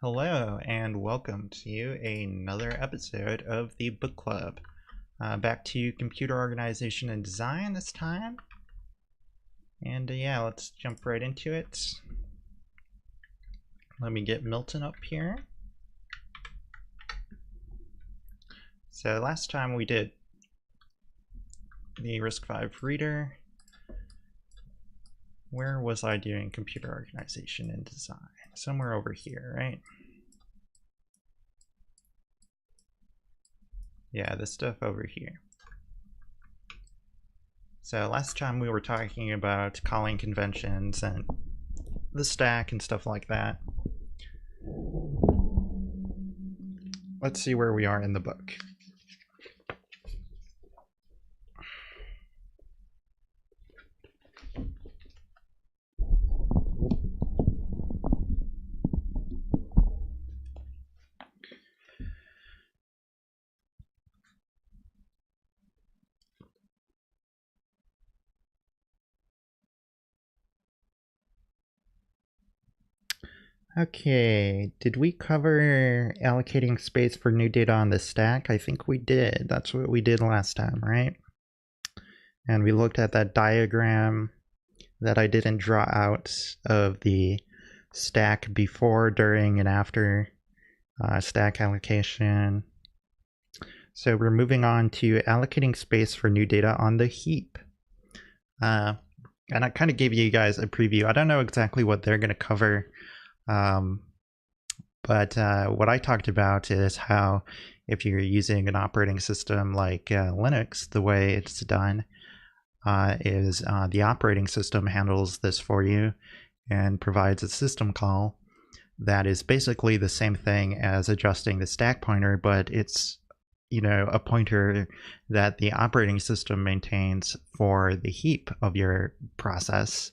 Hello and welcome to another episode of the book club. Back to computer organization and design this time. And yeah, let's jump right into it. Let me get Milton up here. So last time we did the RISC-V reader. Where was I doing computer organization and design? Somewhere over here, right? Yeah, this stuff over here. So last time we were talking about calling conventions and the stack and stuff like that. Let's see where we are in the book. Okay, did we cover allocating space for new data on the stack? I think we did. That's what we did last time, right? And we looked at that diagram that I didn't draw out of the stack before, during, and after stack allocation. So we're moving on to allocating space for new data on the heap. And I kind of gave you guys a preview. I don't know exactly what they're going to cover. But what I talked about is how if you're using an operating system like Linux, the way it's done is the operating system handles this for you and provides a system call that is basically the same thing as adjusting the stack pointer, but it's a pointer that the operating system maintains for the heap of your process,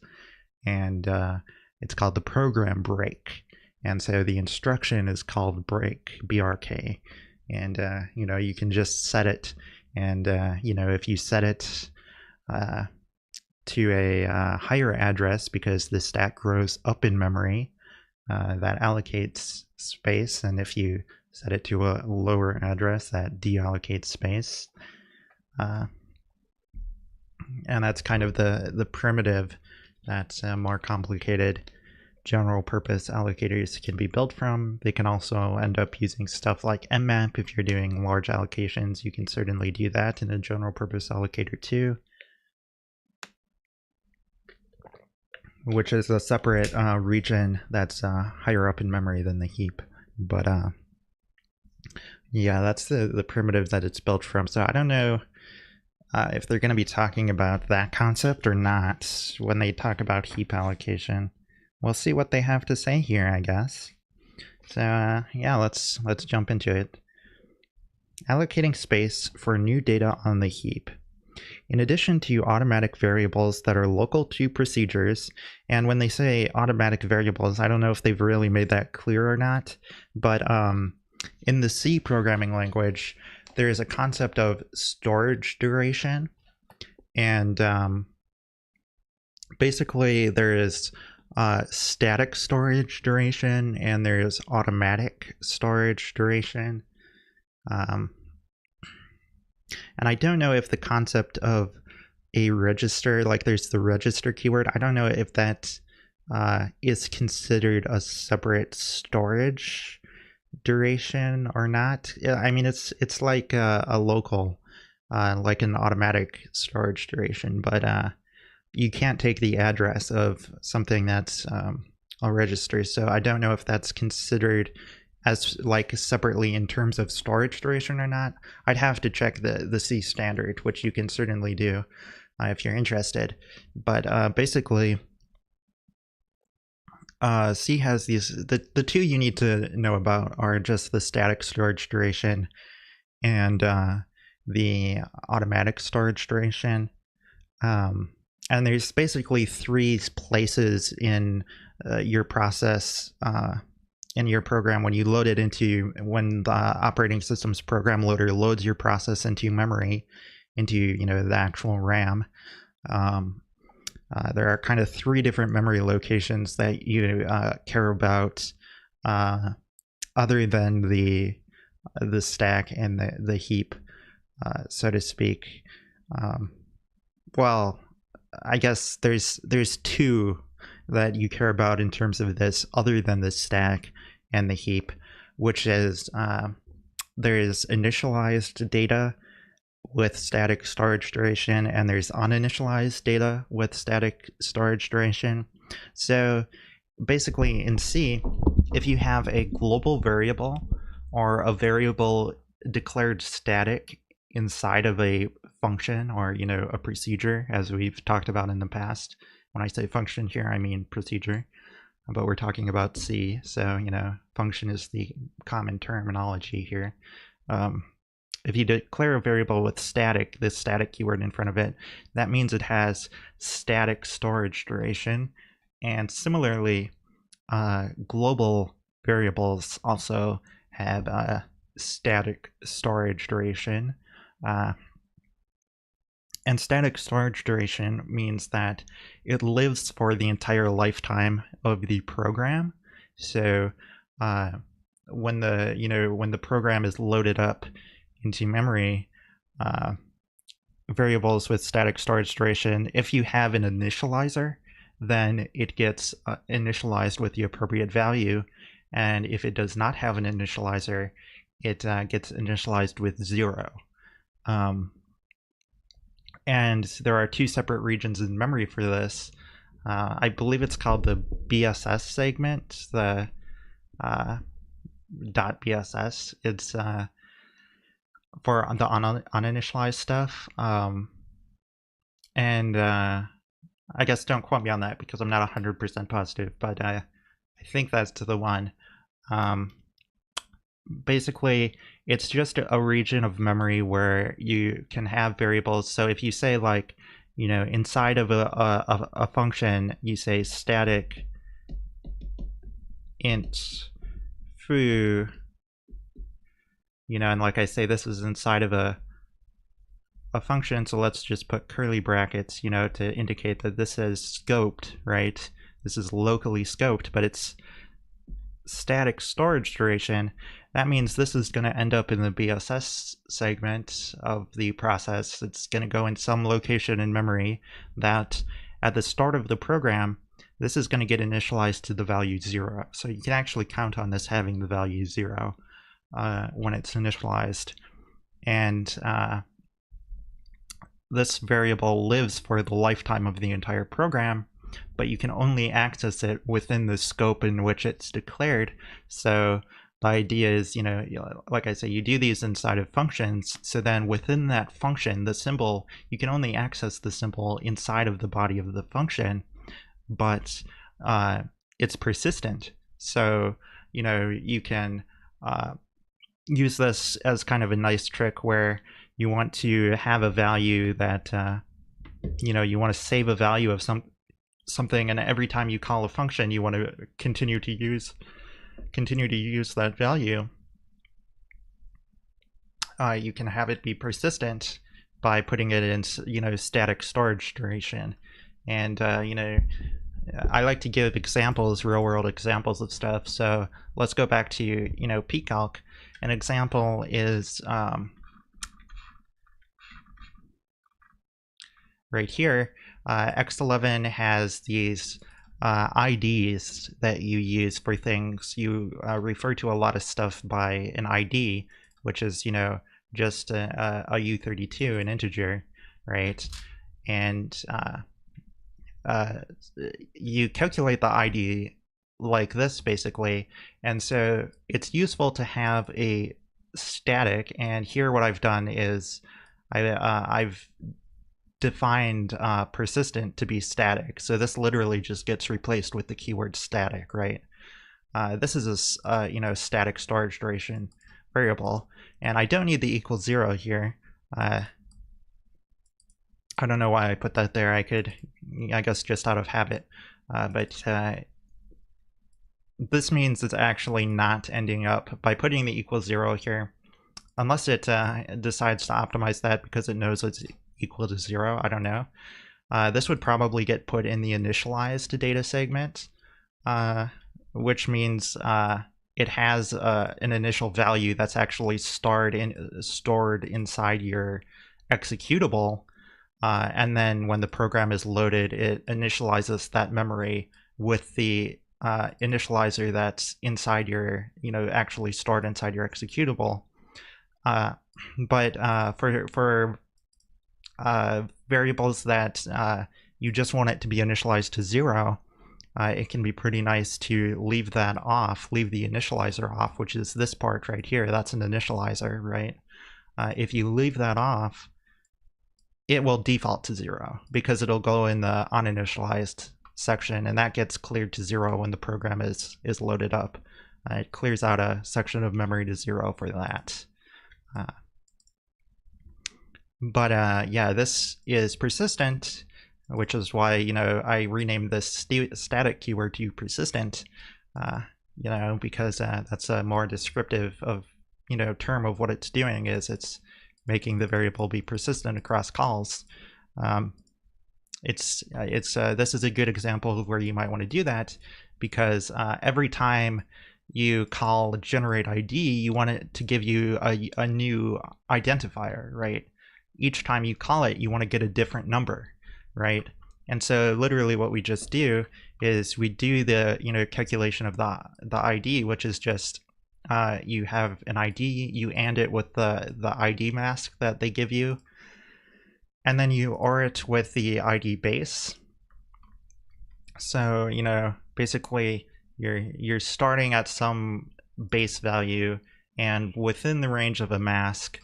and it's called the program break. And so the instruction is called break, BRK. And, you can just set it. And, if you set it to a higher address, because the stack grows up in memory, that allocates space. And if you set it to a lower address, that deallocates space. And that's kind of the primitive that's more complicated general purpose allocators can be built from. They can also end up using stuff like mmap. If you're doing large allocations, you can certainly do that in a general purpose allocator too, which is a separate region that's higher up in memory than the heap. But yeah, that's the primitive that it's built from. So I don't know if they're going to be talking about that concept or not when they talk about heap allocation. We'll see what they have to say here, I guess. So yeah, let's jump into it. Allocating space for new data on the heap. In addition to automatic variables that are local to procedures, and when they say automatic variables, I don't know if they've really made that clear or not, but in the C programming language, there is a concept of storage duration, and basically there is static storage duration and there's automatic storage duration. And I don't know if the concept of a register, like there's the register keyword, I don't know if that is considered a separate storage duration or not. I mean, it's like a local, like an automatic storage duration, but you can't take the address of something that's a register. So I don't know if that's considered as like separately in terms of storage duration or not. I'd have to check the C standard, which you can certainly do if you're interested. But basically, C has these, the two you need to know about are just the static storage duration and the automatic storage duration. And there's basically three places in your process, in your program, when you load it into, when the operating system's program loader loads your process into memory, into the actual RAM. There are kind of three different memory locations that you care about other than the stack and the heap, so to speak. Well, I guess there's two that you care about in terms of this, other than the stack and the heap, which is there's initialized data with static storage duration, and there's uninitialized data with static storage duration. So basically in C, if you have a global variable or a variable declared static inside of a function, or a procedure, as we've talked about in the past. When I say function here, I mean procedure, but we're talking about C, so function is the common terminology here. If you declare a variable with static, this static keyword in front of it, that means it has static storage duration. And similarly, global variables also have static storage duration. And static storage duration means that it lives for the entire lifetime of the program. So when the program is loaded up into memory, variables with static storage duration, if you have an initializer, then it gets initialized with the appropriate value. And if it does not have an initializer, it gets initialized with 0. And there are two separate regions in memory for this. I believe it's called the BSS segment, the .bss. It's for the uninitialized stuff. And I guess don't quote me on that because I'm not 100% positive, but I think that's the one. Basically, it's just a region of memory where you can have variables. So if you say, like, inside of a function, you say static int foo, and like I say, this is inside of a function, so let's just put curly brackets, to indicate that this is scoped, right? This is locally scoped, but it's static storage duration. That means this is going to end up in the BSS segment of the process. It's going to go in some location in memory that at the start of the program, this is going to get initialized to the value 0. So you can actually count on this having the value 0 when it's initialized. And this variable lives for the lifetime of the entire program, but you can only access it within the scope in which it's declared. So the idea is, like I say, you do these inside of functions. So then within that function, the symbol, you can only access the symbol inside of the body of the function, but it's persistent. So, you can use this as kind of a nice trick where you want to have a value that, you want to save a value of something, and every time you call a function, you want to continue to use that value. You can have it be persistent by putting it in, static storage duration. And I like to give examples, real-world examples of stuff. So let's go back to pcalc. An example is right here. X11 has these IDs that you use for things. You refer to a lot of stuff by an ID, which is, just a U32, an integer, right? And you calculate the ID like this, basically. And so it's useful to have a static. And here what I've done is I've defined persistent to be static. So this literally just gets replaced with the keyword static, right? This is a static storage duration variable, and I don't need the equal 0 here. I don't know why I put that there. I guess just out of habit, but this means it's actually not ending up by putting the equal 0 here, unless it decides to optimize that because it knows it's equal to 0. I don't know. This would probably get put in the initialized data segment, which means it has an initial value that's actually stored inside your executable, and then when the program is loaded, it initializes that memory with the initializer that's inside your, actually stored inside your executable. But for variables that you just want it to be initialized to 0, it can be pretty nice to leave that off, leave the initializer off, which is this part right here. That's an initializer, right? If you leave that off, it will default to 0 because it'll go in the uninitialized section, and that gets cleared to 0 when the program is loaded up. It clears out a section of memory to 0 for that. But yeah, this is persistent, which is why, I renamed this static keyword to persistent, because that's a more descriptive of, term of what it's doing. Is it's making the variable be persistent across calls. This is a good example of where you might want to do that, because every time you call generate ID, you want it to give you a new identifier, right? Each time you call it, you want to get a different number, right? And so literally what we just do is we do the calculation of the ID, which is just you have an ID, you AND it with the ID mask that they give you, and then you OR it with the ID base. So basically you're starting at some base value, and within the range of a mask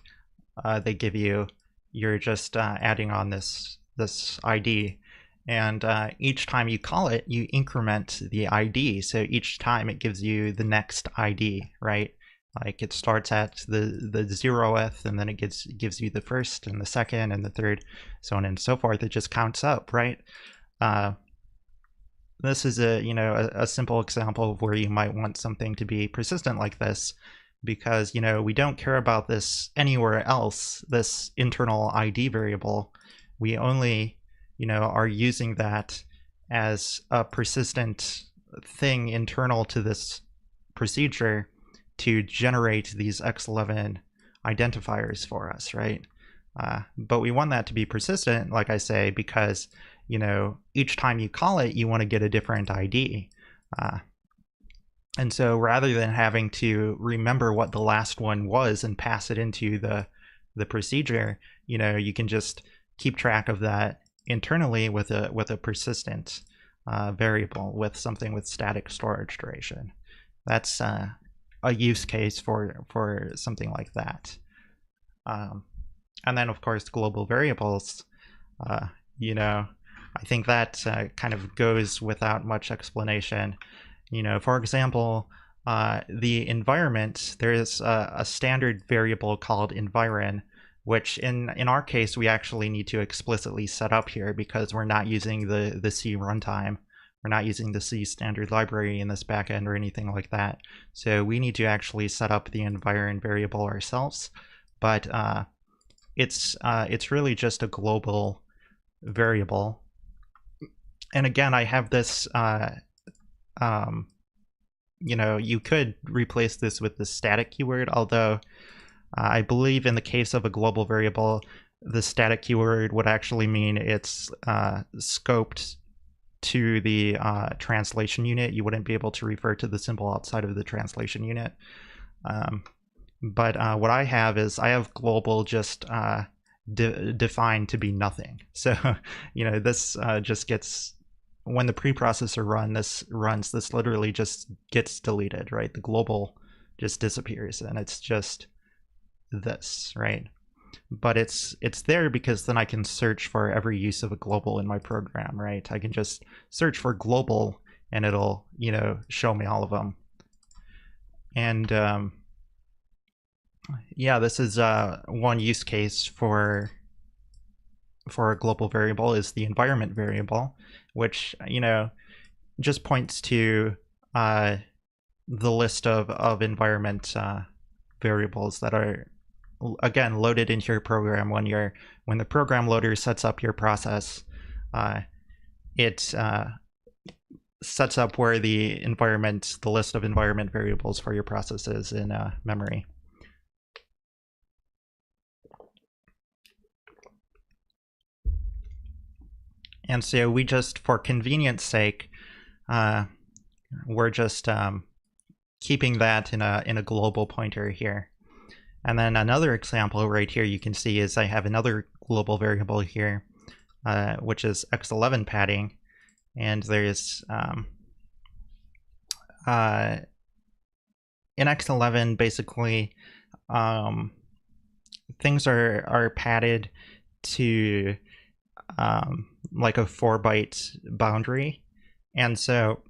they give you, you're just adding on this ID, and each time you call it, you increment the ID. So each time it gives you the next ID, right? Like it starts at the 0th, and then it gives you the first and the second and the third, so on and so forth. It just counts up, right? This is a simple example of where you might want something to be persistent like this, because we don't care about this anywhere else, this internal ID variable. We only are using that as a persistent thing internal to this procedure to generate these X11 identifiers for us, right? But we want that to be persistent, like I say, because each time you call it, you want to get a different ID. And so rather than having to remember what the last one was and pass it into the procedure, you can just keep track of that internally with a persistent variable, with something with static storage duration. That's a use case for something like that. And then of course global variables, I think that kind of goes without much explanation. For example, the environment, there is a standard variable called environ, which in our case we actually need to explicitly set up here, because we're not using the C runtime. We're not using the C standard library in this backend or anything like that. So we need to actually set up the environ variable ourselves. But it's really just a global variable. And again, I have this you could replace this with the static keyword, although I believe in the case of a global variable, the static keyword would actually mean it's scoped to the translation unit. You wouldn't be able to refer to the symbol outside of the translation unit. But what I have is I have global just defined to be nothing. So this just gets, when the preprocessor runs, this literally just gets deleted, right? The global just disappears, and it's just this, right? But it's there because then I can search for every use of a global in my program, right? I can just search for global and it'll show me all of them. And yeah, this is one use case for a global variable, is the environment variable, which just points to the list of environment variables that are, again, loaded into your program. When the program loader sets up your process, it sets up where the list of environment variables for your process is in memory. And so we just, for convenience sake, we're just keeping that in a global pointer here. And then another example right here you can see is I have another global variable here, which is x11 padding. And there's in x11 basically things are padded to like a 4-byte boundary, and so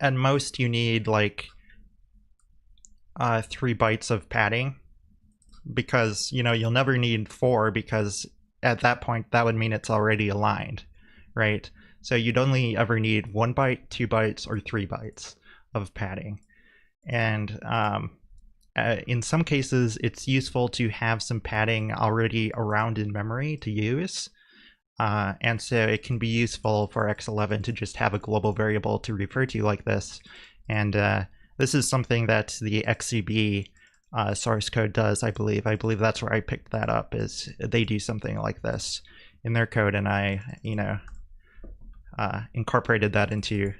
at most you need like 3 bytes of padding, because you'll never need 4, because at that point that would mean it's already aligned, right? So you'd only ever need 1 byte, 2 bytes, or 3 bytes of padding. And in some cases it's useful to have some padding already around in memory to use. And so it can be useful for x11 to just have a global variable to refer to like this. And this is something that the RISC-V source code does, I believe. I believe that's where I picked that up, is they do something like this in their code, and I, incorporated that into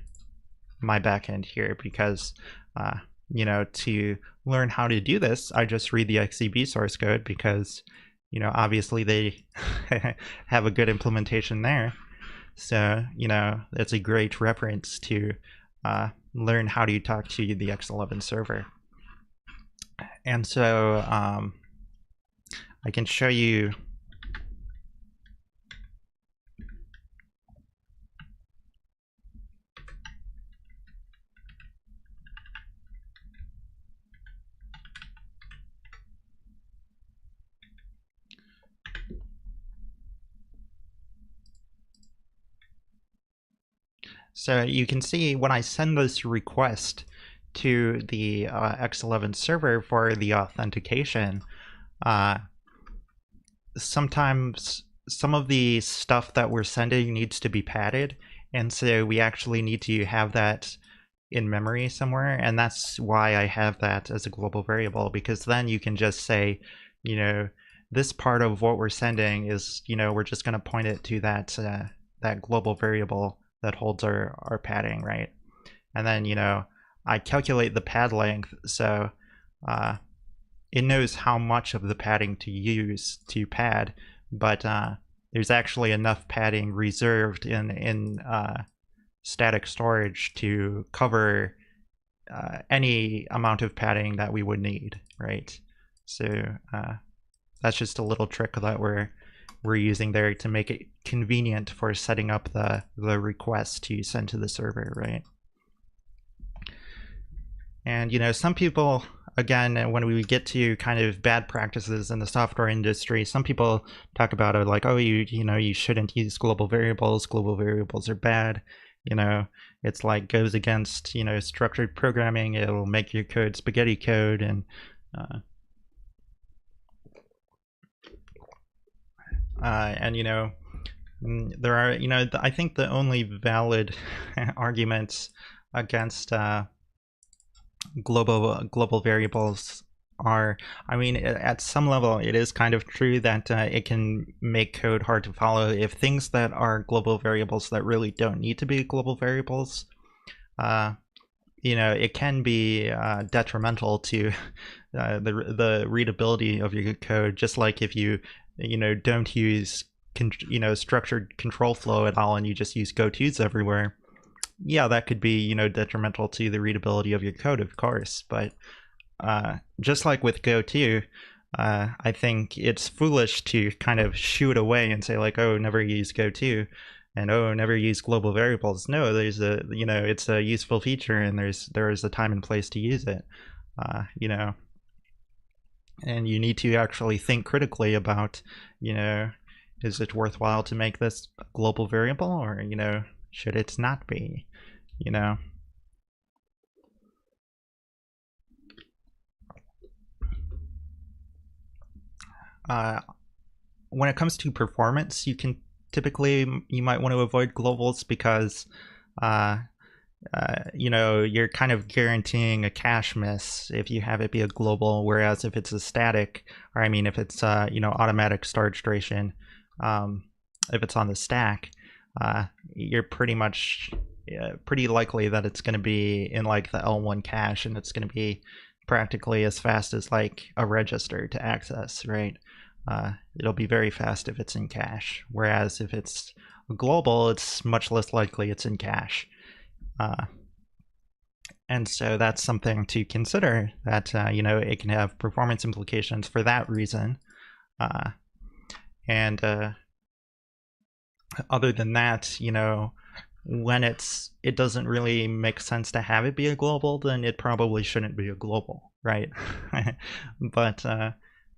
my backend here because, to learn how to do this, I just read the RISC-V source code because, obviously they have a good implementation there. So, it's a great reference to learn how to talk to the X11 server. And so I can show you So you can see when I send this request to the X11 server for the authentication, sometimes some of the stuff that we're sending needs to be padded, and so we actually need to have that in memory somewhere, and that's why I have that as a global variable, because then you can just say, this part of what we're sending is, we're just going to point it to that that global variable that holds our padding, right? And then, I calculate the pad length, so it knows how much of the padding to use to pad, but there's actually enough padding reserved in static storage to cover any amount of padding that we would need, right? So that's just a little trick that we're using there to make it convenient for setting up the request to send to the server, right? And some people, again, when we get to kind of bad practices in the software industry, some people talk about it like, oh, you shouldn't use global variables. Global variables are bad. It's like goes against structured programming. It'll make your code spaghetti code, and there are I think the only valid arguments against global variables are, at some level it is kind of true that it can make code hard to follow if things that are global variables that really don't need to be global variables, it can be detrimental to the readability of your code, just like if you don't use structured control flow at all and you just use gotos everywhere. Yeah, that could be detrimental to the readability of your code, of course. But just like with goto, I think it's foolish to kind of shoo it away and say like, oh, never use goto, and oh, never use global variables. No, there's a it's a useful feature, and there is a time and place to use it. And you need to actually think critically about, is it worthwhile to make this a global variable, or should it not be? When it comes to performance, you might want to avoid globals because you know, you're kind of guaranteeing a cache miss if you have it be a global, whereas if it's a static, or I mean, if it's, you know, automatic storage duration, if it's on the stack, you're pretty much pretty likely that it's going to be in like the L1 cache, and it's going to be practically as fast as like a register to access, right? It'll be very fast if it's in cache, whereas if it's global, it's much less likely it's in cache. And so that's something to consider, that you know, it can have performance implications for that reason. And other than that, you know, when it doesn't really make sense to have it be a global, then it probably shouldn't be a global, right? But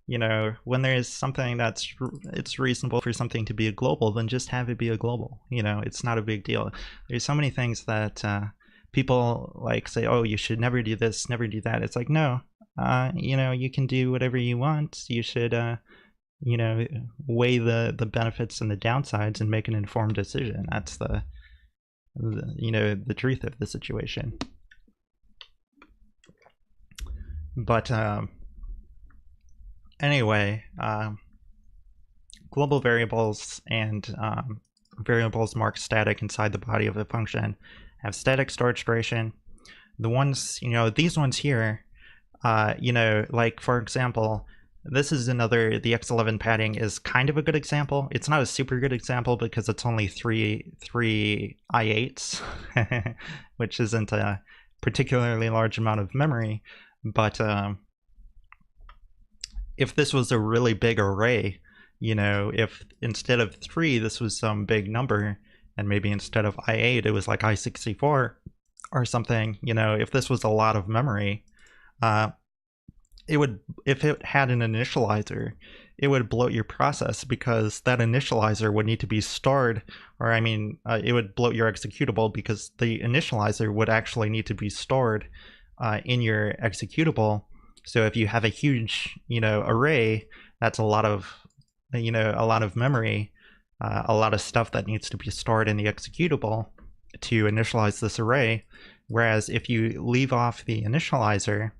you know, when there's something it's reasonable for something to be a global, then just have it be a global. You know, it's not a big deal. There's so many things that people like say, oh, you should never do this, never do that. It's like, no, you know, you can do whatever you want. You should you know, weigh the benefits and the downsides and make an informed decision. That's the you know, the truth of the situation. But anyway, global variables and variables marked static inside the body of a function have static storage duration. The ones, you know, these ones here, you know, like for example, this is another, the X11 padding is kind of a good example. It's not a super good example because it's only three I8s, which isn't a particularly large amount of memory. But if this was a really big array, you know, if instead of 3, this was some big number, and maybe instead of I8, it was like I64 or something, you know, if this was a lot of memory, it would, if it had an initializer, it would bloat your process, because that initializer would need to be stored, or I mean, it would bloat your executable, because the initializer would actually need to be stored in your executable. So if you have a huge, you know, array, that's a lot of, you know, a lot of memory, a lot of stuff that needs to be stored in the executable to initialize this array. Whereas if you leave off the initializer,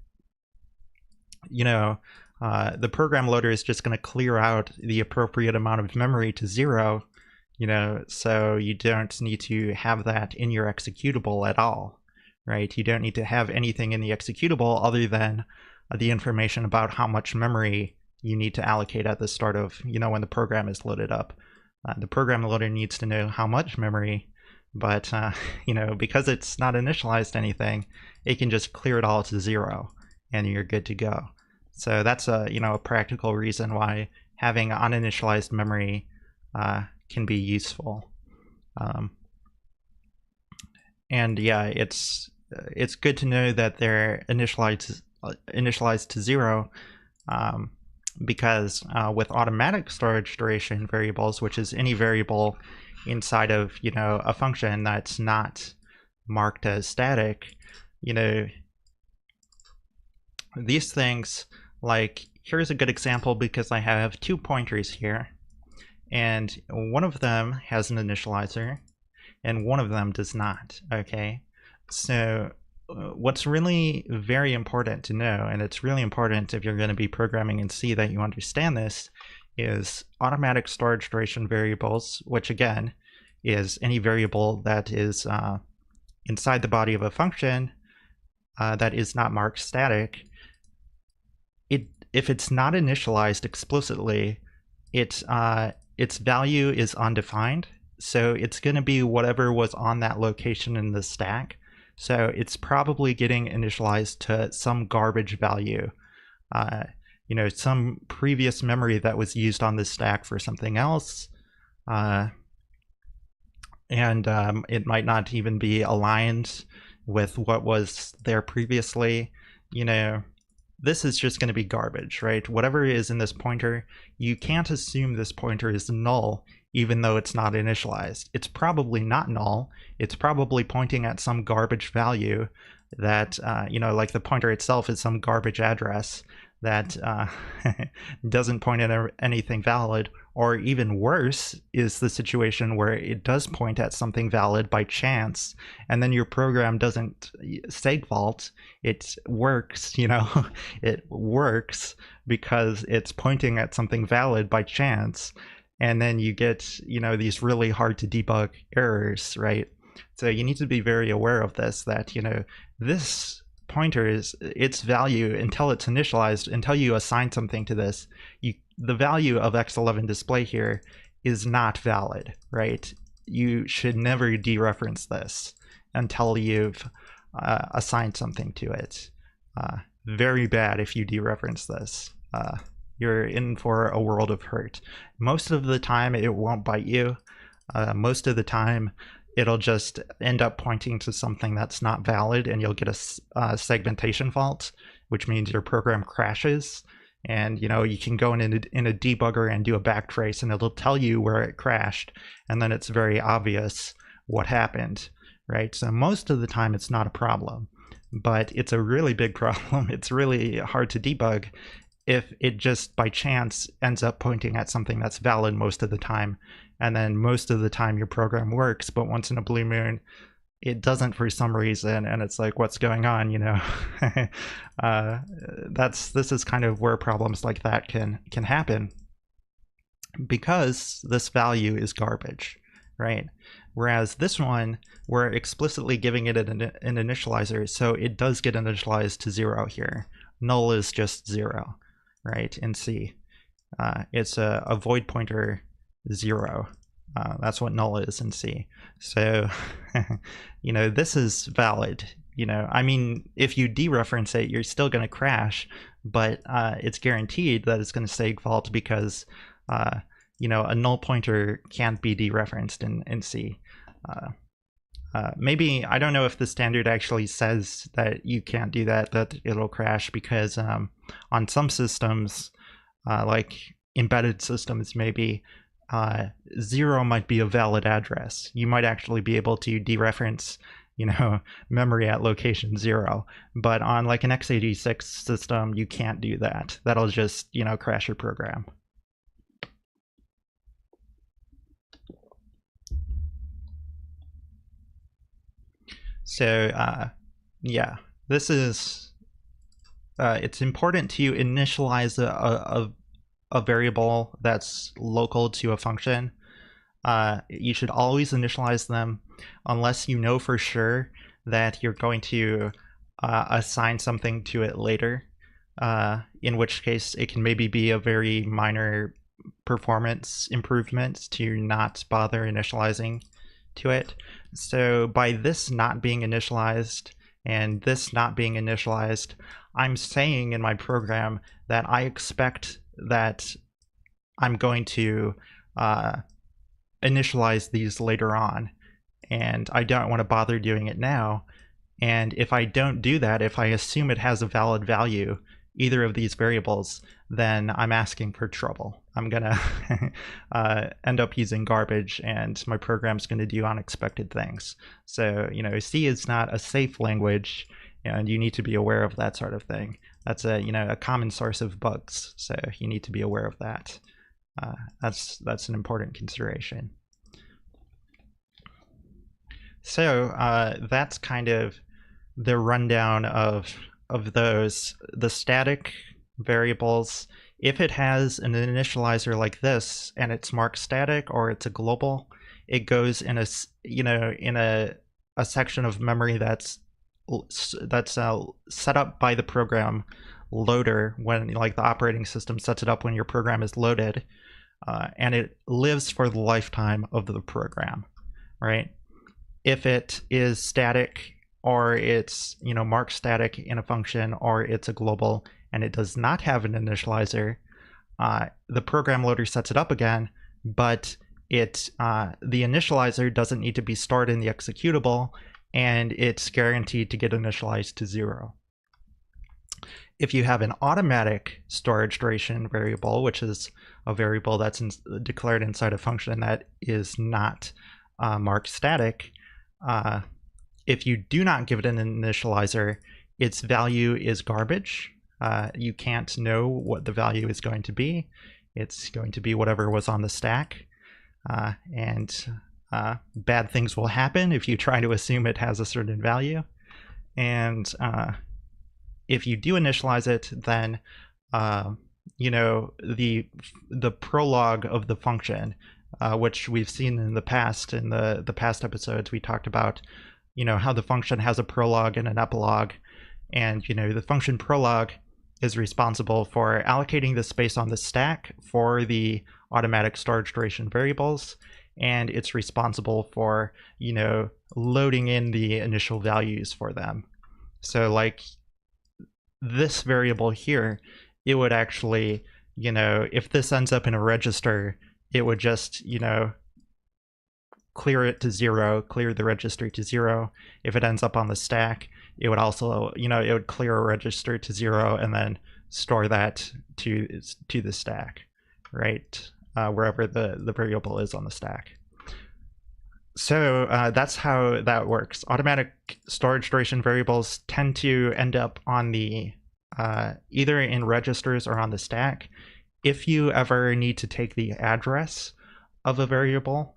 you know, the program loader is just going to clear out the appropriate amount of memory to 0, you know, so you don't need to have that in your executable at all, right? You don't need to have anything in the executable other than the information about how much memory you need to allocate at the start of, you know, when the program is loaded up. The program loader needs to know how much memory, but, you know, because it's not initialized anything, it can just clear it all to 0 and you're good to go. So that's a, you know, a practical reason why having uninitialized memory can be useful. And yeah, it's good to know that they're initialized to 0, because with automatic storage duration variables, which is any variable inside of, you know, a function that's not marked as static, you know, these things, like here's a good example, because I have 2 pointers here, and one of them has an initializer and one of them does not. Okay, so what's really very important to know, and it's really important if you're going to be programming in C that you understand this, is automatic storage duration variables, which again is any variable that is inside the body of a function that is not marked static. If it's not initialized explicitly, its value is undefined, so it's going to be whatever was on that location in the stack. So it's probably getting initialized to some garbage value, you know, some previous memory that was used on the stack for something else, and it might not even be aligned with what was there previously. You know, this is just going to be garbage, right? Whatever is in this pointer, you can't assume this pointer is null even though it's not initialized. It's probably not null. It's probably pointing at some garbage value that, you know, like the pointer itself is some garbage address that doesn't point at anything valid, or even worse is the situation where it does point at something valid by chance, and then your program doesn't segfault. It works, it works because it's pointing at something valid by chance, and then you get, these really hard to debug errors, right? So you need to be very aware of this, that, this pointer is its value until it's initialized, until you assign something to this, the value of x11 display here is not valid, right? You should never dereference this until you've assigned something to it. Very bad if you dereference this. You're in for a world of hurt. Most of the time it won't bite you. Most of the time it'll just end up pointing to something that's not valid, and you'll get a segmentation fault, which means your program crashes. And you can go in a debugger and do a backtrace, and it'll tell you where it crashed, and then it's very obvious what happened, right? So most of the time it's not a problem, but it's a really big problem. It's really hard to debug if it just by chance ends up pointing at something that's valid most of the time, and then most of the time your program works, but once in a blue moon it doesn't for some reason, and it's like, what's going on? This is kind of where problems like that can happen, because this value is garbage, right? Whereas this one, we're explicitly giving it an initializer, so it does get initialized to 0 here. Null is just 0, right? In C, it's a void pointer 0. That's what null is in C. So, this is valid. I mean, if you dereference it, you're still going to crash, but it's guaranteed that it's going to segfault because, a null pointer can't be dereferenced in C. Maybe, I don't know if the standard actually says that you can't do that, that it'll crash, because on some systems, like embedded systems maybe, 0 might be a valid address. You might actually be able to dereference, memory at location 0, but on like an x86 system, you can't do that. That'll just, crash your program. So, yeah, this is, it's important to initialize a variable that's local to a function. You should always initialize them unless you know for sure that you're going to assign something to it later, in which case it can maybe be a very minor performance improvement to not bother initializing to it. So by this not being initialized and this not being initialized, I'm saying in my program that I expect that I'm going to initialize these later on, and I don't want to bother doing it now. And if I don't do that, if I assume it has a valid value, either of these variables, then I'm asking for trouble. I'm gonna end up using garbage, and my program's gonna do unexpected things. So, C is not a safe language, and you need to be aware of that sort of thing. That's a common source of bugs, so you need to be aware of that. That's an important consideration. So that's kind of the rundown of those. The static variables, if it has an initializer like this and it's marked static or it's a global, it goes in a a section of memory that's set up by the program loader when the operating system sets it up when your program is loaded, and it lives for the lifetime of the program, right? If it is static, or it's marked static in a function, or it's a global and it does not have an initializer, the program loader sets it up again, but the initializer doesn't need to be stored in the executable, and it's guaranteed to get initialized to 0. If you have an automatic storage duration variable, which is a variable that's declared inside a function that is not marked static, if you do not give it an initializer, its value is garbage, You can't know what the value is going to be. It's going to be whatever was on the stack. And bad things will happen if you try to assume it has a certain value. And if you do initialize it, then you know, the prologue of the function, which we've seen in the past, in the past episodes, we talked about, you know, how the function has a prologue and an epilogue. And, you know, the function prologue is responsible for allocating the space on the stack for the automatic storage duration variables. And it's responsible for, you know, loading in the initial values for them. So like this variable here, it would actually, you know, if this ends up in a register, it would just, you know, clear it to 0, clear the register to 0. If it ends up on the stack, it would also, you know, it would clear a register to 0 and then store that to the stack, right? Wherever the variable is on the stack. So that's how that works. Automatic storage duration variables tend to end up on the either in registers or on the stack. If you ever need to take the address of a variable,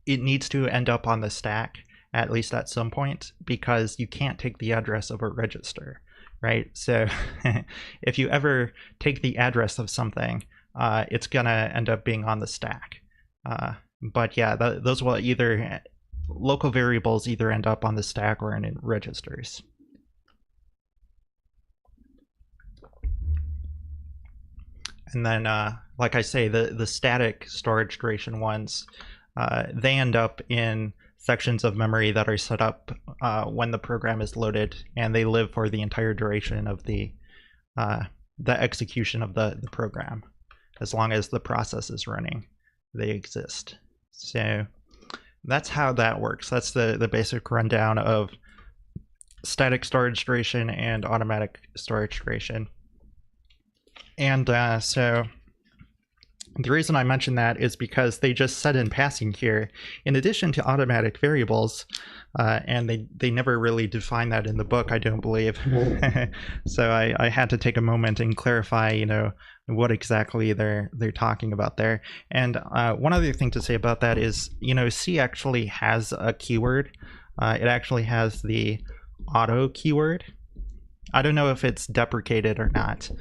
it needs to end up on the stack, at least at some point, because you can't take the address of a register, right? So if you ever take the address of something, it's gonna end up being on the stack. But yeah, those will either, local variables either end up on the stack or in registers. And then, like I say, the static storage duration ones, they end up in sections of memory that are set up when the program is loaded, and they live for the entire duration of the execution of the program. As long as the process is running, they exist. So that's how that works. That's the basic rundown of static storage duration and automatic storage duration. And so the reason I mention that is because they just said in passing here, in addition to automatic variables, and they never really define that in the book, I don't believe. So I had to take a moment and clarify, you know, what exactly they're talking about there. And one other thing to say about that is, you know, C actually has a keyword. It actually has the auto keyword. I don't know if it's deprecated or not,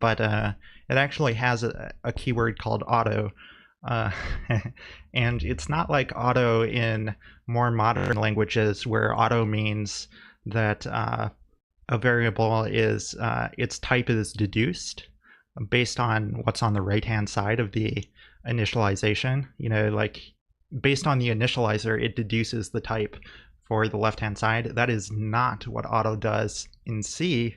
but it actually has a keyword called auto. And it's not like auto in more modern languages, where auto means that a variable is, its type is deduced based on what's on the right-hand side of the initialization. You know, like based on the initializer, it deduces the type for the left-hand side. That is not what auto does in C.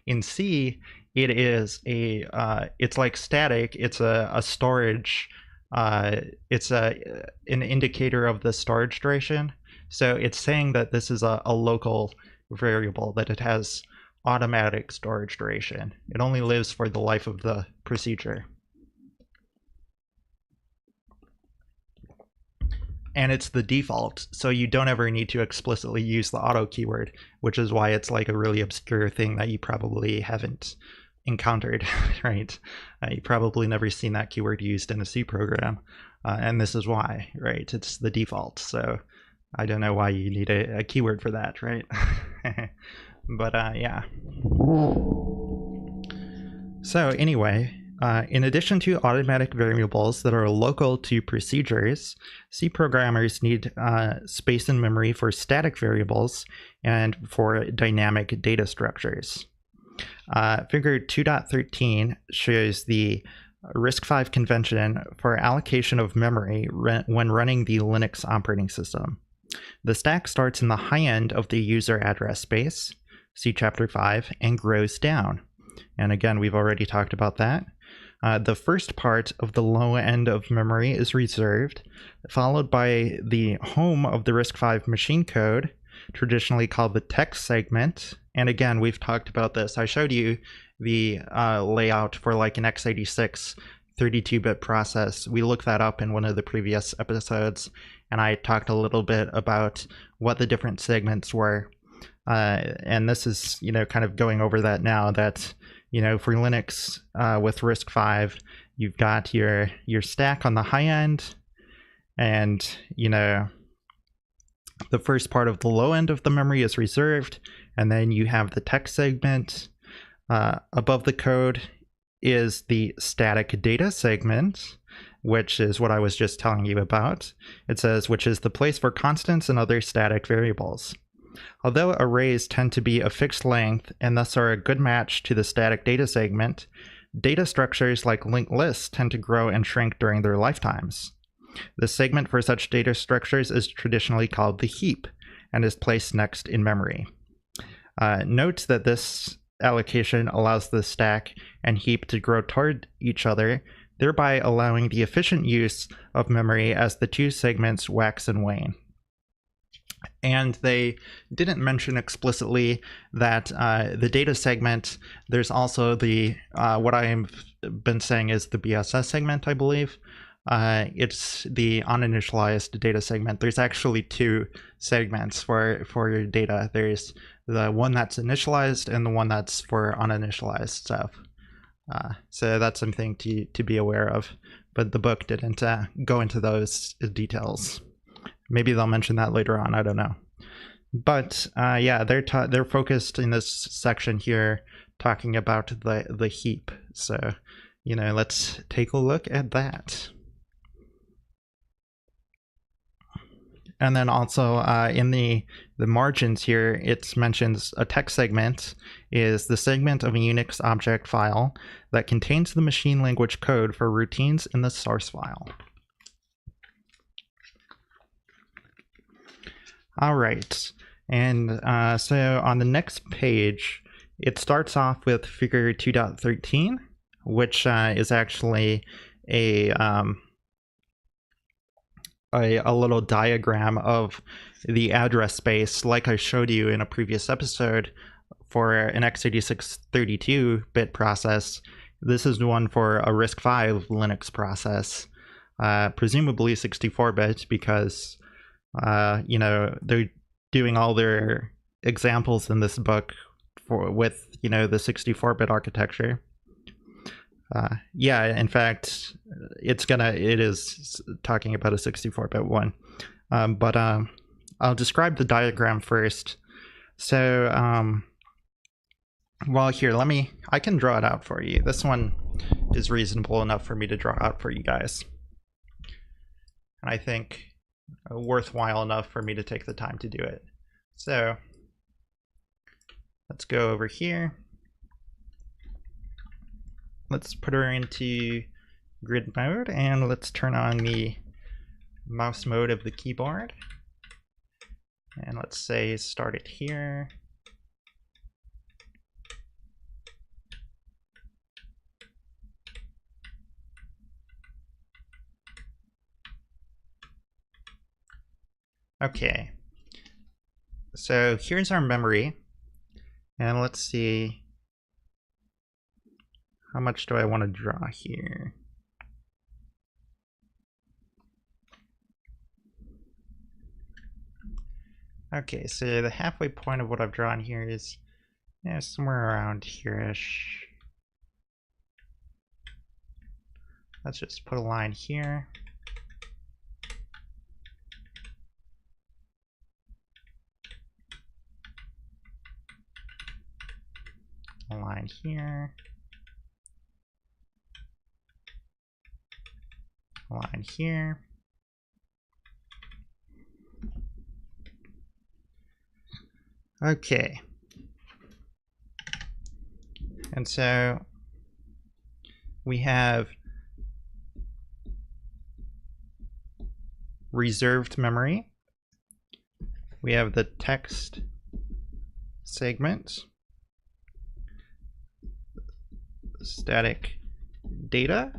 In C, it is it's like static. It's a storage. It's an indicator of the storage duration. So it's saying that this is a local variable, that it has automatic storage duration. It only lives for the life of the procedure. And it's the default, so you don't ever need to explicitly use the auto keyword, which is why it's like a really obscure thing that you probably haven't encountered, right? You've probably never seen that keyword used in a C program, and this is why, right? It's the default, so I don't know why you need a keyword for that, right? But yeah. So anyway, in addition to automatic variables that are local to procedures, C programmers need space and memory for static variables and for dynamic data structures. Figure 2.13 shows the RISC-V convention for allocation of memory when running the Linux operating system. The stack starts in the high end of the user address space, see Chapter 5, and grows down. And again, we've already talked about that. The first part of the low end of memory is reserved, followed by the home of the RISC-V machine code, traditionally called the text segment. And again, we've talked about this. I showed you the layout for like an x86 32-bit process. We looked that up in one of the previous episodes, and I talked a little bit about what the different segments were. And this is, kind of going over that now, that, for Linux with RISC-V, you've got your stack on the high end, and, the first part of the low end of the memory is reserved, and then you have the text segment. Above the code is the static data segment, which is what I was just telling you about. It says, which is the place for constants and other static variables. Although arrays tend to be a fixed length and thus are a good match to the static data segment, data structures like linked lists tend to grow and shrink during their lifetimes. The segment for such data structures is traditionally called the heap and is placed next in memory. Note that this allocation allows the stack and heap to grow toward each other, thereby allowing the efficient use of memory as the two segments wax and wane. And they didn't mention explicitly that the data segment, there's also the, what I've been saying is the BSS segment, I believe. It's the uninitialized data segment. There's actually two segments for your data. There's the one that's initialized and the one that's for uninitialized stuff. So that's something to be aware of, but the book didn't go into those details. Maybe they'll mention that later on, I don't know. But yeah, they're focused in this section here talking about the heap. So, let's take a look at that. And then also in the margins here, it mentions a text segment is the segment of a Unix object file that contains the machine language code for routines in the source file. All right, and so on the next page, it starts off with figure 2.13, which is actually a little diagram of the address space, like I showed you in a previous episode for an x86 32-bit process. This is one for a RISC-V Linux process, presumably 64-bit, because they're doing all their examples in this book with the 64-bit architecture. Yeah, in fact, it is talking about a 64-bit one. But I'll describe the diagram first. So, well, here, I can draw it out for you. This one is reasonable enough for me to draw out for you guys. And I think worthwhile enough for me to take the time to do it. So, let's go over here. Let's put her into grid mode, and let's turn on the mouse mode of the keyboard. And let's say start it here. Okay, so here's our memory, and let's see, how much do I want to draw here? Okay, so the halfway point of what I've drawn here is somewhere around here-ish. Let's just put a line here. A line here. A line here. Okay. And so we have reserved memory. We have the text segment, static data,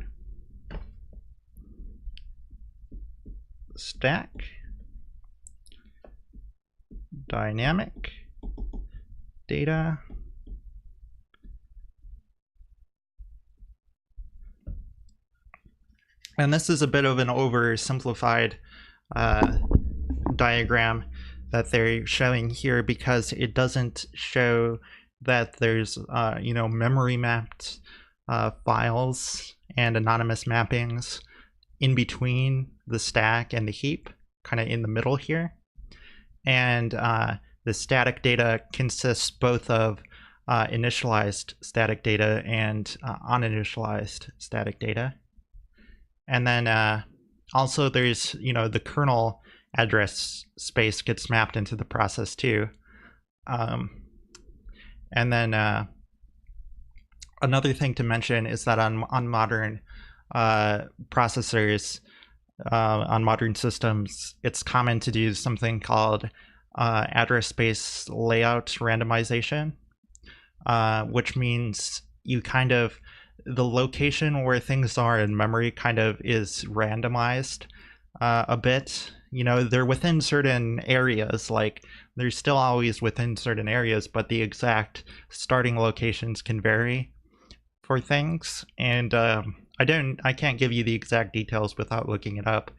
stack, dynamic data, and this is a bit of an oversimplified diagram that they're showing here, because it doesn't show that there's memory mapped files and anonymous mappings in between the stack and the heap, kind of in the middle here. And the static data consists both of initialized static data and uninitialized static data. And then also there's, the kernel address space gets mapped into the process too. And then another thing to mention is that on modern processors, on modern systems, it's common to do something called address space layout randomization, which means you kind of, the location where things are in memory kind of is randomized a bit. They're within certain areas, like they're still always within certain areas, but the exact starting locations can vary for things. And I can't give you the exact details without looking it up,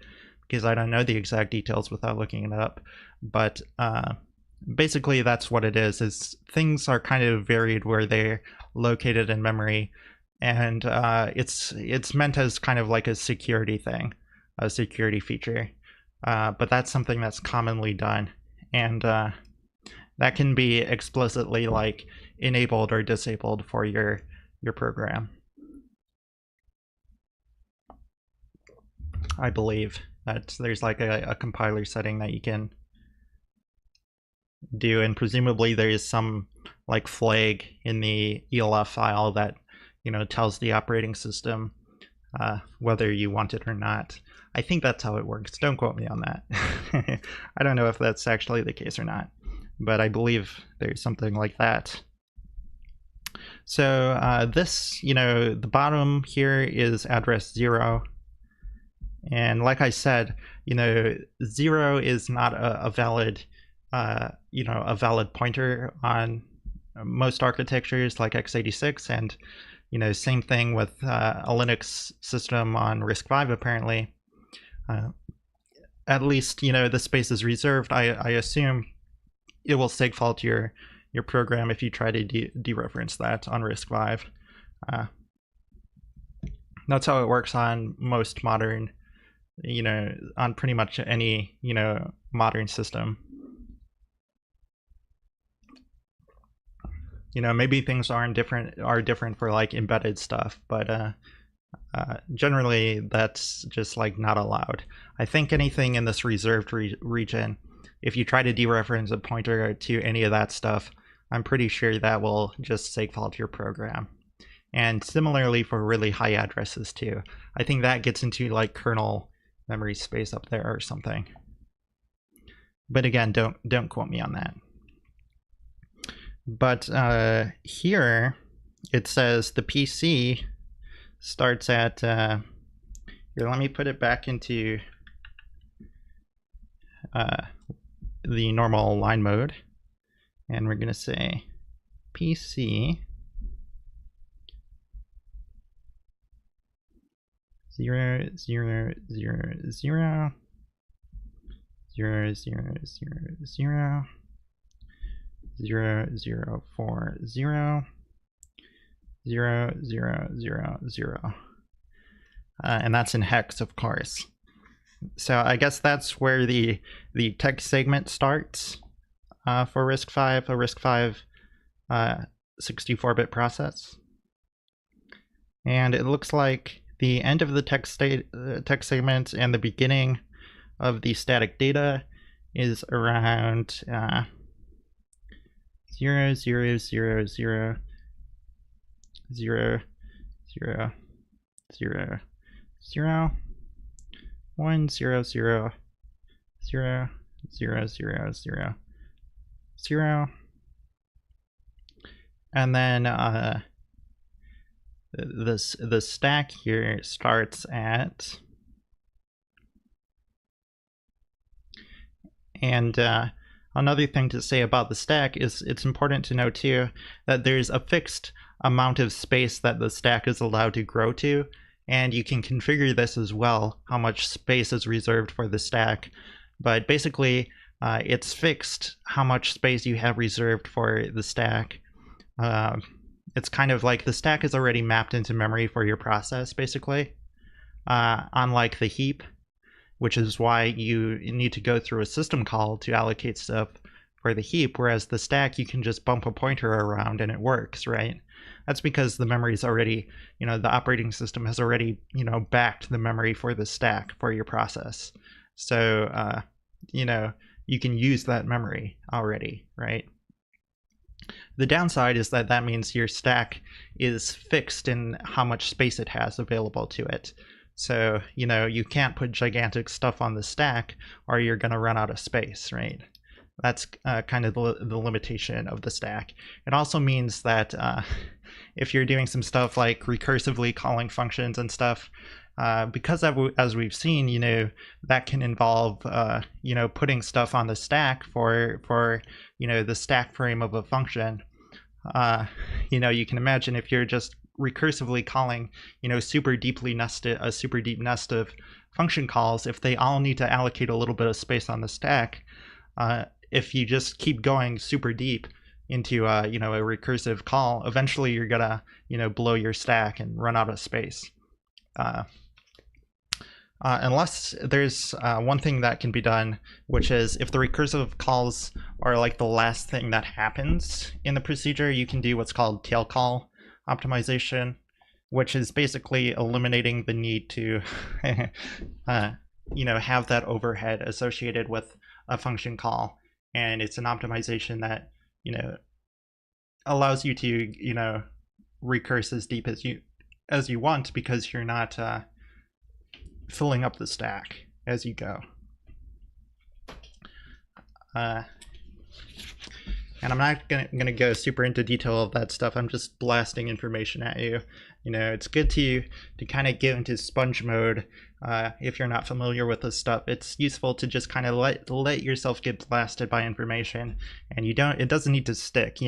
because I don't know the exact details without looking it up. But basically that's what it is things are kind of varied where they're located in memory. And it's meant as kind of like a security thing, a security feature. But that's something that's commonly done. And that can be explicitly like enabled or disabled for your program. I believe that there's like a compiler setting that you can do, and presumably there is some like flag in the ELF file that tells the operating system whether you want it or not. I think that's how it works. Don't quote me on that. I don't know if that's actually the case or not, but I believe there's something like that. So this, the bottom here is address 0. And like I said, 0 is not a valid, a valid pointer on most architectures like x86. And, same thing with a Linux system on RISC-V, apparently. At least, the space is reserved. I assume it will segfault your program if you try to dereference that on RISC-V. That's how it works on most modern, on pretty much any, modern system. Maybe things are different for like embedded stuff, but generally that's just like not allowed. I think anything in this reserved region, if you try to dereference a pointer to any of that stuff, I'm pretty sure that will just segfault your program. And similarly for really high addresses too. I think that gets into like kernel memory space up there or something. But again, don't quote me on that. But here it says the PC starts at here, let me put it back into the normal line mode, and we're going to say PC 0 0 0 0 0 0 0 0 0 0 4 0 0 0 0 0, and that's in hex, of course. So I guess that's where the text segment starts for RISC-V, a RISC-V 64-bit process. And it looks like the end of the text segment and the beginning of the static data is around 0 0 0 0 0 0 0 0 0 1 0 0 0 0 0 0 0, and then the stack here starts at, and another thing to say about the stack is it's important to know too that there's a fixed amount of space that the stack is allowed to grow to, and you can configure this as well, how much space is reserved for the stack. But basically it's fixed how much space you have reserved for the stack. It's kind of like the stack is already mapped into memory for your process, basically. Unlike the heap, which is why you need to go through a system call to allocate stuff for the heap, whereas the stack, you can just bump a pointer around and it works, right? That's because the memory is already, the operating system has already, backed the memory for the stack for your process. So, you can use that memory already, right? The downside is that means your stack is fixed in how much space it has available to it. So, you can't put gigantic stuff on the stack or you're going to run out of space, right? That's kind of the limitation of the stack. It also means that if you're doing some stuff like recursively calling functions and stuff, because as we've seen, that can involve, putting stuff on the stack for the stack frame of a function. You can imagine if you're just recursively calling, super deep nest of function calls, if they all need to allocate a little bit of space on the stack, if you just keep going super deep into a recursive call, eventually you're gonna blow your stack and run out of space. Unless there's one thing that can be done, which is if the recursive calls are like the last thing that happens in the procedure, you can do what's called tail call optimization, which is basically eliminating the need to have that overhead associated with a function call. And it's an optimization that allows you to recurse as deep as you want, because you're not filling up the stack as you go. And I'm not gonna go super into detail of that stuff. I'm just blasting information at you. It's good to kind of get into sponge mode if you're not familiar with this stuff. It's useful to just kind of let yourself get blasted by information, and it doesn't need to stick,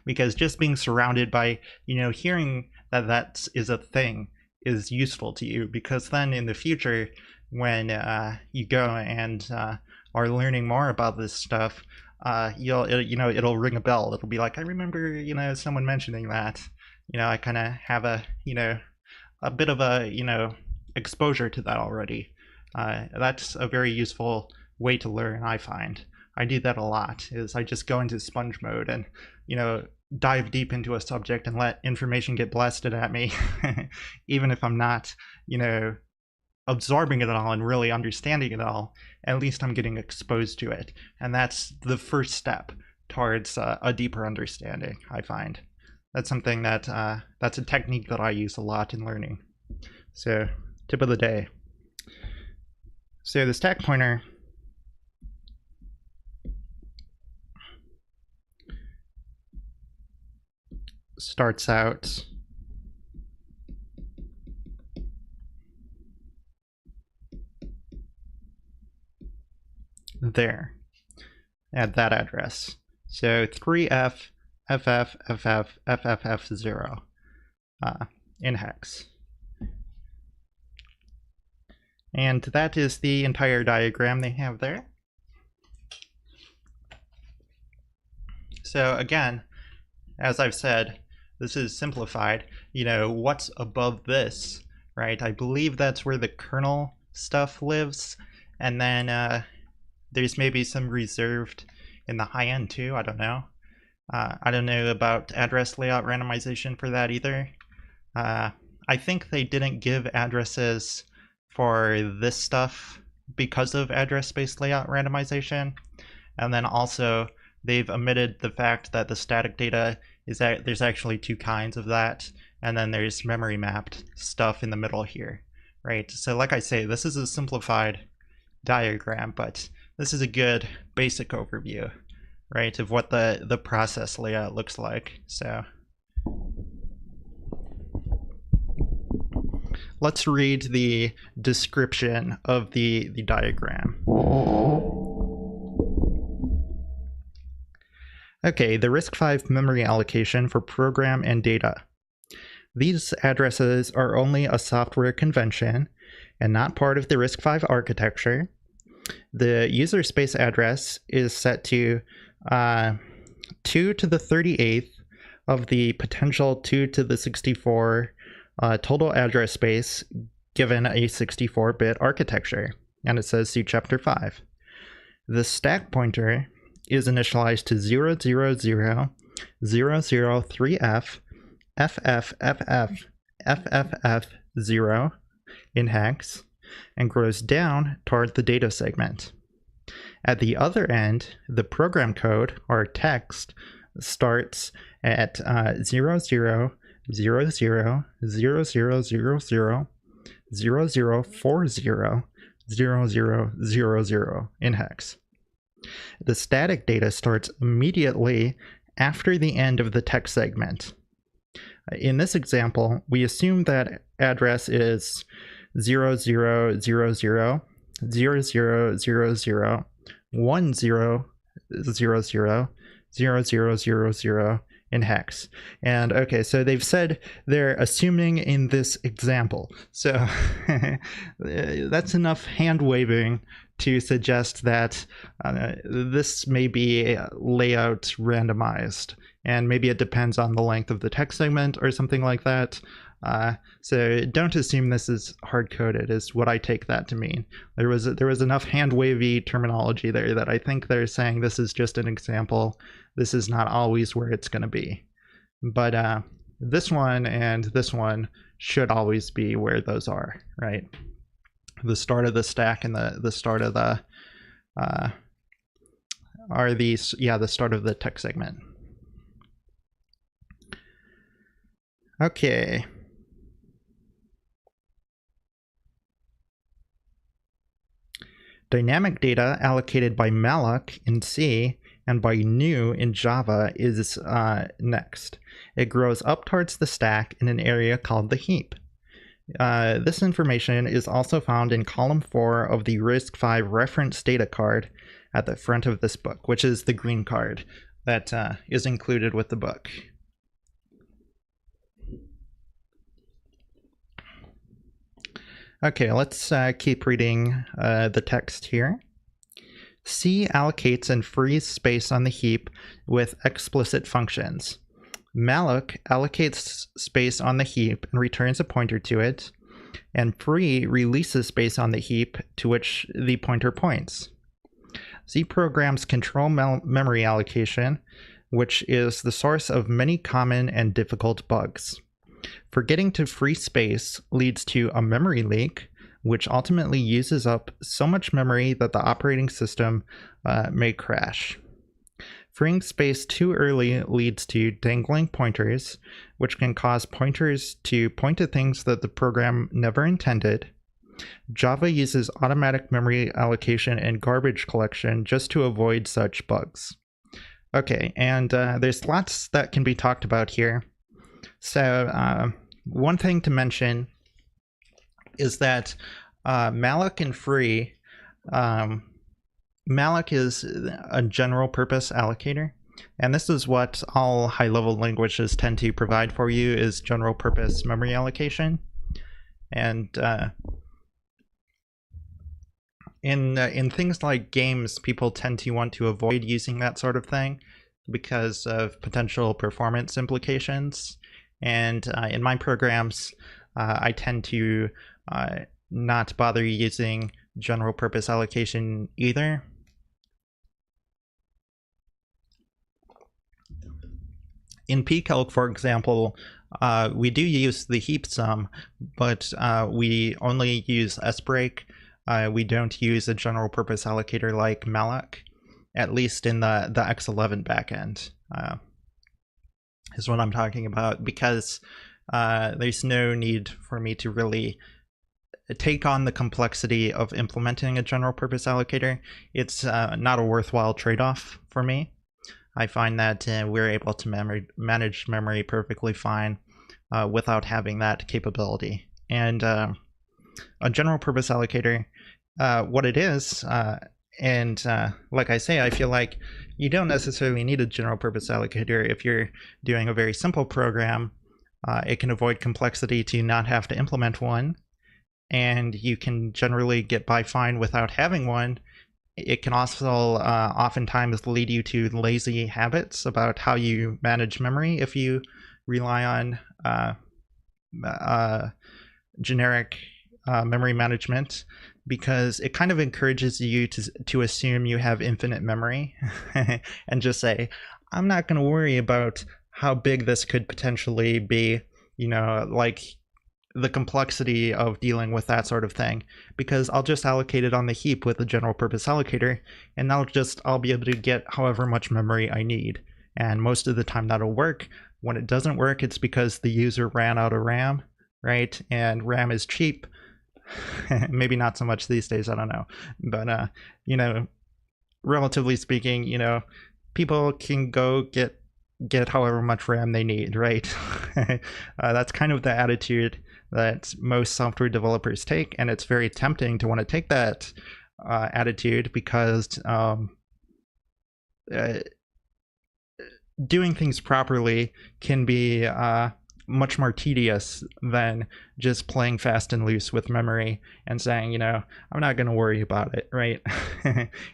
because just being surrounded by hearing that is a thing is useful to you, because then in the future when you go and are learning more about this stuff, it'll ring a bell. It'll be like, I remember someone mentioning that. I kind of have a bit of a exposure to that already. That's a very useful way to learn, I find. I do that a lot, is I just go into sponge mode and dive deep into a subject and let information get blasted at me, even if I'm not absorbing it all and really understanding it all. At least I'm getting exposed to it, and that's the first step towards a deeper understanding, I find. That's something that that's a technique that I use a lot in learning. So, tip of the day. So the stack pointer starts out there at that address. So 3F FF 0 in hex. And that is the entire diagram they have there. So again, as I've said, this is simplified. What's above this, right? I believe that's where the kernel stuff lives. And then there's maybe some reserved in the high end too, I don't know. I don't know about address layout randomization for that either. I think they didn't give addresses for this stuff because of address space layout randomization. And then also they've omitted the fact that the static data is that there's actually two kinds of that. And then there's memory mapped stuff in the middle here, right? So like I say, this is a simplified diagram, but this is a good basic overview, right, of what the process layout looks like. So let's read the description of the diagram. Okay, the RISC-V memory allocation for program and data. These addresses are only a software convention and not part of the RISC-V architecture. The user space address is set to 2 to the 38th of the potential 2 to the 64 total address space given a 64-bit architecture, and it says see chapter 5. The stack pointer is initialized to 000 003F FFFF FFF0 in hex and grows down toward the data segment. At the other end, the program code, or text, starts at 00000000000000 0040 in hex. The static data starts immediately after the end of the text segment. In this example, we assume that address is 0000 0000 1000 in hex. And okay, so they've said they're assuming in this example. So that's enough hand waving to suggest that this may be layout randomized, and maybe it depends on the length of the text segment or something like that. So don't assume this is hard-coded, is what I take that to mean. There was enough hand-wavy terminology there that I think they're saying this is just an example. This is not always where it's going to be. But this one and this one should always be where those are, right? The start of the stack and the start of the are these, yeah, the start of the text segment. Okay. Dynamic data allocated by malloc in C and by new in Java is next. It grows up towards the stack in an area called the heap. This information is also found in column 4 of the RISC-V reference data card at the front of this book, which is the green card that is included with the book. Okay, let's keep reading the text here. C allocates and frees space on the heap with explicit functions. Malloc allocates space on the heap and returns a pointer to it, and free releases space on the heap to which the pointer points. C programs control memory allocation, which is the source of many common and difficult bugs. Forgetting to free space leads to a memory leak, which ultimately uses up so much memory that the operating system may crash. Freeing space too early leads to dangling pointers, which can cause pointers to point to things that the program never intended. Java uses automatic memory allocation and garbage collection just to avoid such bugs. Okay, and there's lots that can be talked about here. So one thing to mention is that malloc and free, malloc is a general purpose allocator, and this is what all high-level languages tend to provide for you, is general purpose memory allocation. And in things like games, people tend to want to avoid using that sort of thing because of potential performance implications. And in my programs, I tend to not bother using general purpose allocation either. In pcalc, for example, we do use the heap sum, but we only use sbreak. We don't use a general purpose allocator like malloc, at least in the X11 backend. Is what I'm talking about, because there's no need for me to really take on the complexity of implementing a general purpose allocator. It's not a worthwhile trade-off for me. I find that we're able to manage memory perfectly fine without having that capability. And a general purpose allocator, what it is, and like I say, I feel like you don't necessarily need a general purpose allocator if you're doing a very simple program. It can avoid complexity to not have to implement one, and you can generally get by fine without having one it can also oftentimes lead you to lazy habits about how you manage memory if you rely on generic memory management, because it kind of encourages you to assume you have infinite memory and just say, I'm not going to worry about how big this could potentially be, you know, like the complexity of dealing with that sort of thing, because I'll just allocate it on the heap with a general purpose allocator, and I'll be able to get however much memory I need. And most of the time that'll work. When it doesn't work, it's because the user ran out of RAM, right? And RAM is cheap. Maybe not so much these days, I don't know. But, you know, relatively speaking, you know, people can go get however much RAM they need, right? That's kind of the attitude that most software developers take, and it's very tempting to want to take that attitude, because doing things properly can be much more tedious than just playing fast and loose with memory and saying, you know, I'm not going to worry about it, right?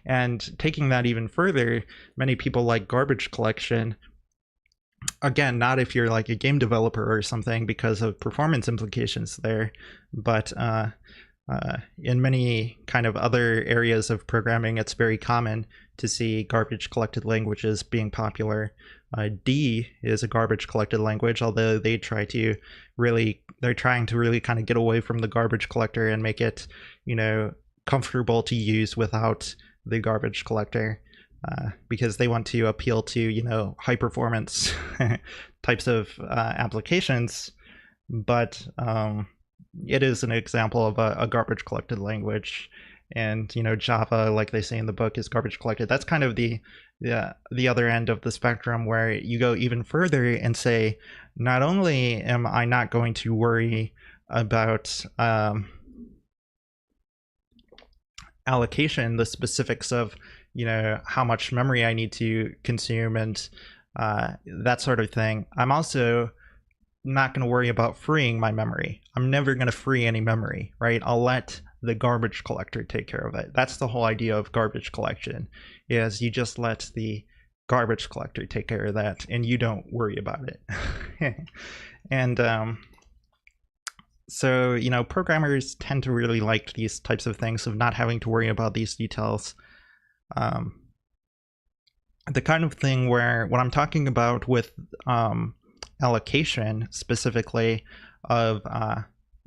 And taking that even further, many people like garbage collection. Again, not if you're like a game developer or something, because of performance implications there, but in many kind of other areas of programming, it's very common to see garbage collected languages being popular. D is a garbage collected language, although they're trying to really kind of get away from the garbage collector and make it, you know, comfortable to use without the garbage collector. Because they want to appeal to, you know, high performance types of applications, but it is an example of a garbage collected language. And, you know, Java, like they say in the book, is garbage collected. That's kind of the other end of the spectrum, where you go even further and say, not only am I not going to worry about allocation, the specifics of, you know, how much memory I need to consume and that sort of thing, I'm also not going to worry about freeing my memory. I'm never going to free any memory, right? I'll let the garbage collector take care of it. That's the whole idea of garbage collection, is you just let the garbage collector take care of that and you don't worry about it. And so, you know, programmers tend to really like these types of things of not having to worry about these details. The kind of thing where what I'm talking about with allocation specifically, of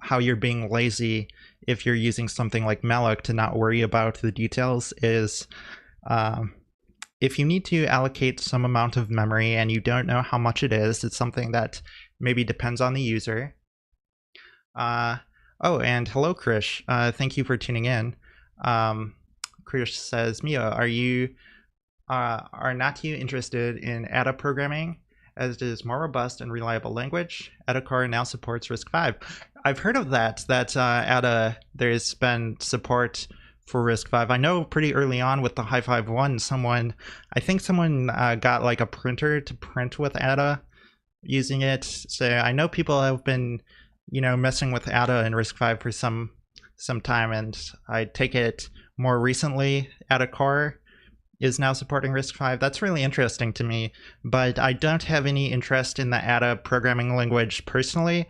how you're being lazy if you're using something like malloc to not worry about the details, is if you need to allocate some amount of memory and you don't know how much it is, it's something that maybe depends on the user. Oh, and hello, Krish. Thank you for tuning in. Krish says, Mia, are not you interested in Ada programming, as it is more robust and reliable language? AdaCore now supports RISC-V. I've heard of that Ada, there's been support for RISC-V. I know pretty early on with the High-Five 1, I think someone got like a printer to print with Ada using it. So I know people have been, you know, messing with Ada and RISC-V for some time, and I take it more recently AdaCore is now supporting RISC-V. That's really interesting to me, but I don't have any interest in the Ada programming language personally,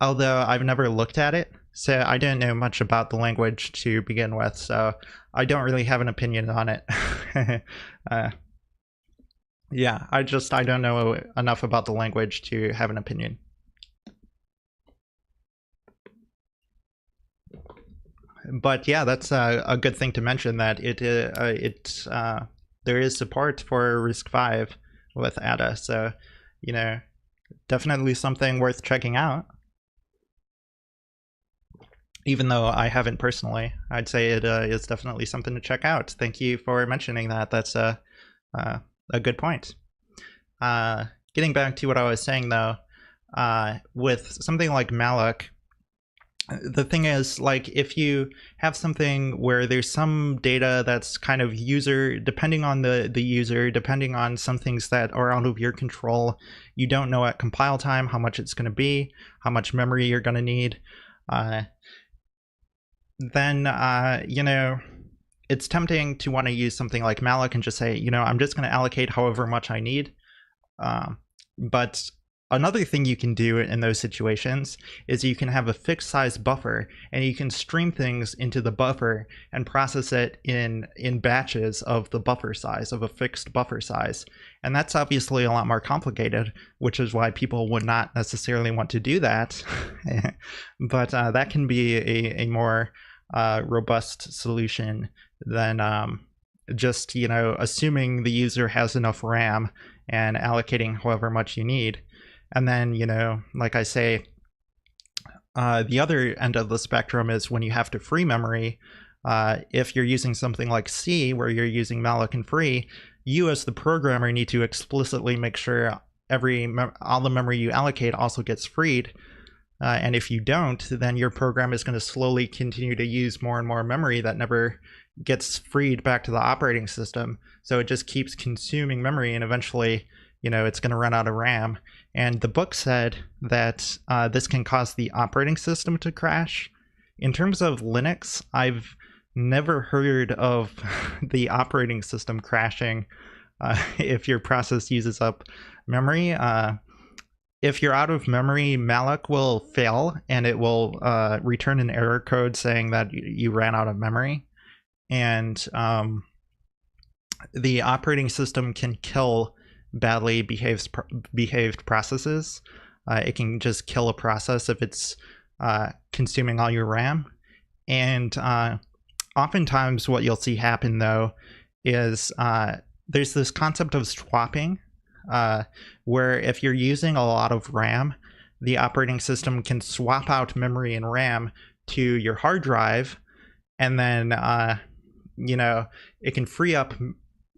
although I've never looked at it, so I don't know much about the language to begin with, so I don't really have an opinion on it. Yeah, I don't know enough about the language to have an opinion. But yeah, that's a good thing to mention, that there is support for RISC-V with Ada, so, you know, definitely something worth checking out. Even though I haven't personally, I'd say it is definitely something to check out. Thank you for mentioning that. That's a good point. Getting back to what I was saying though, with something like malloc, the thing is, like, if you have something where there's some data that's kind of depending on the user, depending on some things that are out of your control, you don't know at compile time how much it's going to be, how much memory you're going to need, then, you know, it's tempting to want to use something like malloc and just say, you know, I'm just going to allocate however much I need. But another thing you can do in those situations is you can have a fixed size buffer, and you can stream things into the buffer and process it in batches of the buffer size, of a fixed buffer size. And that's obviously a lot more complicated, which is why people would not necessarily want to do that. But that can be a more robust solution than just, you know, assuming the user has enough RAM and allocating however much you need. And then, you know, like I say, the other end of the spectrum is when you have to free memory. If you're using something like C, where you're using malloc and free, you as the programmer need to explicitly make sure all the memory you allocate also gets freed. And if you don't, then your program is going to slowly continue to use more and more memory that never gets freed back to the operating system. So it just keeps consuming memory, and eventually, you know, it's going to run out of RAM. And the book said that this can cause the operating system to crash. In terms of Linux, I've never heard of the operating system crashing if your process uses up memory. If you're out of memory, malloc will fail, and it will return an error code saying that you ran out of memory. And the operating system can kill badly behaved processes. It can just kill a process if it's consuming all your RAM. And oftentimes what you'll see happen, though, is there's this concept of swapping, where if you're using a lot of RAM, the operating system can swap out memory and RAM to your hard drive, and then you know, it can free up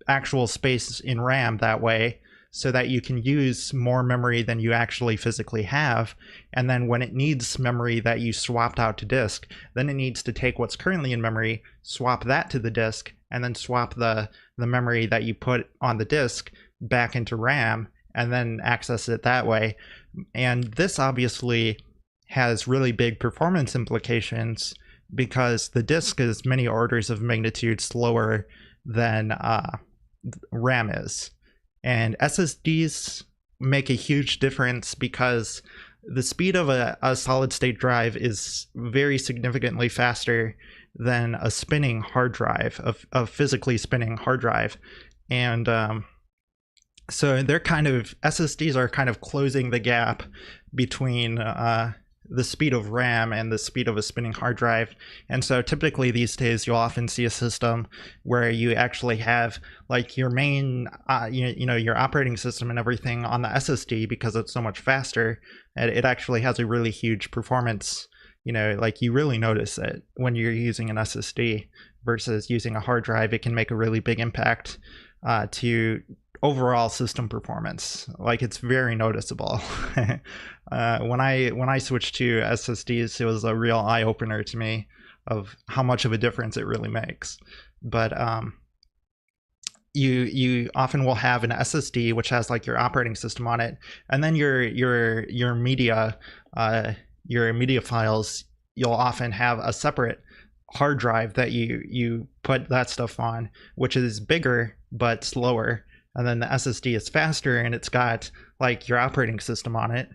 actual space in RAM that way, so that you can use more memory than you actually physically have. And then when it needs memory that you swapped out to disk, then it needs to take what's currently in memory, swap that to the disk, and then swap the memory that you put on the disk back into RAM, and then access it that way. And this obviously has really big performance implications, because the disk is many orders of magnitude slower than RAM is. And SSDs make a huge difference, because the speed of a solid state drive is very significantly faster than a spinning hard drive, a physically spinning hard drive. And so they're SSDs are kind of closing the gap between the speed of RAM and the speed of a spinning hard drive. And so typically these days you'll often see a system where you actually have like your main you know, your operating system and everything on the SSD, because it's so much faster. And it actually has a really huge performance, you know, like you really notice it when you're using an SSD versus using a hard drive. It can make a really big impact to overall system performance. Like, it's very noticeable. When I switched to SSDs, it was a real eye-opener to me of how much of a difference it really makes. But you often will have an SSD which has like your operating system on it, and then your media files, you'll often have a separate hard drive that you put that stuff on, which is bigger but slower. And then the SSD is faster, and it's got like your operating system on it.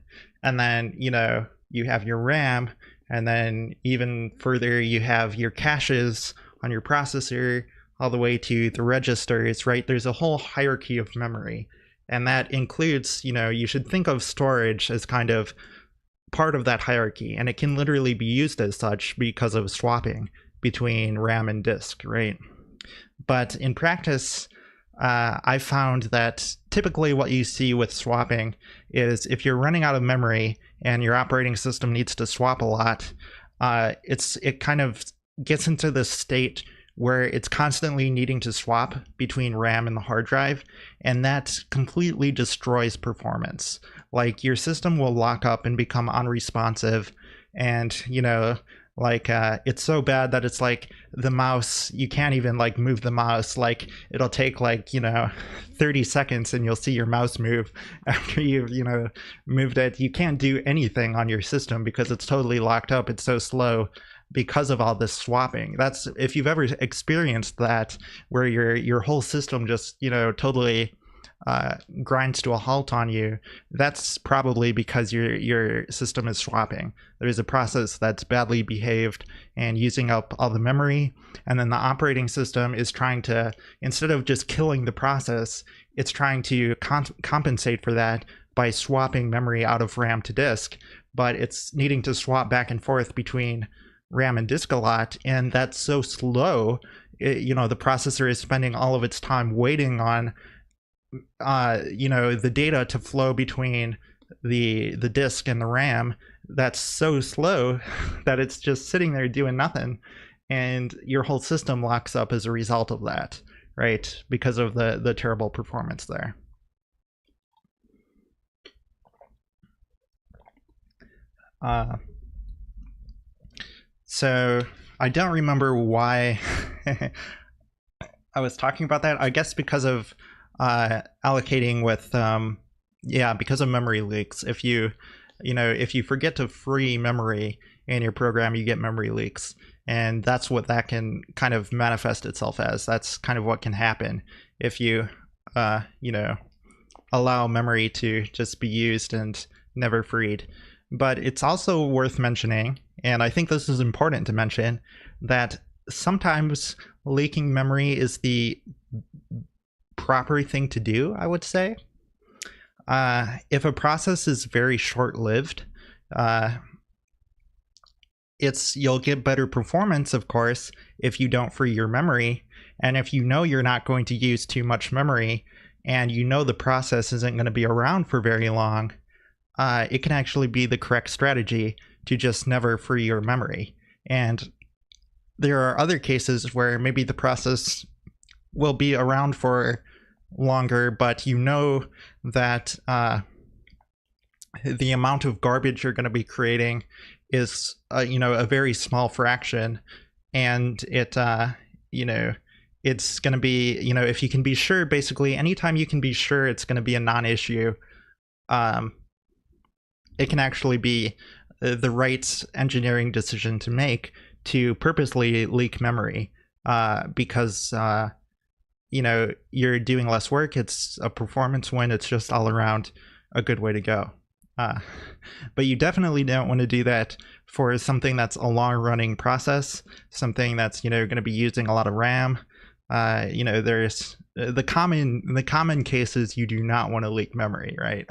And then, you know, you have your RAM, and then even further, you have your caches on your processor, all the way to the registers, right? There's a whole hierarchy of memory. And that includes, you know, you should think of storage as kind of part of that hierarchy. And it can literally be used as such because of swapping between RAM and disk, right? But in practice, I found that typically what you see with swapping is if you're running out of memory and your operating system needs to swap a lot, it kind of gets into this state where it's constantly needing to swap between RAM and the hard drive, and that completely destroys performance. Like, your system will lock up and become unresponsive, and, you know, like it's so bad that it's like the mouse, you can't even like move the mouse. Like, it'll take like, you know, 30 seconds and you'll see your mouse move after you've, you know, moved it. You can't do anything on your system because it's totally locked up. It's so slow because of all this swapping. That's, if you've ever experienced that, where your whole system just, you know, totally grinds to a halt on you, that's probably because your system is swapping. There's a process that's badly behaved and using up all the memory, and then the operating system is trying to, instead of just killing the process, it's trying to compensate for that by swapping memory out of RAM to disk, but it's needing to swap back and forth between RAM and disk a lot, and that's so slow. You know, the processor is spending all of its time waiting on you know, the data to flow between the disk and the RAM. That's so slow that it's just sitting there doing nothing, and your whole system locks up as a result of that, right? Because of the terrible performance there. So I don't remember why I was talking about that. I guess because of allocating with, yeah, because of memory leaks. If you forget to free memory in your program, you get memory leaks. And that's what that can kind of manifest itself as. That's kind of what can happen if you, you know, allow memory to just be used and never freed. But it's also worth mentioning, and I think this is important to mention, that sometimes leaking memory is the proper thing to do, I would say. If a process is very short-lived, you'll get better performance, of course, if you don't free your memory. And if you know you're not going to use too much memory, and you know the process isn't going to be around for very long, it can actually be the correct strategy to just never free your memory. And there are other cases where maybe the process will be around for longer, but you know that the amount of garbage you're going to be creating is you know, a very small fraction, and it you know, it's going to be, you know, if you can be sure, basically anytime you can be sure it's going to be a non-issue, it can actually be the right engineering decision to make to purposely leak memory, because you know, you're doing less work. It's a performance win. It's just all around a good way to go. But you definitely don't want to do that for something that's a long-running process, something that's, you know, going to be using a lot of RAM. You know, there's the common cases you do not want to leak memory, right?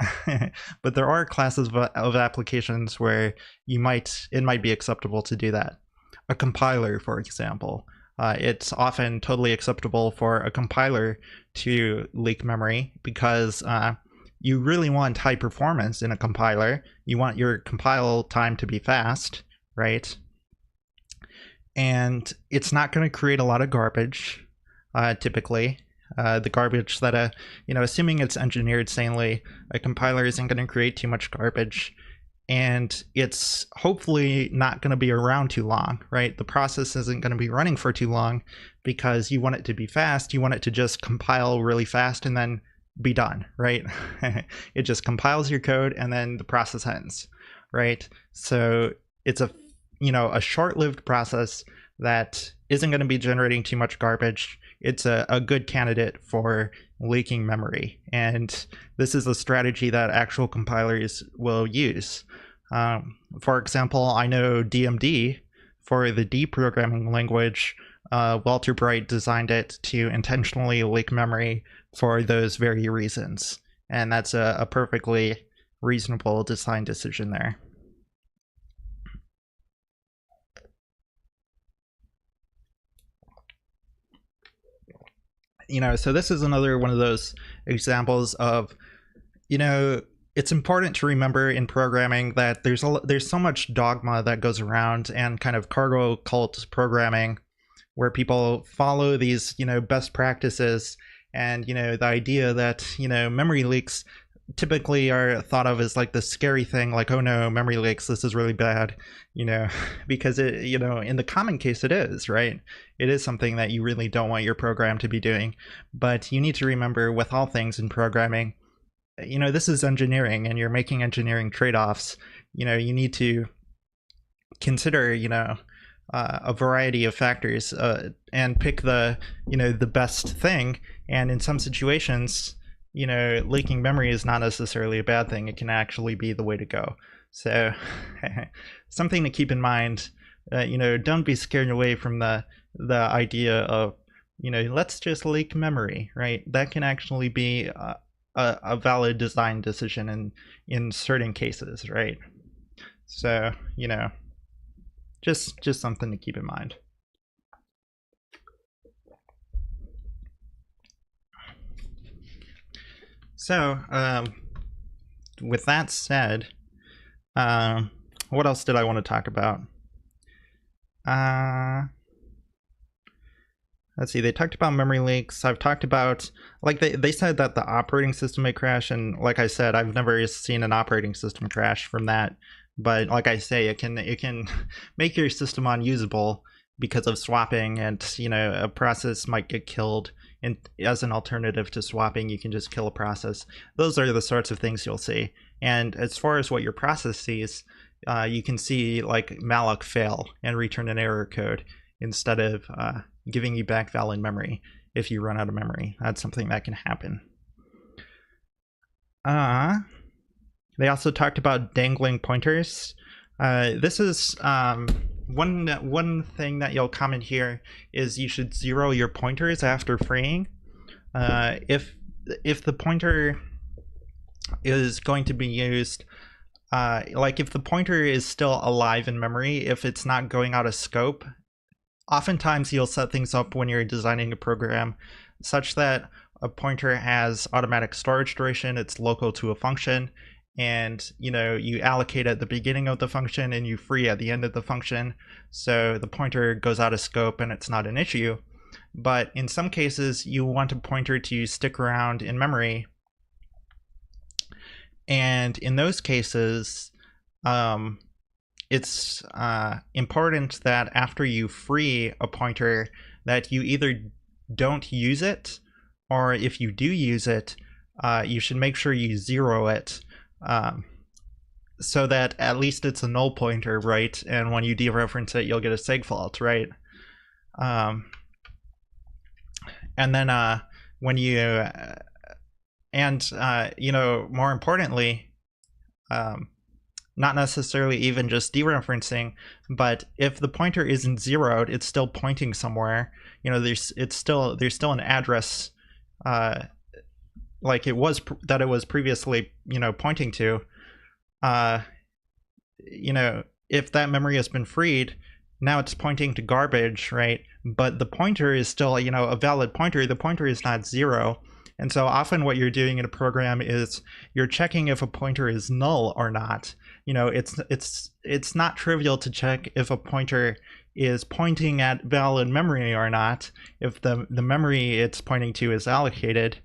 But there are classes of applications where it might be acceptable to do that. A compiler, for example. It's often totally acceptable for a compiler to leak memory because you really want high performance in a compiler. You want your compile time to be fast, right? And it's not going to create a lot of garbage, typically. The garbage that you know, assuming it's engineered sanely, a compiler isn't going to create too much garbage. And it's hopefully not going to be around too long, right? The process isn't going to be running for too long because you want it to be fast. You want it to just compile really fast and then be done, right? It just compiles your code and then the process ends, right? So it's a, you know, a short-lived process that isn't going to be generating too much garbage. It's a good candidate for leaking memory. And this is a strategy that actual compilers will use. For example, I know DMD, for the D programming language, Walter Bright designed it to intentionally leak memory for those very reasons. And that's a perfectly reasonable design decision there. You know, so this is another one of those examples of, you know, it's important to remember in programming that there's so much dogma that goes around and kind of cargo cult programming where people follow these, you know, best practices, and, you know, the idea that, you know, memory leaks typically are thought of as like the scary thing, like, oh no, memory leaks, this is really bad, you know, because it, you know, in the common case it is, right? It is something that you really don't want your program to be doing. But you need to remember with all things in programming, you know, this is engineering and you're making engineering trade-offs. You know, you need to consider, you know, a variety of factors and pick the the best thing. And in some situations, leaking memory is not necessarily a bad thing. It can actually be the way to go. So something to keep in mind. Don't be scared away from the idea of let's just leak memory, right? That can actually be a valid design decision in certain cases, right? So just something to keep in mind. So with that said, what else did I want to talk about? Let's see, they talked about memory leaks. I've talked about, like, they said that the operating system may crash, and like I said, I've never seen an operating system crash from that. But like I say, it can make your system unusable because of swapping, and a process might get killed. And as an alternative to swapping, you can just kill a process. Those are the sorts of things you'll see. And as far as what your process sees, you can see like malloc fail and return an error code instead of giving you back valid memory if you run out of memory. That's something that can happen. They also talked about dangling pointers. This is one thing that you'll comment here is you should zero your pointers after freeing. If the pointer is going to be used, like if the pointer is still alive in memory, if it's not going out of scope, oftentimes you'll set things up when you're designing a program such that a pointer has automatic storage duration, it's local to a function, and you allocate at the beginning of the function and you free at the end of the function, so the pointer goes out of scope and it's not an issue. But in some cases you want a pointer to stick around in memory, and in those cases it's important that after you free a pointer that you either don't use it, or if you do use it, you should make sure you zero it, so that at least it's a null pointer, right? And when you dereference it, you'll get a seg fault, right? And then when you more importantly, not necessarily even just dereferencing, but if the pointer isn't zeroed, it's still pointing somewhere. There's still an address like it was previously pointing to. If that memory has been freed, now it's pointing to garbage, right? But the pointer is still a valid pointer. The pointer is not zero. And so often what you're doing in a program is you're checking if a pointer is null or not. It's not trivial to check if a pointer is pointing at valid memory or not if the memory it's pointing to is allocated.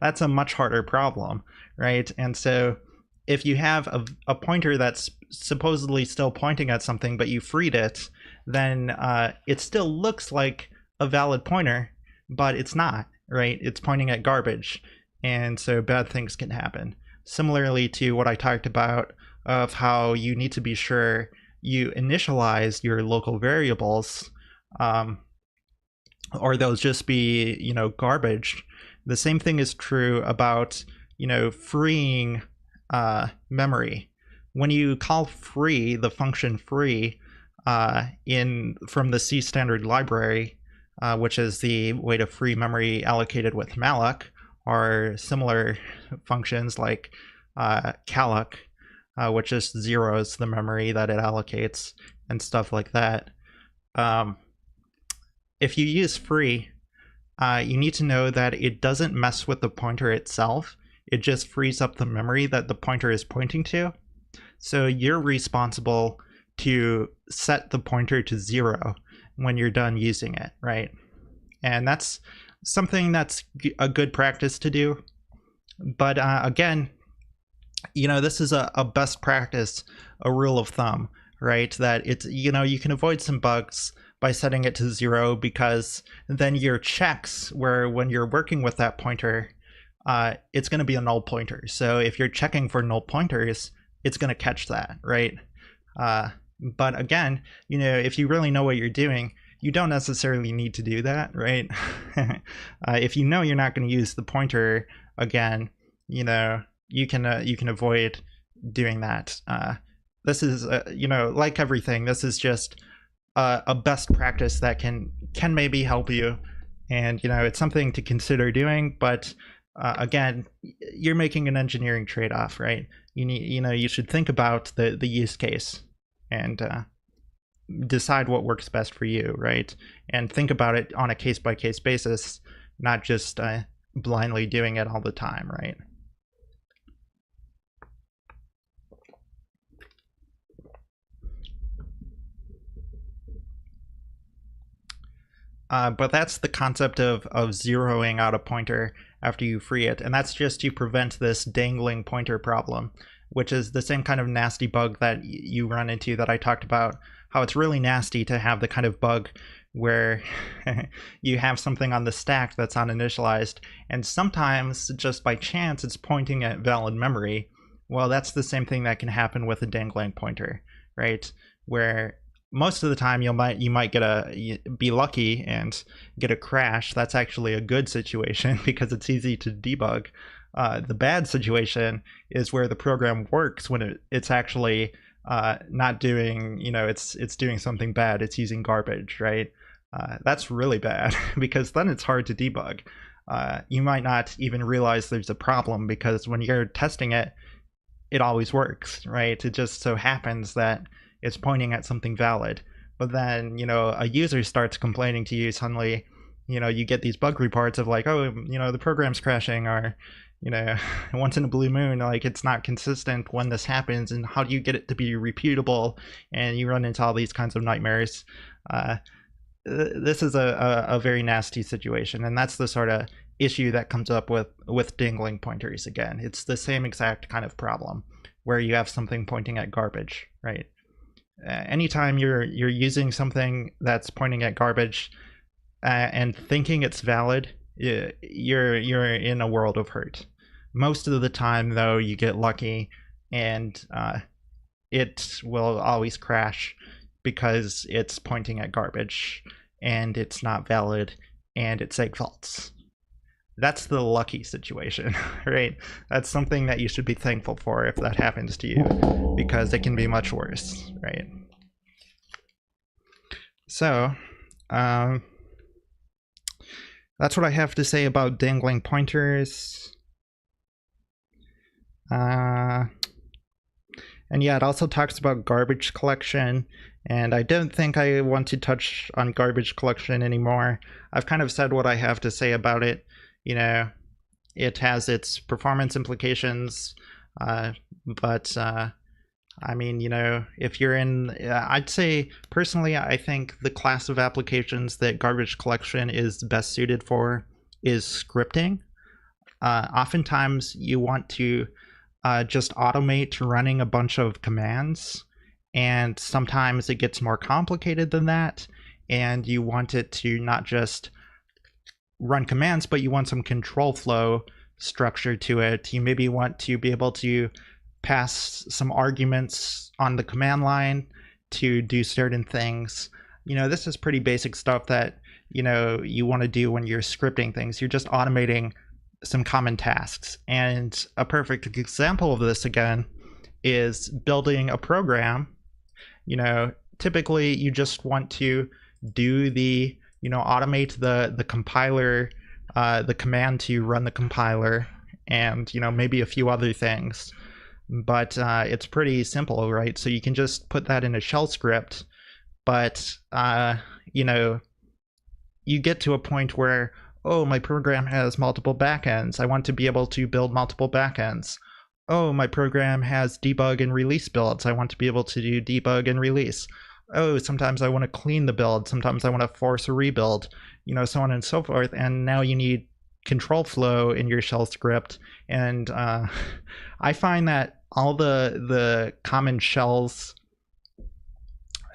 That's a much harder problem, right? And so if you have a pointer that's supposedly still pointing at something but you freed it, then it still looks like a valid pointer, but it's not, right? It's pointing at garbage, and so bad things can happen. Similarly to what I talked about of how you need to be sure you initialize your local variables, or they'll just be garbage. The same thing is true about freeing memory. When you call free, the function free from the C standard library, which is the way to free memory allocated with malloc, or similar functions like calloc, which just zeroes the memory that it allocates and stuff like that. If you use free, you need to know that it doesn't mess with the pointer itself. It just frees up the memory that the pointer is pointing to. So you're responsible to set the pointer to 0 when you're done using it, right? And that's something that's a good practice to do. But again, this is a best practice, a rule of thumb, right? That it's, you can avoid some bugs by setting it to 0, because then your checks, when you're working with that pointer, it's going to be a null pointer. So if you're checking for null pointers, it's going to catch that, right? But again, if you really know what you're doing, you don't necessarily need to do that, right? If you know you're not going to use the pointer again, you can avoid doing that. This is like everything, this is just a best practice that can maybe help you, and it's something to consider doing. But again, you're making an engineering trade-off, right? You should think about the use case and decide what works best for you, right? And think about it on a case-by-case basis, not just blindly doing it all the time, right? But that's the concept of zeroing out a pointer after you free it, and that's just to prevent this dangling pointer problem, which is the same kind of nasty bug that you run into that I talked about, how it's really nasty to have the kind of bug where you have something on the stack that's uninitialized, and sometimes just by chance it's pointing at valid memory. Well, that's the same thing that can happen with a dangling pointer, right? Where most of the time you might be lucky and get a crash. That's actually a good situation because it's easy to debug. The bad situation is where the program works when it's actually not doing, it's doing something bad. It's using garbage, right? That's really bad because then it's hard to debug. You might not even realize there's a problem because when you're testing it, it always works, right? It just so happens that it's pointing at something valid. But then, a user starts complaining to you, suddenly, you get these bug reports of like, oh, the program's crashing, or, once in a blue moon, like it's not consistent when this happens, and how do you get it to be repeatable? And you run into all these kinds of nightmares. This is a very nasty situation, and that's the sort of issue that comes up with dangling pointers. Again, it's the same exact kind of problem where you have something pointing at garbage, right? Anytime you're using something that's pointing at garbage and thinking it's valid, you're in a world of hurt. Most of the time, though, you get lucky, and it will always crash because it's pointing at garbage and it's not valid and it's egg faults. That's the lucky situation, right? That's something that you should be thankful for if that happens to you, because it can be much worse, right? So, that's what I have to say about dangling pointers. And yeah, it also talks about garbage collection, and I don't think I want to touch on garbage collection anymore. I've kind of said what I have to say about it. It has its performance implications, but I mean, if you're in, I'd say personally, I think the class of applications that garbage collection is best suited for is scripting. Oftentimes you want to just automate running a bunch of commands, and sometimes it gets more complicated than that, and you want it to not just run commands, but you want some control flow structure to it. You maybe want to be able to pass some arguments on the command line to do certain things. This is pretty basic stuff that you want to do when you're scripting things. You're just automating some common tasks. And a perfect example of this, again, is building a program. Typically you just want to do the automate the compiler, the command to run the compiler, and maybe a few other things. But it's pretty simple, right? So you can just put that in a shell script, but you get to a point where, oh, my program has multiple backends. I want to be able to build multiple backends. Oh, my program has debug and release builds. I want to be able to do debug and release. Oh, sometimes I want to clean the build. Sometimes I want to force a rebuild, so on and so forth. And now you need control flow in your shell script. And I find that all the common shells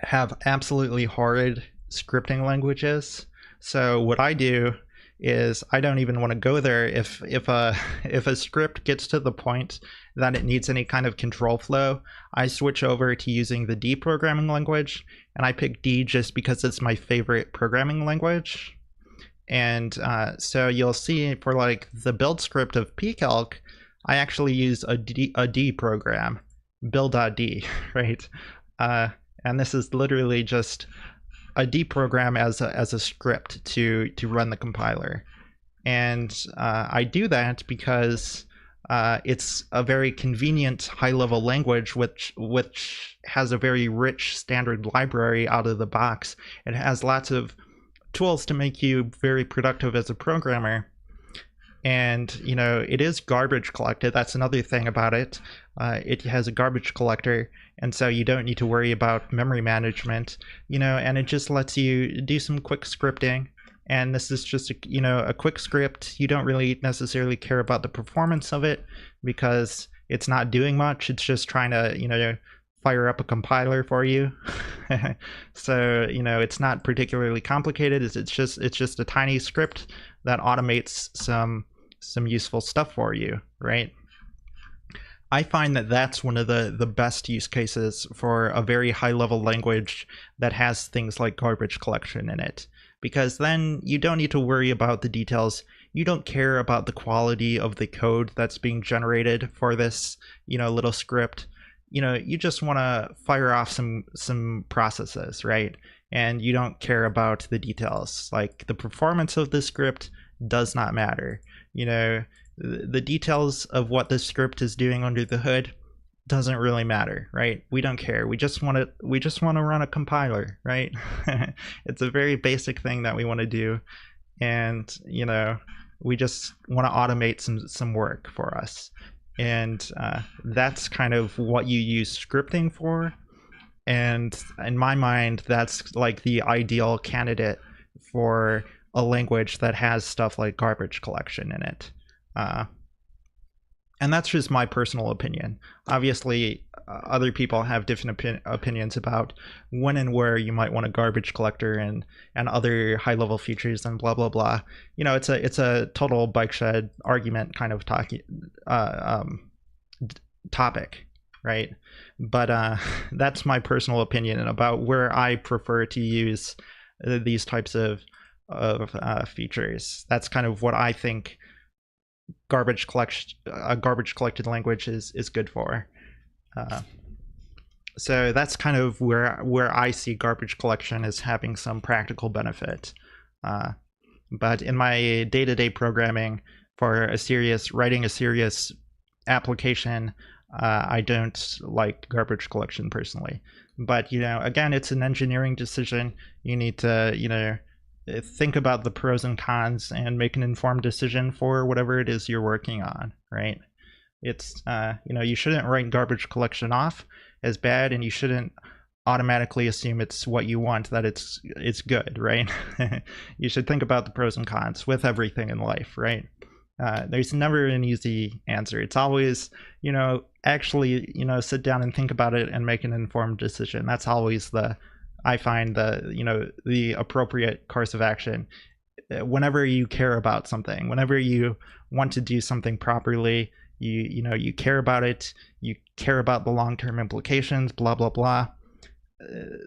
have absolutely horrid scripting languages. So what I do is I don't even want to go there if a script gets to the point that it needs any kind of control flow. I switch over to using the D programming language, and I pick D just because it's my favorite programming language. And so you'll see for like the build script of pcalc, I actually use a D program, build.d, right? And this is literally just a D program as a script to run the compiler. And I do that because it's a very convenient high-level language which has a very rich standard library out of the box. It has lots of tools to make you very productive as a programmer. And, you know, it is garbage collected. That's another thing about it. It has a garbage collector, and so you don't need to worry about memory management, you know, and it just lets you do some quick scripting. And this is just, you know, a quick script. You don't really necessarily care about the performance of it because it's not doing much. It's just trying to, you know, fire up a compiler for you. So, you know, it's not particularly complicated. It's just a tiny script that automates some useful stuff for you, right? I find that that's one of the best use cases for a very high level language that has things like garbage collection in it, because then you don't need to worry about the details. You don't care about the quality of the code that's being generated for this, you know, little script. You know, you just want to fire off some processes, right? And you don't care about the details. Like the performance of the script does not matter. You know, the details of what this script is doing under the hood doesn't really matter, right? We don't care. We just want to run a compiler, right? It's a very basic thing that we want to do, and you know, we just want to automate some work for us. And that's kind of what you use scripting for. And in my mind, that's like the ideal candidate for a language that has stuff like garbage collection in it. And that's just my personal opinion. Obviously, other people have different opinions about when and where you might want a garbage collector and other high-level features and blah blah blah. You know, it's a total bike shed argument kind of topic, right? But that's my personal opinion about where I prefer to use these types of features. That's kind of what I think garbage collected language is good for. So that's kind of where I see garbage collection as having some practical benefit. But in my day-to-day programming for writing a serious application, I don't like garbage collection personally. But, you know, again, it's an engineering decision. You need to, you know, think about the pros and cons and make an informed decision for whatever it is you're working on, right? It's, you know, you shouldn't write garbage collection off as bad, and you shouldn't automatically assume it's what you want, that it's good, right? You should think about the pros and cons with everything in life, right? There's never an easy answer. It's always, you know, actually, you know, sit down and think about it and make an informed decision. That's always I find the appropriate course of action. Whenever you care about something, whenever you want to do something properly, you care about it, you care about the long-term implications, blah blah blah.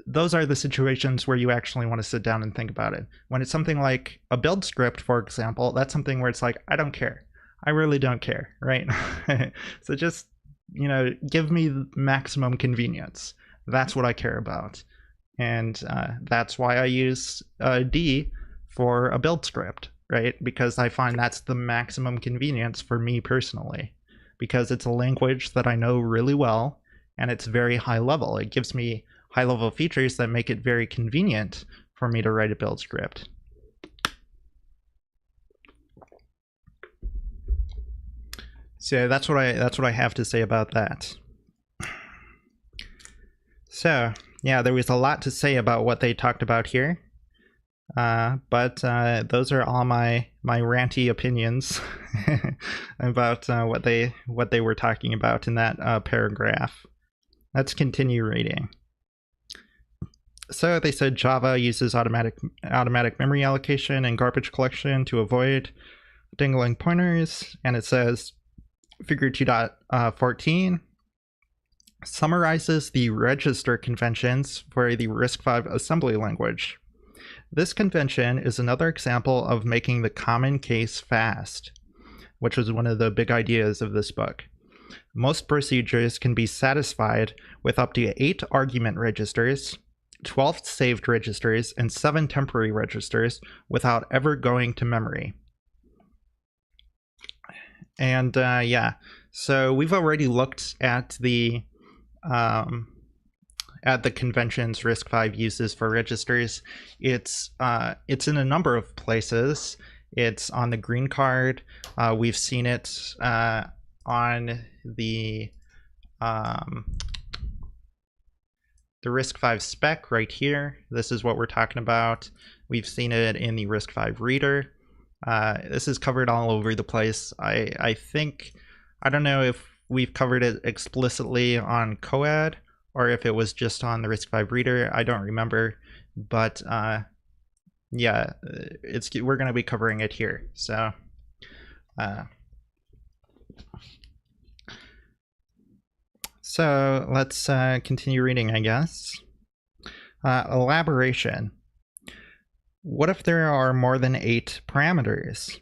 Those are the situations where you actually want to sit down and think about it. When it's something like a build script, for example, that's something where it's like, I don't care. I really don't care, right? So just, you know, give me maximum convenience. That's what I care about. And that's why I use D for a build script, right? Because I find that's the maximum convenience for me personally, because it's a language that I know really well, and it's very high level. It gives me high level features that make it very convenient for me to write a build script. So that's what I have to say about that. So yeah, there was a lot to say about what they talked about here, but those are all my ranty opinions about what they were talking about in that paragraph. Let's continue reading. So they said Java uses automatic memory allocation and garbage collection to avoid dangling pointers, and it says figure 2.14 summarizes the register conventions for the RISC-V assembly language. This convention is another example of making the common case fast, which was one of the big ideas of this book. Most procedures can be satisfied with up to 8 argument registers, 12 saved registers, and 7 temporary registers without ever going to memory. And yeah, so we've already looked at the conventions RISC-V uses for registers. It's in a number of places. It's on the green card. We've seen it on the RISC-V spec right here. This is what we're talking about. We've seen it in the RISC-V reader. This is covered all over the place. I think, I don't know if we've covered it explicitly on COAD or if it was just on the RISC-V reader. I don't remember, but yeah, we're going to be covering it here. So so let's continue reading, I guess. Elaboration. What if there are more than 8 parameters?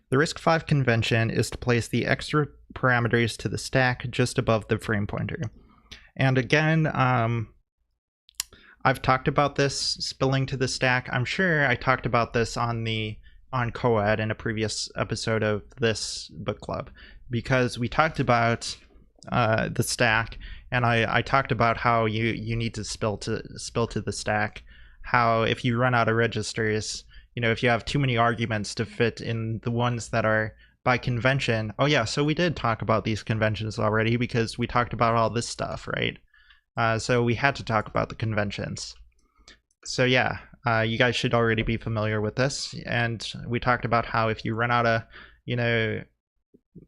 The RISC-V convention is to place the extra parameters to the stack just above the frame pointer. And again, I've talked about this spilling to the stack. I'm sure I talked about this on COAD in a previous episode of this book club, because we talked about the stack, and I talked about how you need to spill to the stack. How if you run out of registers, you know, if you have too many arguments to fit in the ones that are by convention. Oh yeah, so we did talk about these conventions already because we talked about all this stuff, right? So we had to talk about the conventions. So yeah, you guys should already be familiar with this. And we talked about how if you run out of, you know,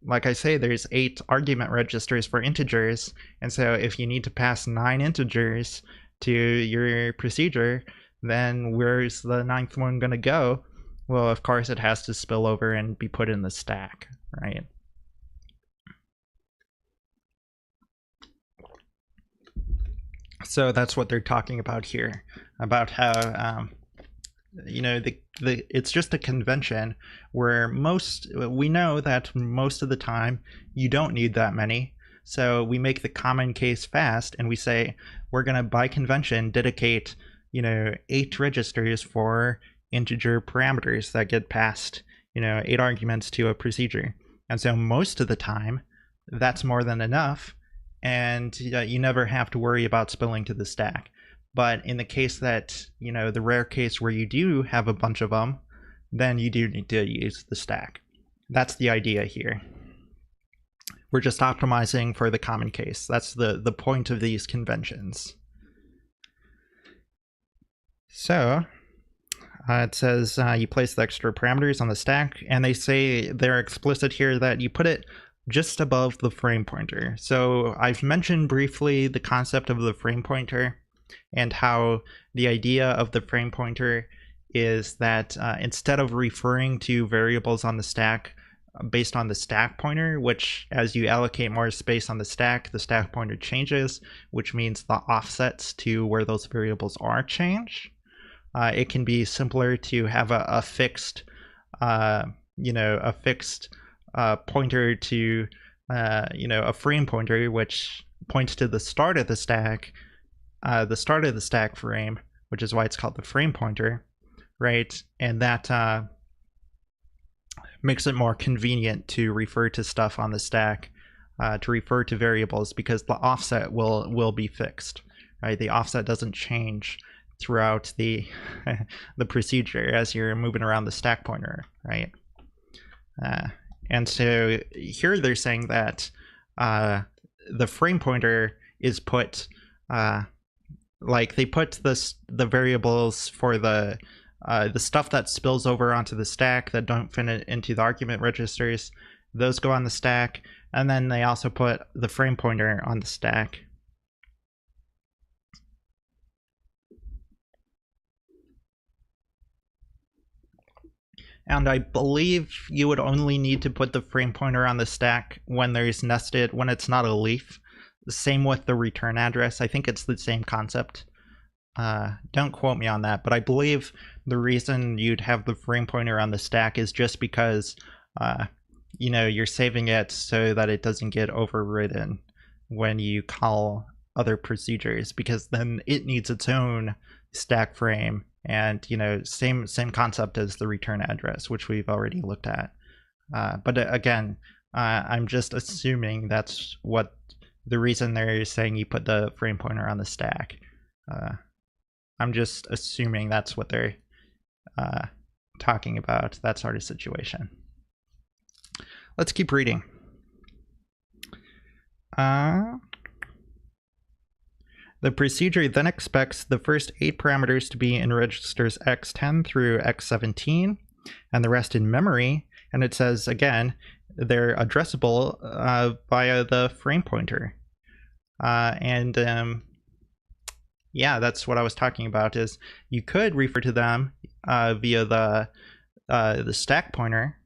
like I say, there's 8 argument registers for integers. And so if you need to pass 9 integers to your procedure, then where's the 9th one going to go? Well, of course, it has to spill over and be put in the stack, right? So that's what they're talking about here, about how, you know, it's just a convention where we know that most of the time you don't need that many. So we make the common case fast, and we say we're going to, by convention, dedicate, you know, 8 registers for integer parameters that get passed, you know, 8 arguments to a procedure. And so most of the time, that's more than enough, and you never have to worry about spilling to the stack. But in the case that, you know, the rare case where you do have a bunch of them, then you do need to use the stack. That's the idea here. We're just optimizing for the common case. That's the point of these conventions. So it says you place the extra parameters on the stack, and they say they're explicit here that you put it just above the frame pointer. So I've mentioned briefly the concept of the frame pointer and how the idea of the frame pointer is that instead of referring to variables on the stack based on the stack pointer, which as you allocate more space on the stack pointer changes, which means the offsets to where those variables are change. It can be simpler to have a fixed, you know, a fixed pointer to, you know, a frame pointer, which points to the start of the stack frame, which is why it's called the frame pointer, right? And that makes it more convenient to refer to stuff on the stack, to refer to variables, because the offset will be fixed, right? The offset doesn't change throughout the the procedure as you're moving around the stack pointer, right? And so here they're saying that the frame pointer is put, like they put the variables for the stuff that spills over onto the stack that don't fit into the argument registers, those go on the stack, and then they also put the frame pointer on the stack. And I believe you would only need to put the frame pointer on the stack when there's nested, when it's not a leaf. Same with the return address. I think it's the same concept. Don't quote me on that, but I believe the reason you'd have the frame pointer on the stack is just because you know, you're saving it so that it doesn't get overridden when you call other procedures, because then it needs its own stack frame, and you know, same concept as the return address, which we've already looked at. But again, I'm just assuming that's what the reason they're saying you put the frame pointer on the stack. I'm just assuming that's what they're talking about, that sort of situation. Let's keep reading. The procedure then expects the first 8 parameters to be in registers x10 through x17, and the rest in memory. And it says, again, they're addressable via the frame pointer. Yeah, that's what I was talking about, is you could refer to them via the stack pointer,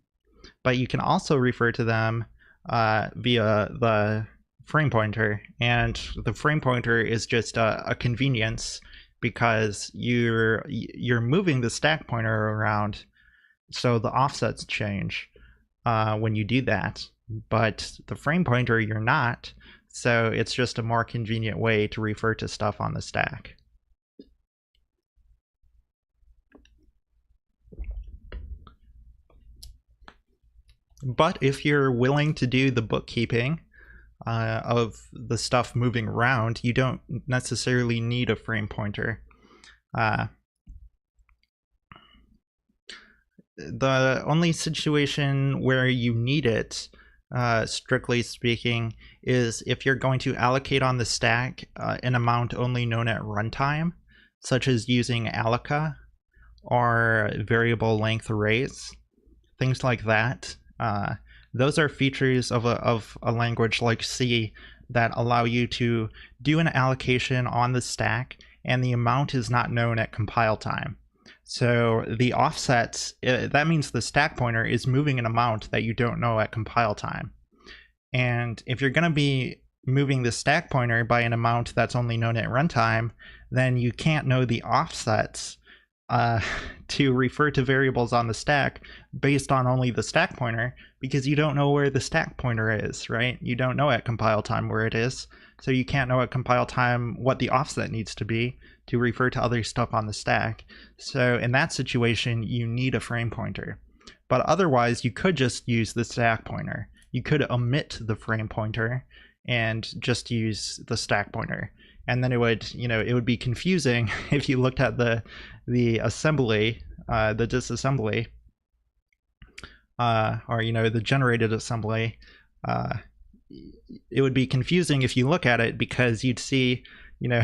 but you can also refer to them via the frame pointer. And the frame pointer is just a convenience, because you're moving the stack pointer around, so the offsets change when you do that. But the frame pointer, you're not. So it's just a more convenient way to refer to stuff on the stack. But if you're willing to do the bookkeeping of the stuff moving around, you don't necessarily need a frame pointer. The only situation where you need it, strictly speaking, is if you're going to allocate on the stack an amount only known at runtime, such as using alloca or variable length arrays, things like that. Those are features of a language like C that allow you to do an allocation on the stack, and the amount is not known at compile time. So the offsets, that means the stack pointer is moving an amount that you don't know at compile time. And if you're going to be moving the stack pointer by an amount that's only known at runtime, then you can't know the offsets to refer to variables on the stack based on only the stack pointer, because you don't know where the stack pointer is, right? You don't know at compile time where it is, so you can't know at compile time what the offset needs to be to refer to other stuff on the stack. So in that situation, you need a frame pointer. But otherwise, you could just use the stack pointer. You could omit the frame pointer and just use the stack pointer. And then it would, you know, it would be confusing if you looked at the assembly, the disassembly, or, you know, the generated assembly. It would be confusing if you look at it, because you'd see, you know,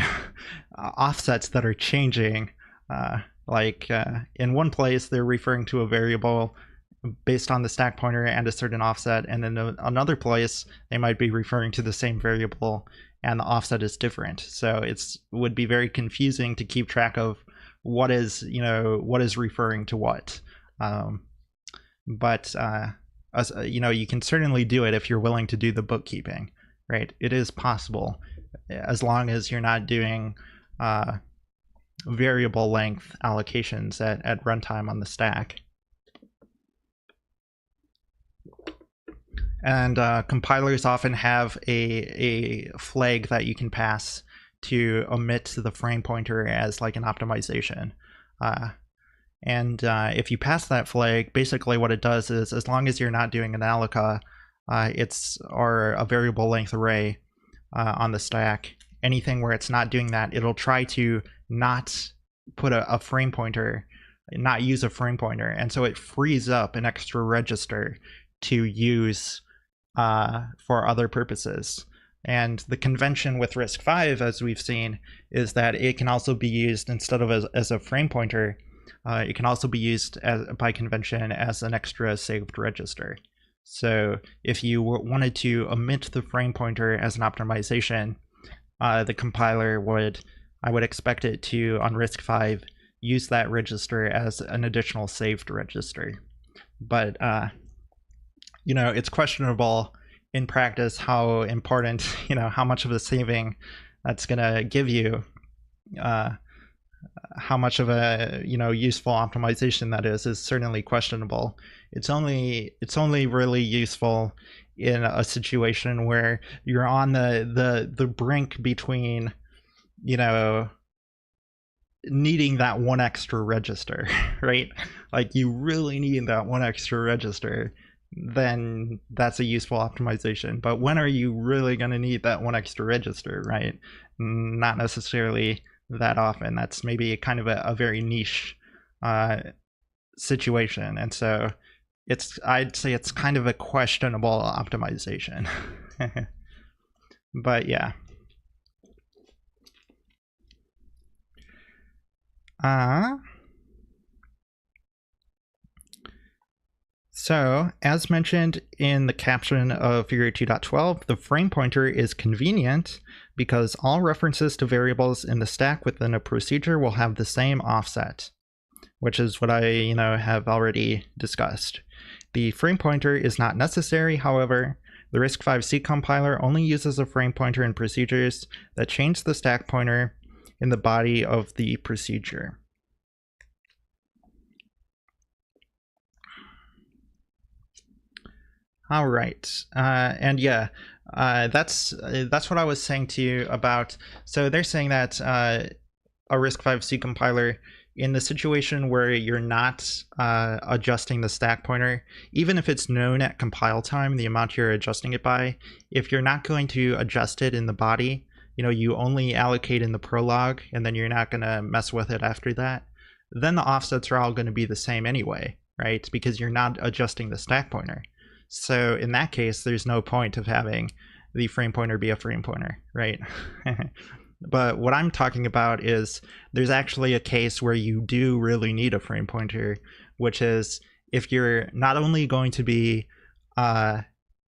offsets that are changing. In one place, they're referring to a variable based on the stack pointer and a certain offset, and in another place, they might be referring to the same variable and the offset is different. So it would be very confusing to keep track of what is, you know, what is referring to what. But you know, you can certainly do it if you're willing to do the bookkeeping, right? It is possible, as long as you're not doing variable length allocations at runtime on the stack. And compilers often have a flag that you can pass to omit the frame pointer as like an optimization. If you pass that flag, basically what it does is, as long as you're not doing an alloca, or a variable length array on the stack, anything where it's not doing that, it'll try to not put a frame pointer, not use a frame pointer, and so it frees up an extra register to use for other purposes. And the convention with RISC-V, as we've seen, is that it can also be used, instead of as a frame pointer, it can also be used by convention as an extra saved register. So if you wanted to omit the frame pointer as an optimization, the compiler I would expect it to, on RISC-V, use that register as an additional saved register. but you know, it's questionable in practice how important, you know, how much of a saving that's going to give you, how much of a, you know, useful optimization that is certainly questionable. It's only really useful in a situation where you're on the brink between, you know, needing that one extra register, right? Like you really need that one extra register, then that's a useful optimization. But when are you really going to need that one extra register, right? Not necessarily that often. That's maybe kind of a very niche situation. And so I'd say it's kind of a questionable optimization. But yeah. So, as mentioned in the caption of Figure 2.12, the frame pointer is convenient because all references to variables in the stack within a procedure will have the same offset, which is what I, you know, have already discussed. The frame pointer is not necessary, however. The RISC-V C compiler only uses a frame pointer in procedures that change the stack pointer in the body of the procedure. All right, and yeah, that's what I was saying to you about. So they're saying that a RISC-V C compiler, in the situation where you're not adjusting the stack pointer, even if it's known at compile time, the amount you're adjusting it by, if you're not going to adjust it in the body, you know, you only allocate in the prologue, and then you're not going to mess with it after that, then the offsets are all going to be the same anyway, right? Because you're not adjusting the stack pointer. So in that case, there's no point of having the frame pointer be a frame pointer, right? But what I'm talking about is there's actually a case where you do really need a frame pointer, which is if you're not only going to be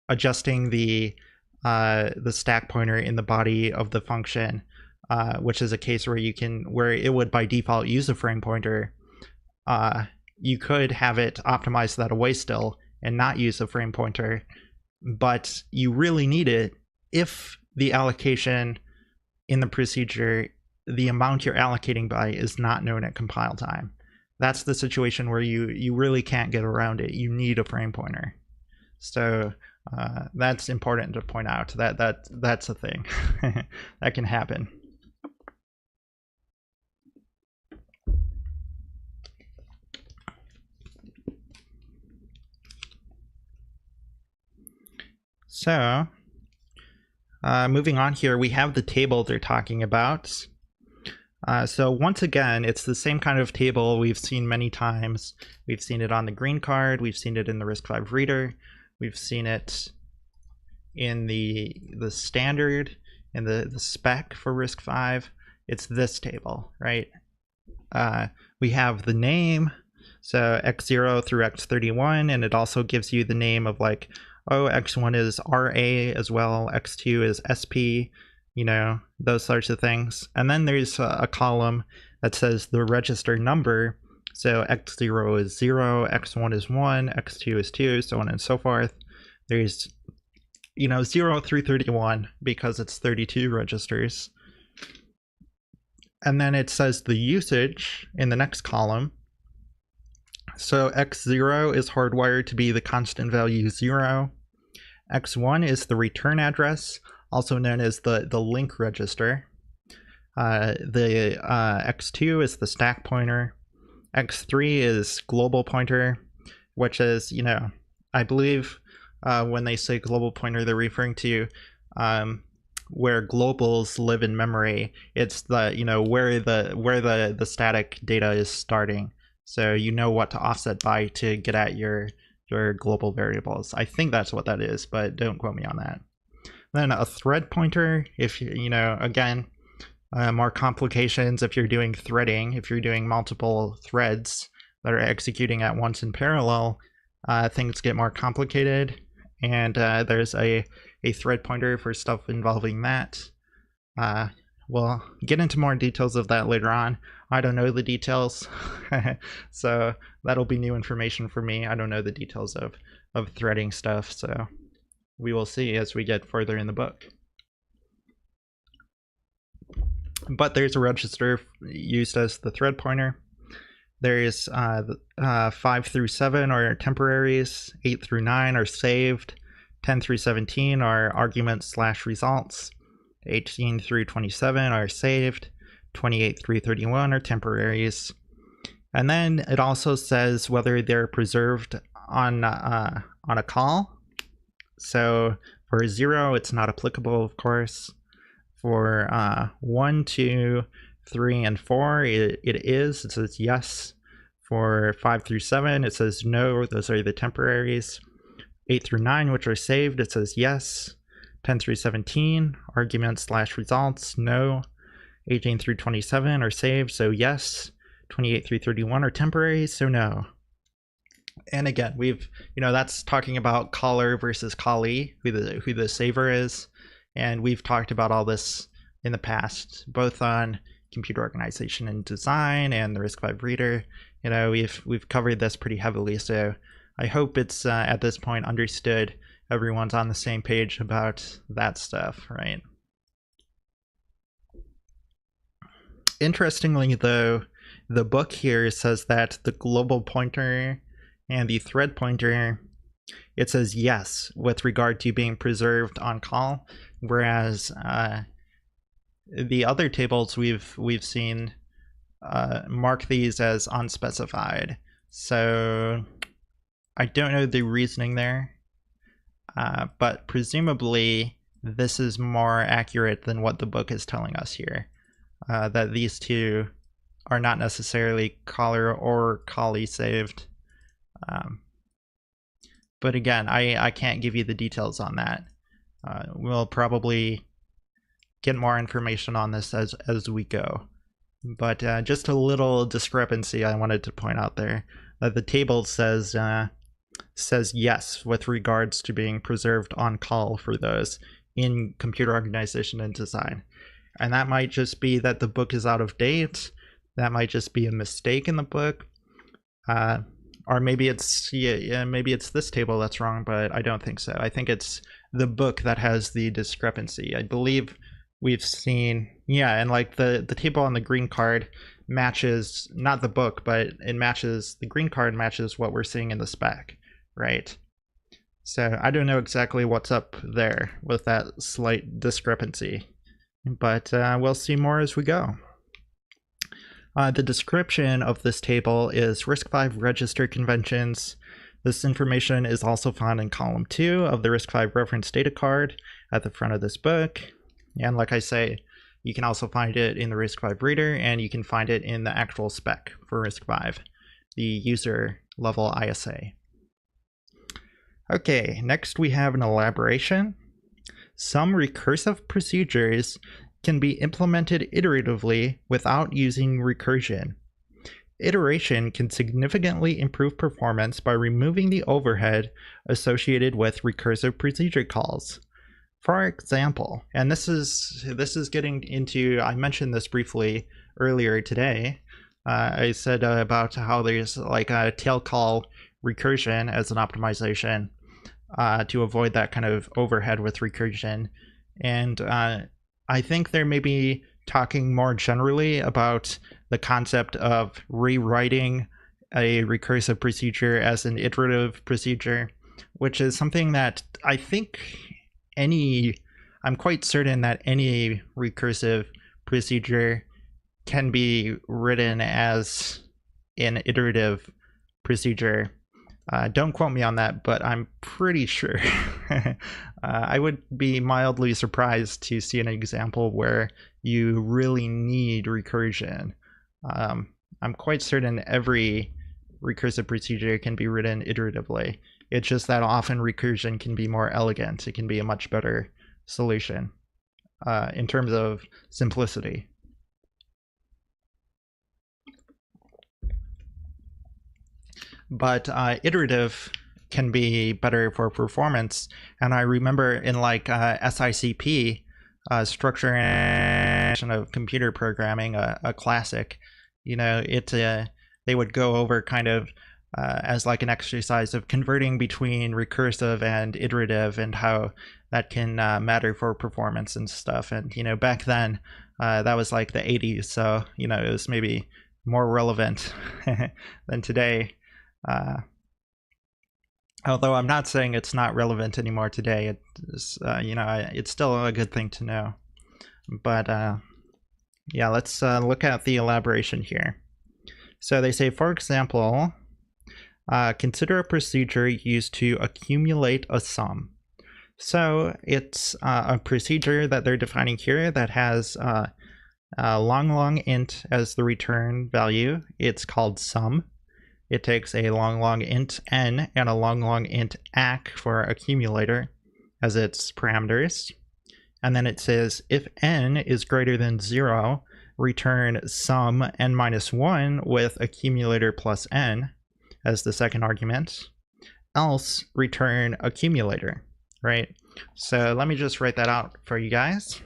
adjusting the stack pointer in the body of the function, which is a case where where it would by default use a frame pointer, you could have it optimize that away still and not use a frame pointer, but you really need it if the allocation in the procedure, the amount you're allocating by is not known at compile time. That's the situation where you really can't get around it. You need a frame pointer. So that's important to point out. That's a thing that can happen. So moving on here, we have the table they're talking about. So once again, it's the same kind of table we've seen many times. We've seen it on the green card. We've seen it in the RISC-V reader. We've seen it in the standard, in the spec for RISC-V. It's this table, right? We have the name, so x0 through x31, and it also gives you the name of like, oh, x1 is RA as well, x2 is SP, you know, those sorts of things. And then there's a column that says the register number. So x0 is 0, x1 is 1, x2 is 2, so on and so forth. There's, you know, 0 through 31 because it's 32 registers. And then it says the usage in the next column. So x0 is hardwired to be the constant value 0. x1 is the return address, also known as the link register. The x2 is the stack pointer. x3 is global pointer, which is, you know, I believe when they say global pointer, they're referring to where globals live in memory. It's the, you know, where the static data is starting. So you know what to offset by to get at your global variables. I think that's what that is, but don't quote me on that. Then a thread pointer, if you know, again, more complications if you're doing threading, if you're doing multiple threads that are executing at once in parallel, things get more complicated. And there's a thread pointer for stuff involving that. we'll get into more details of that later on. I don't know the details, so that'll be new information for me. I don't know the details of threading stuff, so we will see as we get further in the book. But there's a register used as the thread pointer. There is 5 through 7 are temporaries, 8 through 9 are saved, 10 through 17 are arguments/results, 18 through 27 are saved, 28 through 31 are temporaries. And then it also says whether they're preserved on a call. So for 0, it's not applicable, of course. For 1, 2, 3, and 4, it is. It says yes. For 5 through 7, it says no. Those are the temporaries. 8 through 9, which are saved, it says yes. 10 through 17, arguments/results, no. 18 through 27 are saved, so yes. 28 through 31 are temporaries, so no. And again, we've, that's talking about caller versus callee, who the saver is. And we've talked about all this in the past, both on computer organization and design and the RISC-V reader. We've covered this pretty heavily, so I hope it's at this point understood. Everyone's on the same page about that stuff, right? Interestingly, though, the book here says that the global pointer and the thread pointer, it says yes with regard to being preserved on call, whereas the other tables we've seen mark these as unspecified. So I don't know the reasoning there, but presumably this is more accurate than what the book is telling us here, that these two are not necessarily caller or callee saved. But again, I can't give you the details on that. We'll probably get more information on this as we go. But just a little discrepancy I wanted to point out there. The table says yes with regards to being preserved on call for those in computer organization and design. And that might just be that the book is out of date. That might just be a mistake in the book. Or maybe it's maybe it's this table that's wrong, but I don't think so. I think it's the book that has the discrepancy. I believe we've seen, and like the table on the green card matches, not the book, but it matches, the green card matches what we're seeing in the spec, right? So I don't know exactly what's up there with that slight discrepancy, but we'll see more as we go. The description of this table is RISC-V register conventions. This information is also found in column 2 of the RISC-V reference data card at the front of this book. And like I say, you can also find it in the RISC-V reader, and you can find it in the actual spec for RISC-V, the user level ISA. Okay, next we have an elaboration. Some recursive procedures can be implemented iteratively without using recursion. Iteration can significantly improve performance by removing the overhead associated with recursive procedure calls. For example, and this is getting into, I mentioned this briefly earlier today. I said about how there's like a tail call recursion as an optimization to avoid that kind of overhead with recursion. And I think they're maybe talking more generally about the concept of rewriting a recursive procedure as an iterative procedure, which is something that I think I'm quite certain that any recursive procedure can be written as an iterative procedure. Don't quote me on that, but I'm pretty sure. I would be mildly surprised to see an example where you really need recursion. I'm quite certain every recursive procedure can be written iteratively. It's just that often recursion can be more elegant. It can be a much better solution in terms of simplicity. But iterative can be better for performance. And I remember in like SICP, structure and generation of computer programming, a classic. You know, they would go over kind of as like an exercise of converting between recursive and iterative and how that can matter for performance and stuff. And, you know, back then that was like the 80s. So, you know, it was maybe more relevant than today. Although I'm not saying it's not relevant anymore today. It's, you know, it's still a good thing to know. But yeah, let's look at the elaboration here. So they say, for example, consider a procedure used to accumulate a sum. So it's a procedure that they're defining here that has long int as the return value. It's called sum. It takes a long int n and a long int acc for accumulator as its parameters. And then it says if n is greater than 0, return sum n minus 1 with accumulator plus n as the second argument, else return accumulator, right? So let me just write that out for you guys.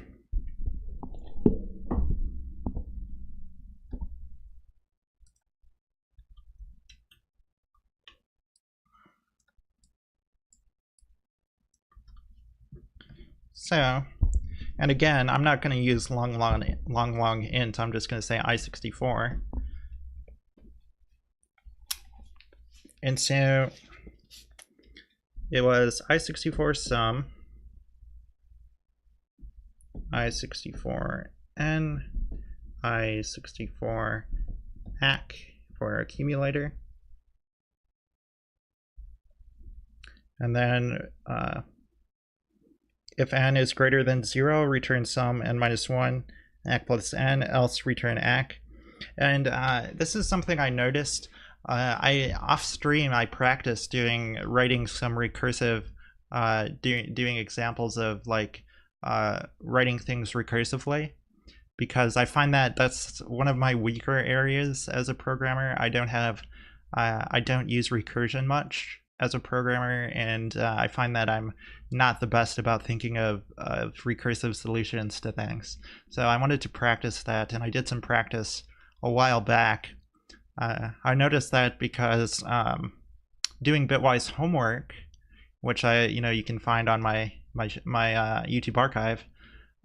So, and again, I'm not going to use long int. I'm just going to say I64. And so it was I64 sum, I64 n, I64 acc for accumulator. And then if n is greater than 0, return sum n minus 1, acc plus n, else return acc. And this is something I noticed. Off stream, I practiced writing some recursive, doing examples of like writing things recursively, because I find that that's one of my weaker areas as a programmer. I don't use recursion much as a programmer, and I find that I'm not the best about thinking of recursive solutions to things. So I wanted to practice that, and I did some practice a while back. I noticed that because doing bitwise homework, which you can find on my YouTube archive,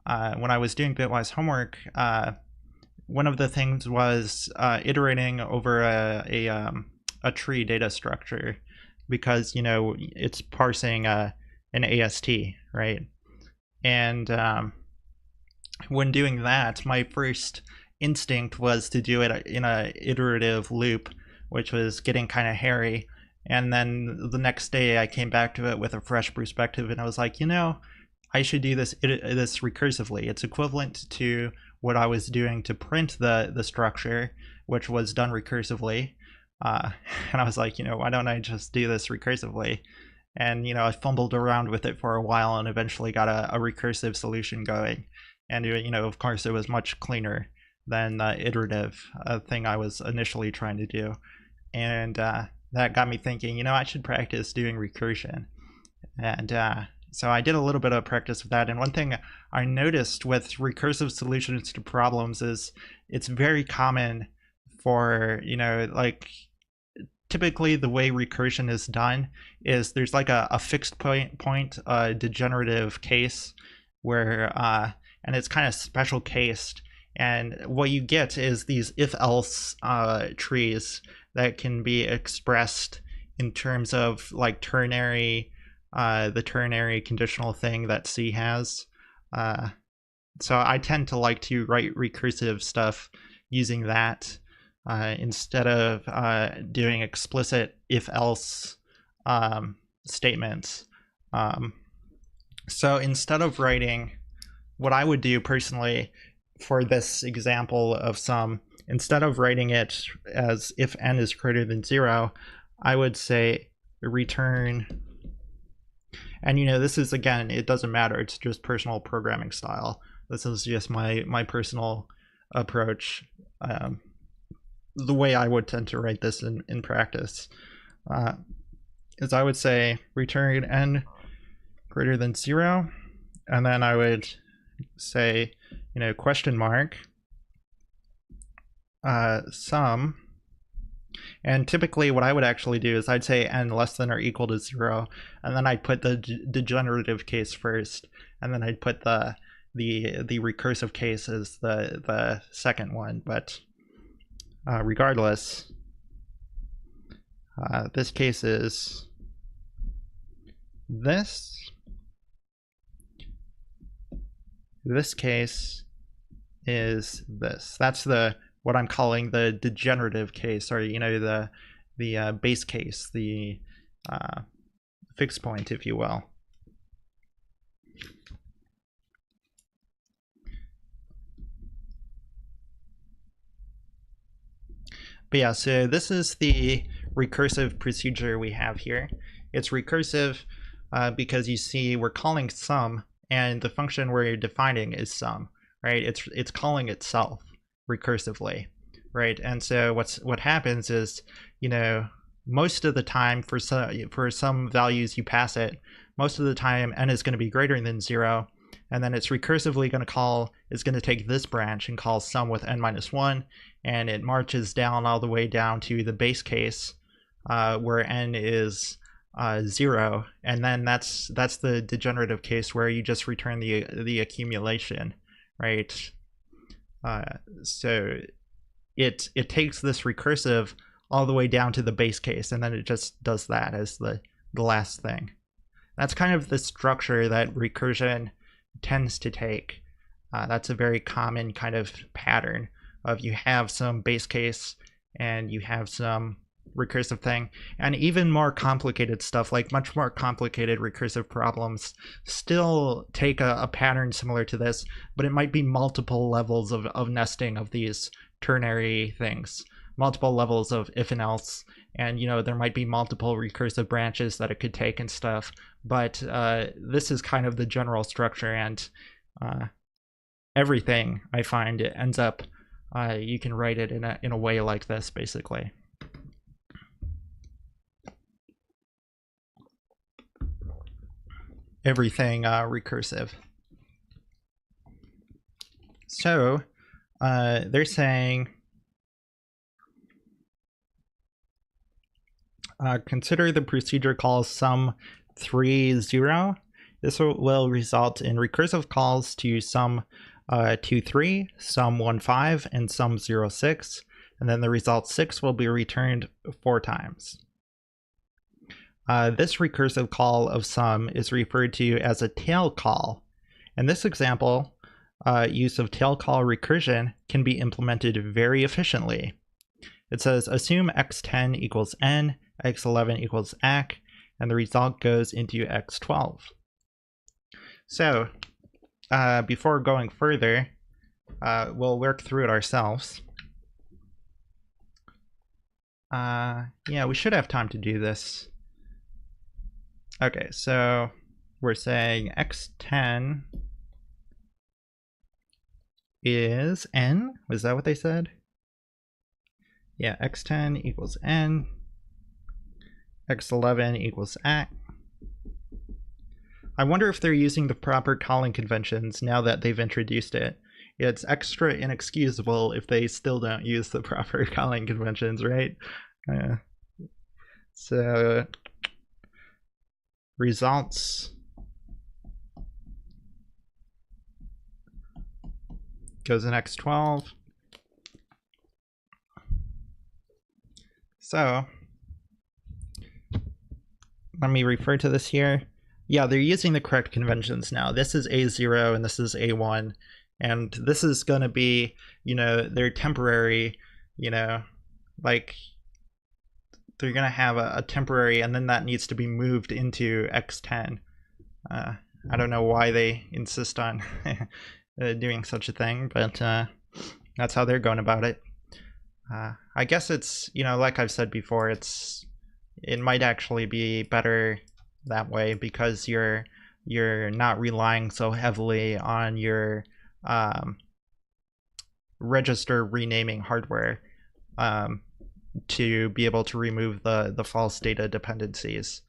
when I was doing bitwise homework, one of the things was iterating over a tree data structure, because it's parsing an AST, right? And when doing that, my first instinct was to do it in an iterative loop, which was getting kind of hairy. And then the next day I came back to it with a fresh perspective, and I was like, I should do this recursively. It's equivalent to what I was doing to print the structure, which was done recursively. And I was like, why don't I just do this recursively? And I fumbled around with it for a while and eventually got a recursive solution going. And of course it was much cleaner than the iterative thing I was initially trying to do. And that got me thinking, I should practice doing recursion. And so I did a little bit of practice with that. And one thing I noticed with recursive solutions to problems is it's very common for, like typically the way recursion is done is there's like a fixed point degenerative case where, and it's kind of special cased. And what you get is these if-else trees that can be expressed in terms of like ternary, the ternary conditional thing that C has. So I tend to like to write recursive stuff using that instead of doing explicit if-else statements. So instead of writing, what I would do personally for this example of sum, instead of writing it as if n is greater than 0, I would say return, and this is, again, it doesn't matter, it's just personal programming style. This is just my personal approach, the way I would tend to write this in practice, is I would say return n greater than 0, and then I would say question mark, sum. And typically what I would actually do is I'd say n less than or equal to 0, and then I'd put the degenerative case first, and then I'd put the recursive case as the second one. But regardless, this case is this. This case is this. That's what I'm calling the degenerative case, or the base case, the fixed point, if you will. But yeah, so this is the recursive procedure we have here. It's recursive because you see we're calling sum, and the function we're defining is sum, right? It's calling itself recursively, right? And so what happens is, most of the time for some values you pass it, most of the time n is going to be greater than 0, and then it's recursively going to take this branch and call sum with n minus 1, and it marches down all the way down to the base case where n is 0, and then that's the degenerative case where you just return the accumulation, right? So it takes this recursive all the way down to the base case, and then it just does that as the last thing. That's kind of the structure that recursion tends to take. That's a very common kind of pattern of you have some base case and you have some recursive thing, and even more complicated stuff, like much more complicated recursive problems, still take a pattern similar to this, but it might be multiple levels of nesting of these ternary things, multiple levels of if and else, and there might be multiple recursive branches that it could take and stuff, but this is kind of the general structure, and everything I find it ends up you can write it in a way like this, basically. Everything recursive. So they're saying consider the procedure call sum 3,0. This will result in recursive calls to sum 2,3, sum 1,5, and sum 0,6, and then the result 6 will be returned 4 times. This recursive call of sum is referred to as a tail call. In this example, use of tail call recursion can be implemented very efficiently. It says assume x10 equals n, x11 equals ac, and the result goes into x12. So before going further, we'll work through it ourselves. Yeah, we should have time to do this. Okay, so we're saying x10 is n. Was that what they said? Yeah, x10 equals n, x11 equals ac. I wonder if they're using the proper calling conventions now that they've introduced it. It's extra inexcusable if they still don't use the proper calling conventions, right? So results goes in x12. So let me refer to this here. Yeah, they're using the correct conventions now. This is A0 and this is A1, and this is going to be, they're temporary, like they're going to have a temporary, and then that needs to be moved into x10. I don't know why they insist on doing such a thing, but that's how they're going about it. I guess it's, like I've said before, it might actually be better that way because you're not relying so heavily on your register renaming hardware to be able to remove the false data dependencies.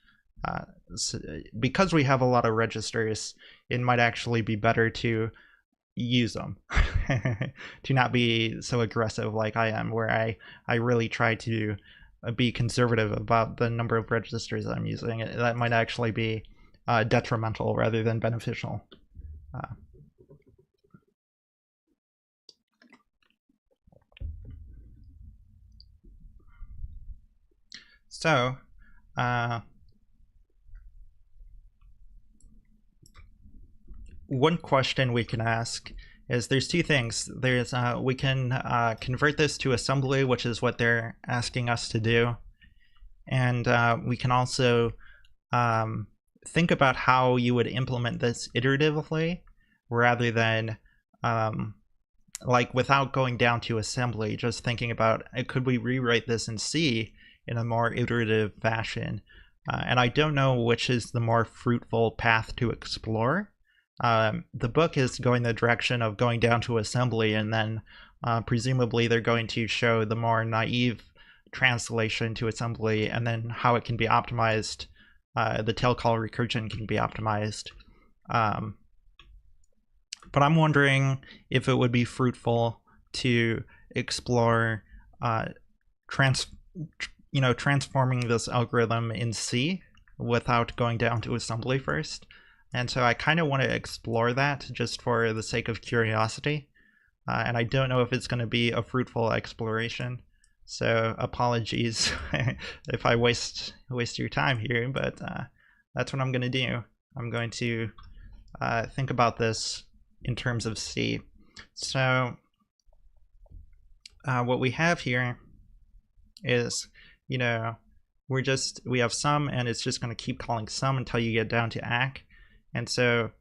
So because we have a lot of registers, it might actually be better to use them. To not be so aggressive like I am, where I really try to be conservative about the number of registers I'm using. That might actually be detrimental rather than beneficial. So one question we can ask is, there's two things. There's we can convert this to assembly, which is what they're asking us to do, and we can also think about how you would implement this iteratively rather than like without going down to assembly, just thinking about could we rewrite this in C in a more iterative fashion. And I don't know which is the more fruitful path to explore. The book is going the direction of going down to assembly, and then presumably they're going to show the more naive translation to assembly and then how it can be optimized. The tail call recursion can be optimized. But I'm wondering if it would be fruitful to explore transforming this algorithm in C without going down to assembly first. And so I kind of want to explore that just for the sake of curiosity. And I don't know if it's going to be a fruitful exploration. So apologies if I waste your time here, but that's what I'm going to do. I'm going to think about this in terms of C. So what we have here is, we have sum, and it's just going to keep calling sum until you get down to acc. And so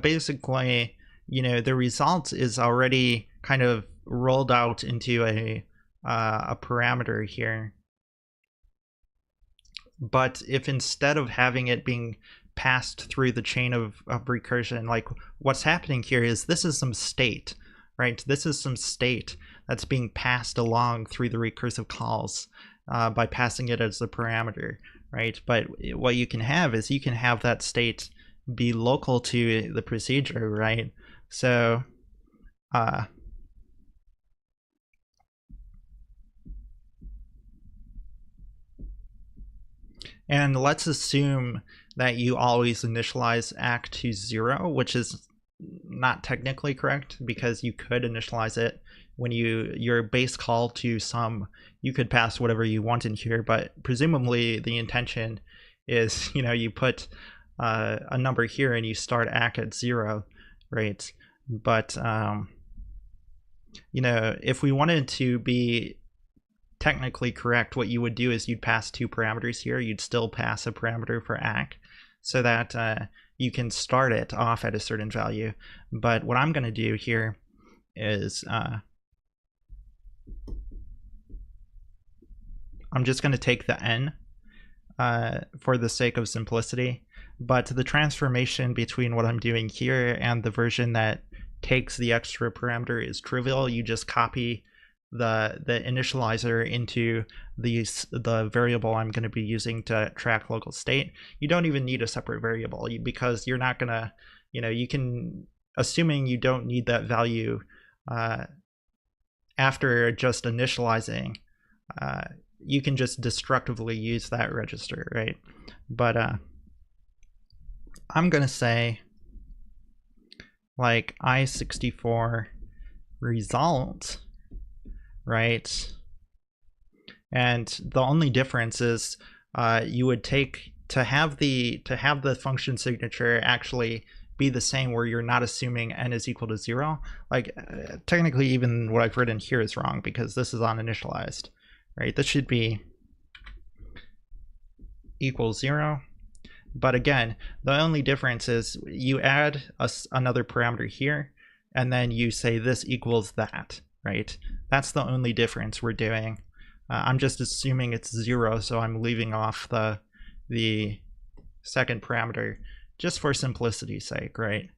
basically, the result is already kind of rolled out into a parameter here. But if instead of having it being passed through the chain of recursion, like what's happening here is this is some state, right? This is some state that's being passed along through the recursive calls by passing it as a parameter, right? But what you can have is you can have that state be local to the procedure, right? So and let's assume that you always initialize acc to 0, which is not technically correct, because you could initialize it when your base call to sum, you could pass whatever you want in here, but presumably the intention is, you put a number here and you start acc at 0, right? But if we wanted to be technically correct, what you would do is you'd pass two parameters here. You'd still pass a parameter for acc so that you can start it off at a certain value. But what I'm going to do here is I'm just going to take the n for the sake of simplicity. But the transformation between what I'm doing here and the version that takes the extra parameter is trivial. You just copy the initializer into the variable I'm going to be using to track local state. You don't even need a separate variable, because you're not going to, you can, assuming you don't need that value after just initializing, you can just destructively use that register, right? But I'm going to say like I64 result, right? And the only difference is you would take to have the function signature actually be the same, where you're not assuming n is equal to 0. Like technically even what I've written here is wrong, because this is uninitialized, right? This should be equals 0. But again, the only difference is you add another parameter here, and then you say this equals that, right? That's the only difference we're doing. I'm just assuming it's 0, so I'm leaving off the second parameter just for simplicity's sake, right?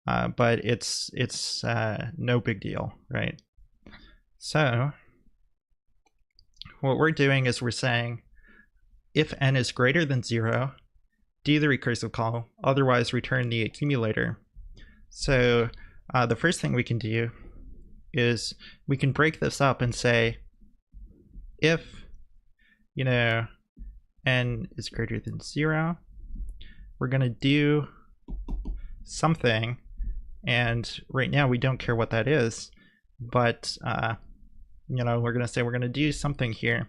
But it's no big deal, right? So what we're doing is we're saying if n is greater than 0, do the recursive call, otherwise return the accumulator. So the first thing we can do is we can break this up and say if, n is greater than 0, we're going to do something, and right now we don't care what that is, but we're going to say we're going to do something here,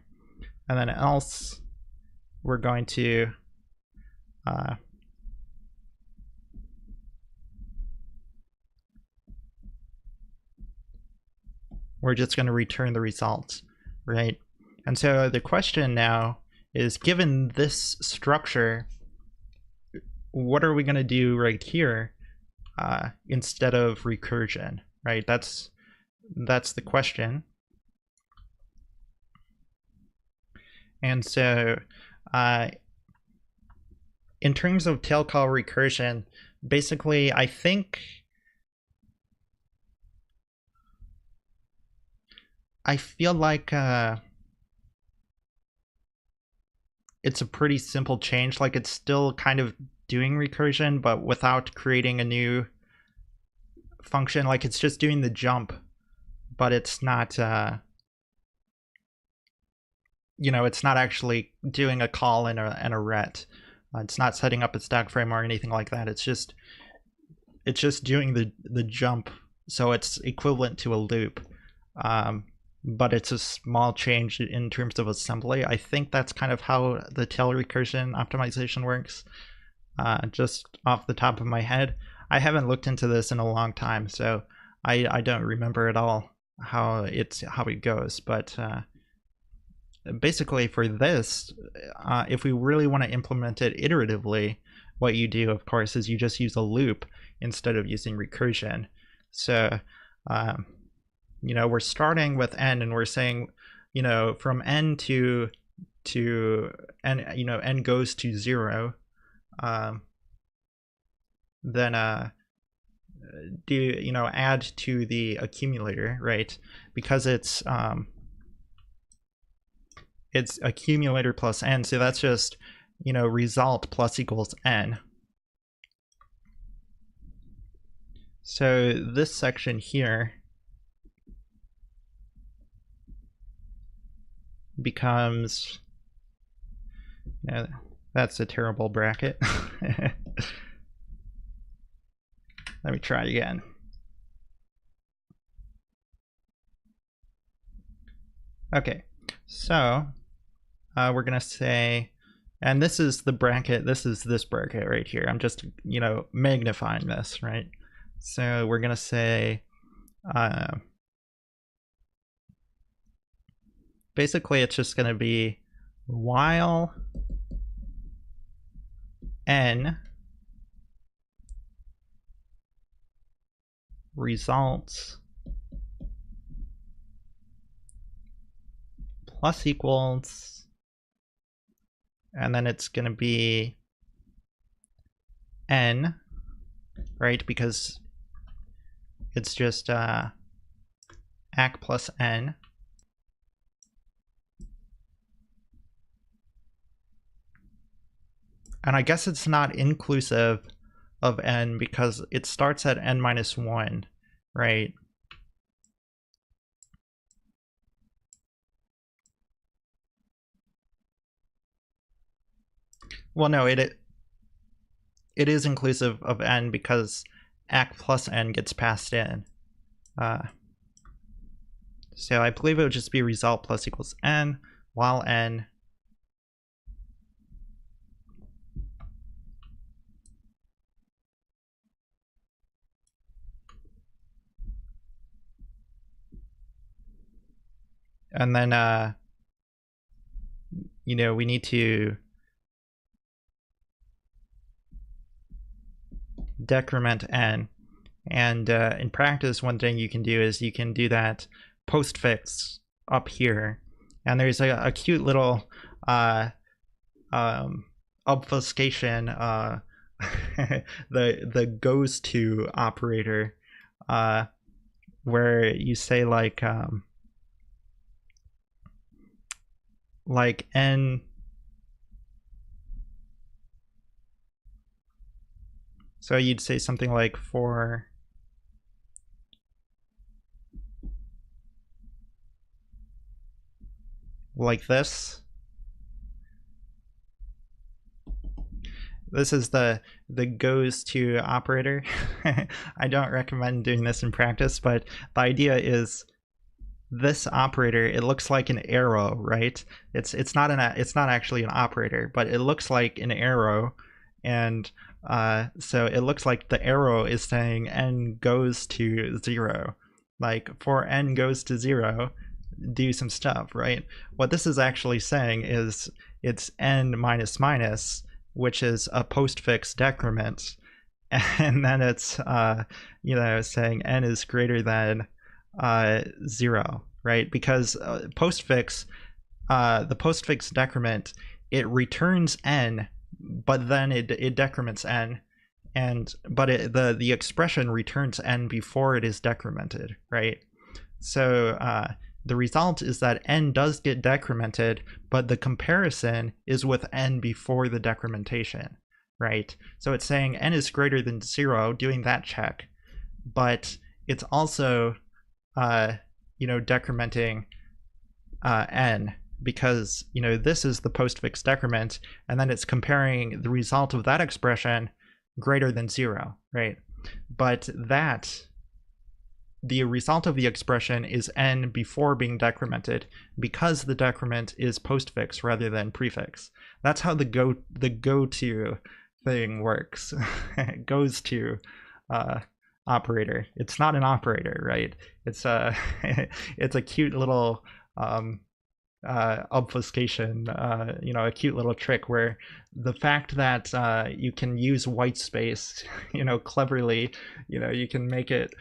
and then else we're going to we're just going to return the results, right? And so the question now is, given this structure, what are we going to do right here instead of recursion, right? That's the question. And so in terms of tail call recursion, basically I feel like it's a pretty simple change. Like, it's still kind of doing recursion, but without creating a new function. Like, it's just doing the jump, but it's not it's not actually doing a call and a ret. It's not setting up a stack frame or anything like that. It's just doing the jump, so it's equivalent to a loop. But it's a small change in terms of assembly. I think that's kind of how the tail recursion optimization works, just off the top of my head. I haven't looked into this in a long time, so I don't remember at all how it goes. But basically for this, if we really want to implement it iteratively, what you do, of course, is you just use a loop instead of using recursion. So we're starting with n, and we're saying, from n to n, n goes to 0, then add to the accumulator, right? Because it's accumulator plus n, so that's just result plus equals n. So this section here becomes, that's a terrible bracket. Let me try again. Okay, so we're gonna say, and this is the bracket, this is this bracket right here. I'm just magnifying this, right? So we're gonna say basically it's just going to be while n results plus equals, and then it's going to be n, right? Because it's just acc plus n. And I guess it's not inclusive of n because it starts at n minus 1, right? Well, no, it is inclusive of n because acc plus n gets passed in. So I believe it would just be result plus equals n, while n and then we need to decrement n, and in practice one thing you can do is you can do that postfix up here, and there's a cute little obfuscation, the goes to operator, where you say like n So you'd say something like for like this. This is the goes to operator. I don't recommend doing this in practice, but the idea is this operator, it looks like an arrow, right? It's not actually an operator, but it looks like an arrow, and so it looks like the arrow is saying n goes to 0. Like for n goes to 0, do some stuff, right? What this is actually saying is it's n minus minus, which is a postfix decrement, and then it's saying n is greater than 0, right? Because the postfix decrement, it returns n, but then it decrements n, but the expression returns n before it is decremented, right? So the result is that n does get decremented, but the comparison is with n before the decrementation, right? So it's saying n is greater than 0, doing that check, but it's also decrementing n, because this is the postfix decrement, and then it's comparing the result of that expression greater than 0, right? But the result of the expression is n before being decremented, because the decrement is postfix rather than prefix. That's how the go to thing works. It goes to operator. It's not an operator, right? It's a it's a cute little obfuscation, a cute little trick where the fact that you can use white space, cleverly, you can make it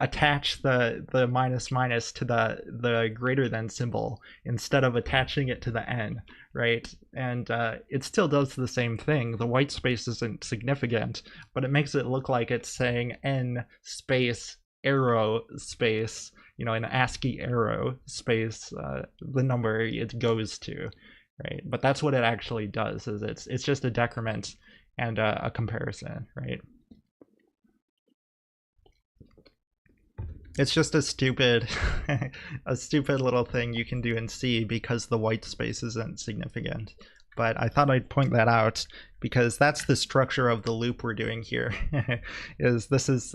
attach the minus minus to the greater than symbol instead of attaching it to the n, right? And it still does the same thing. The white space isn't significant, but it makes it look like it's saying n space arrow space, an ASCII arrow space, the number it goes to, right? But that's what it actually does, is it's just a decrement and a comparison, right? It's just a stupid little thing you can do in C because the white space isn't significant. But I thought I'd point that out because that's the structure of the loop we're doing here. This is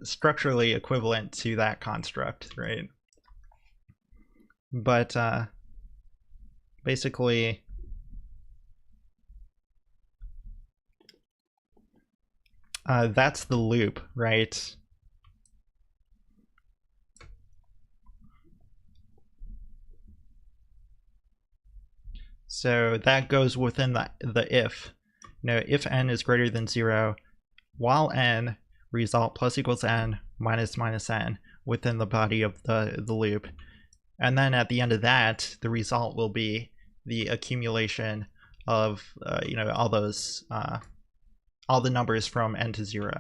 structurally equivalent to that construct, right? But basically, that's the loop, right? So that goes within the if. If n is greater than 0, while n, result plus equals n minus minus n within the body of the loop. And then at the end of that, the result will be the accumulation of all those all the numbers from n to 0,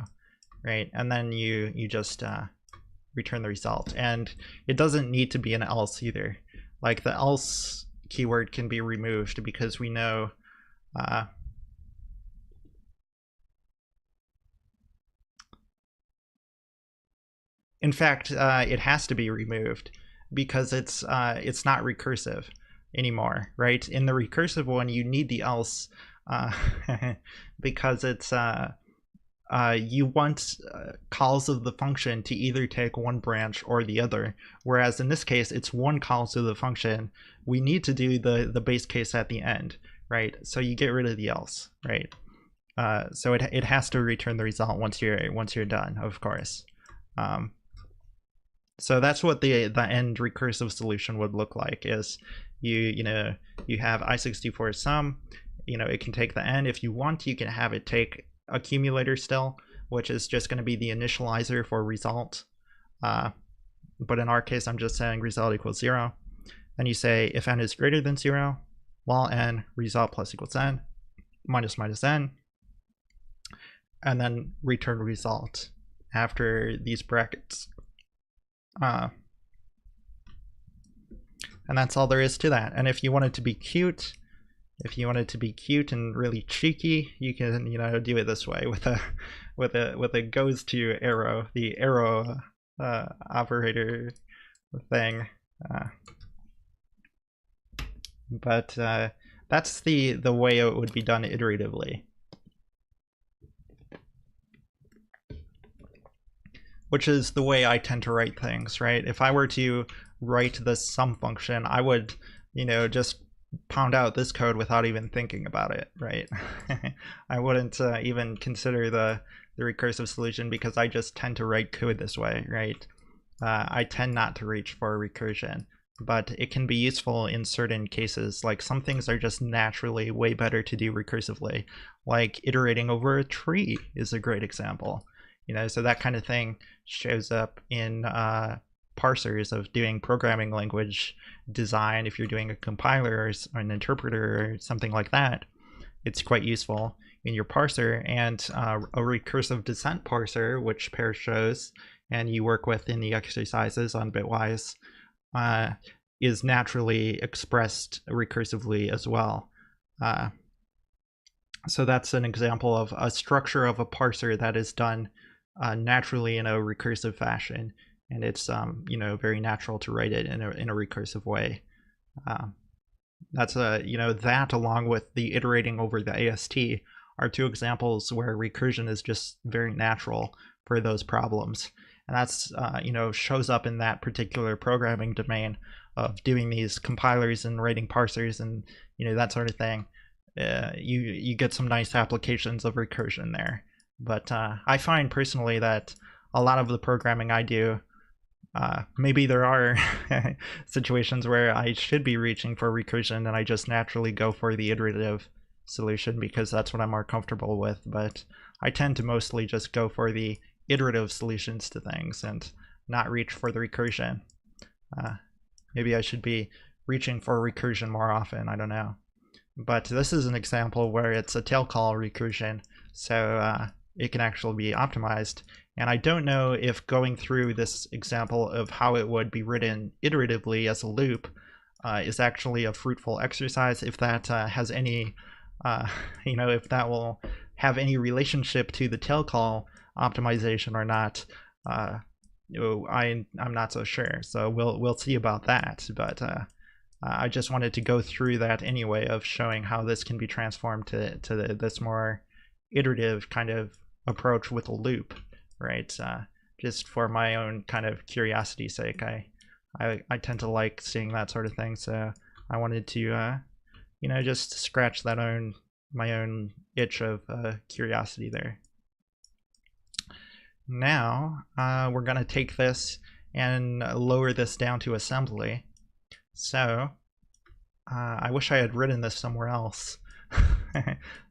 right? And then you just return the result. And it doesn't need to be an else either. Like the else keyword can be removed because we know in fact it has to be removed because it's not recursive anymore, right? In the recursive one you need the else because it's you want calls of the function to either take one branch or the other, whereas in this case it's one calls of the function. We need to do the base case at the end, right? So you get rid of the else, right? So it has to return the result once you're done, of course. So that's what the end recursive solution would look like. Is you have I64 sum. It can take the n. If you want, you can have it take accumulator still, which is just going to be the initializer for result. But in our case, I'm just saying result equals 0. And you say if n is greater than 0, while n, result plus equals n, minus minus n, and then return result after these brackets. And that's all there is to that. And if you want it to be cute, if you want it to be cute and really cheeky, you can, you know, do it this way with a goes to arrow, the arrow operator thing. But that's the way it would be done iteratively, which is the way I tend to write things, right? If I were to write the sum function, I would, you know, just pound out this code without even thinking about it, right? I wouldn't even consider the recursive solution, because I just tend to write code this way, right? I tend not to reach for recursion, but it can be useful in certain cases. Like some things are just naturally way better to do recursively, like iterating over a tree is a great example. You know, so that kind of thing shows up in parsers of doing programming language design. If you're doing a compiler or an interpreter or something like that, it's quite useful in your parser. And a recursive descent parser, which Pear shows and you work with in the exercises on Bitwise, is naturally expressed recursively as well. So that's an example of a structure of a parser that is done naturally in a recursive fashion, and it's you know, very natural to write it in a recursive way. That's you know, that along with the iterating over the AST are two examples where recursion is just very natural for those problems, and that's you know, shows up in that particular programming domain of doing these compilers and writing parsers and, you know, that sort of thing. You get some nice applications of recursion there. But I find personally that a lot of the programming I do, maybe there are situations where I should be reaching for recursion and I just naturally go for the iterative solution because that's what I'm more comfortable with. But I tend to mostly just go for the iterative solutions to things and not reach for the recursion. Maybe I should be reaching for recursion more often, I don't know. But this is an example where it's a tail call recursion, so it can actually be optimized. And I don't know if going through this example of how it would be written iteratively as a loop is actually a fruitful exercise, if that has any, you know, if that will have any relationship to the tail call optimization or not. I'm not so sure, so we'll see about that. But I just wanted to go through that anyway, of showing how this can be transformed to this more iterative kind of approach with a loop, right? Just for my own kind of curiosity's sake. I tend to like seeing that sort of thing, so I wanted to you know, just scratch that my own itch of curiosity there. Now we're going to take this and lower this down to assembly. So I wish I had written this somewhere else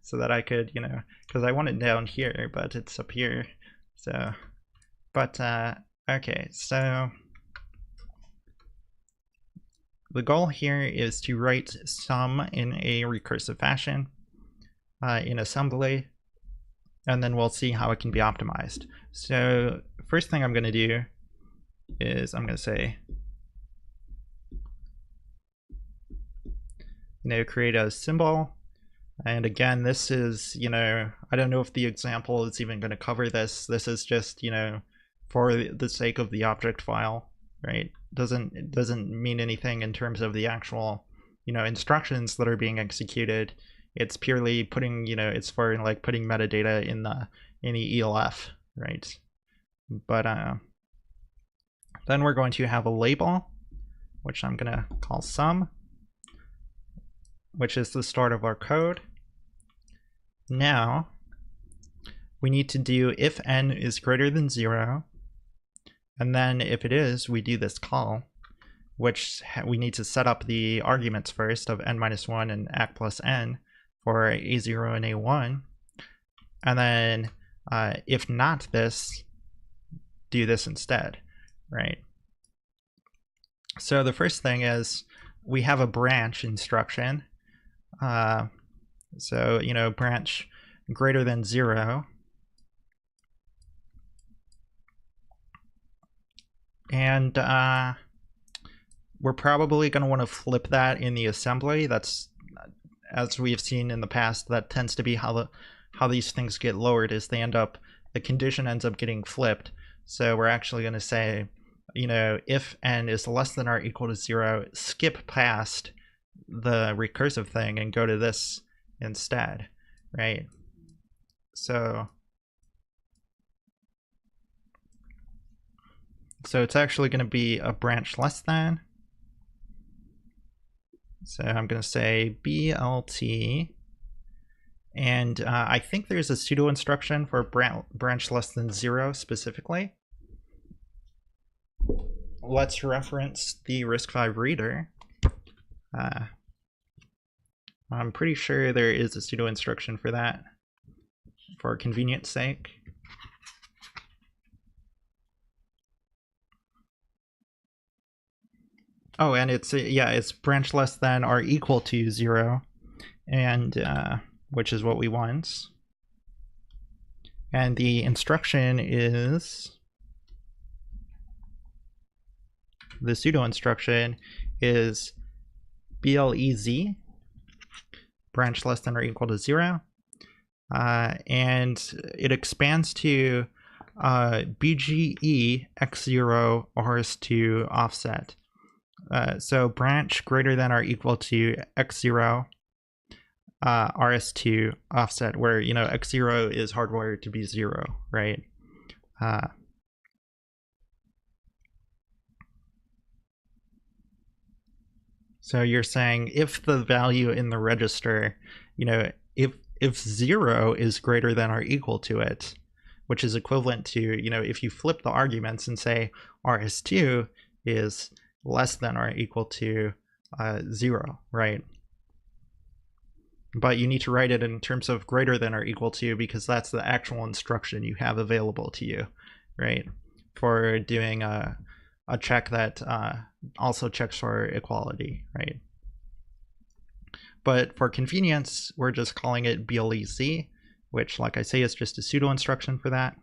so that I could, you know, because I want it down here, but it's up here. So, but okay, so the goal here is to write sum in a recursive fashion in assembly, and then we'll see how it can be optimized. So first thing I'm going to do is I'm going to say, you know, create a symbol. And again, this is, you know, I don't know if the example is even going to cover this. This is just, you know, for the sake of the object file, right? It doesn't mean anything in terms of the actual, you know, instructions that are being executed. It's purely putting, you know, it's for like putting metadata in the ELF, right? But then we're going to have a label, which I'm going to call sum, which is the start of our code. Now we need to do if n is greater than 0, and then if it is, we do this call, which we need to set up the arguments first of n-1 and act plus n for a0 and a1, and then if not this, do this instead, right? So the first thing is we have a branch instruction. So, you know, branch greater than 0. And we're probably going to want to flip that in the assembly. That's as we've seen in the past, that tends to be how these things get lowered, is the condition ends up getting flipped. So we're actually going to say, if n is less than or equal to 0, skip past the recursive thing and go to this instead, right? So it's actually going to be a branch less than. So I'm going to say BLT, and I think there's a pseudo instruction for branch less than 0 specifically. Let's reference the RISC-V reader. I'm pretty sure there is a pseudo instruction for that, for convenience sake. Oh, and it's branch less than or equal to 0, and which is what we want. And the instruction is, the pseudo instruction is BLEZ, branch less than or equal to 0, and it expands to BGE x0 RS2 offset. So branch greater than or equal to x0 RS2 offset, where x0 is hardwired to be 0, right? So you're saying if the value in the register, if 0 is greater than or equal to it, which is equivalent to, if you flip the arguments and say RS2 is less than or equal to 0, right? But you need to write it in terms of greater than or equal to, because that's the actual instruction you have available to you, right? For doing a check that also checks for equality, right? But for convenience, we're just calling it BLEZ, which, like I say, is just a pseudo instruction for that.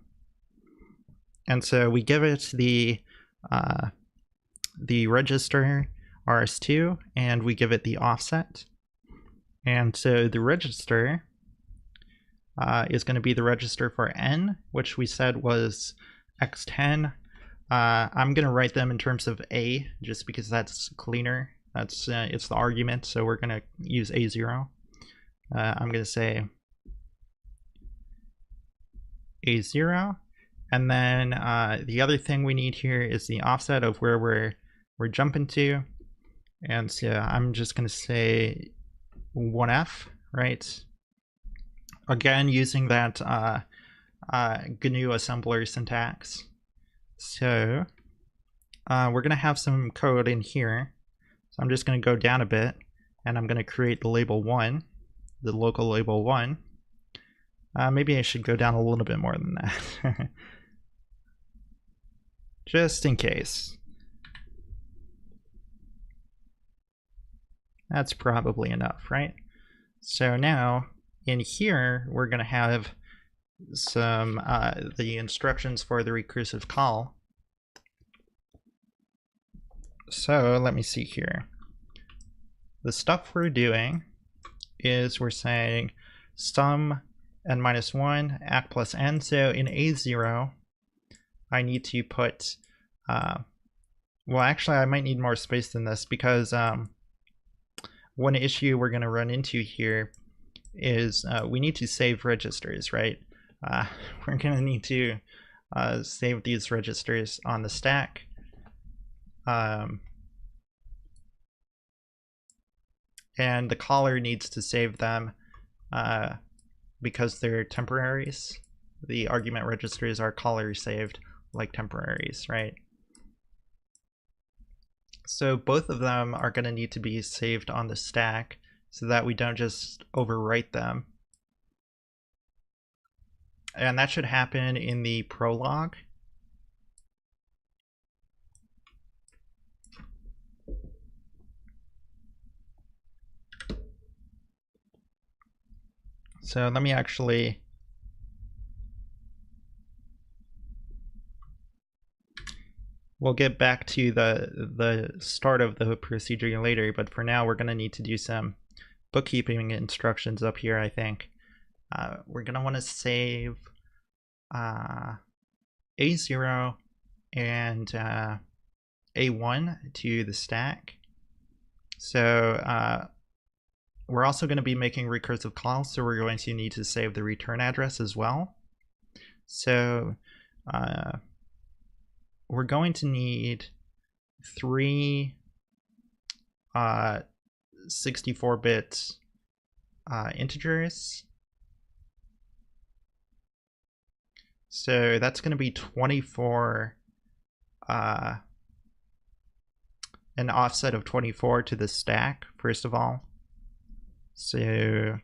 And so we give it the register RS2, and we give it the offset. And so the register is going to be the register for n, which we said was x10. I'm going to write them in terms of a, just because that's cleaner. It's the argument, so we're going to use a0. I'm going to say a0, and then the other thing we need here is the offset of where we're jumping to, and so I'm just going to say 1f, right? Again, using that GNU assembler syntax. So we're going to have some code in here. So I'm just going to go down a bit, and I'm going to create the label 1, the local label 1. Maybe I should go down a little bit more than that. Just in case. That's probably enough, right? So now in here, we're going to have some the instructions for the recursive call. So let me see here. The stuff we're doing is we're saying sum n minus 1 act plus n. So in a0, I need to put well, actually I might need more space than this, because one issue we're going to run into here is we need to save registers, right? We're going to need to save these registers on the stack. And the caller needs to save them because they're temporaries. The argument registers are caller saved like temporaries, right? So both of them are going to need to be saved on the stack so that we don't just overwrite them. And that should happen in the prologue. So let me actually we'll get back to the start of the procedure later, but for now we're going to need to do some bookkeeping instructions up here, I think. We're going to want to save A0 and A1 to the stack. So we're also going to be making recursive calls, so we're going to need to save the return address as well. So we're going to need 3 64-bit integers. So that's going to be 24, an offset of 24 to the stack, first of all. So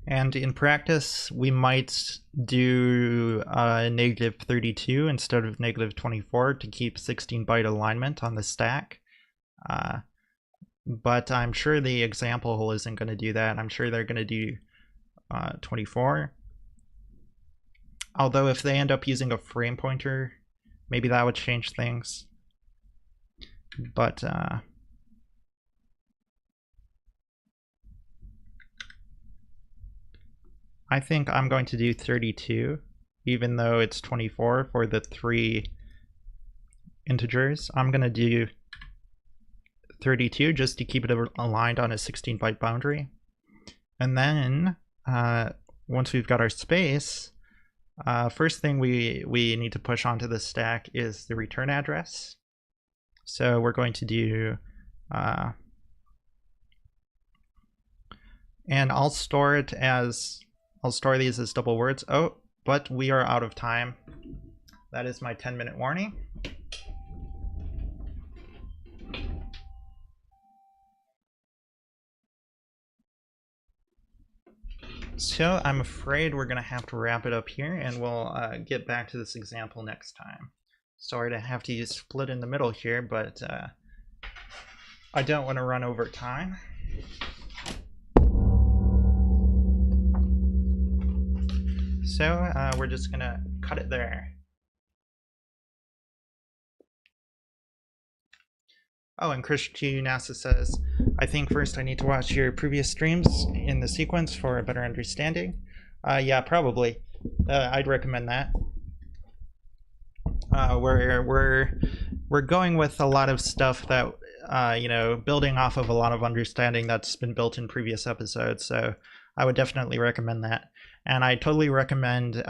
and in practice, we might do -32 instead of -24 to keep 16-byte alignment on the stack. But I'm sure the example isn't going to do that. I'm sure they're going to do 24. Although if they end up using a frame pointer, maybe that would change things. But I think I'm going to do 32, even though it's 24 for the 3 integers. I'm going to do 32 just to keep it aligned on a 16-byte boundary. And then once we've got our space, first thing we need to push onto the stack is the return address. So we're going to do, and I'll store these as double words. Oh, but we are out of time. That is my 10-minute warning. So I'm afraid we're going to have to wrap it up here, and we'll get back to this example next time. Sorry to have to use split in the middle here, but I don't want to run over time. So we're just going to cut it there. Oh, and Chris G. NASA says, I think first I need to watch your previous streams in the sequence for a better understanding. Yeah, probably. I'd recommend that. We're going with a lot of stuff that, you know, building off of a lot of understanding that's been built in previous episodes. So I would definitely recommend that. And I totally recommend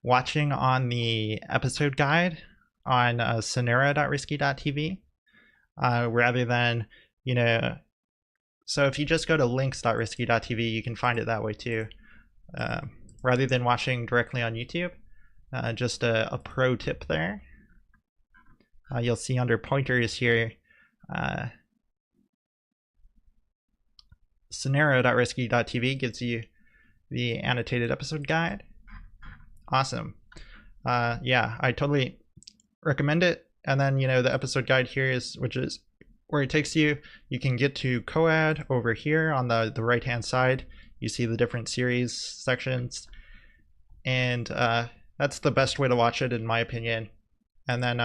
watching on the episode guide on scenario.risky.tv. Rather than, you know, so if you just go to links.risky.tv, you can find it that way too. Rather than watching directly on YouTube, just a pro tip there. You'll see under pointers here, scenario.risky.tv gives you the annotated episode guide. Awesome. Yeah, I totally recommend it. And then, you know, the episode guide here which is where it takes you. You can get to COAD over here on the right hand side. You see the different series sections, and that's the best way to watch it in my opinion. And then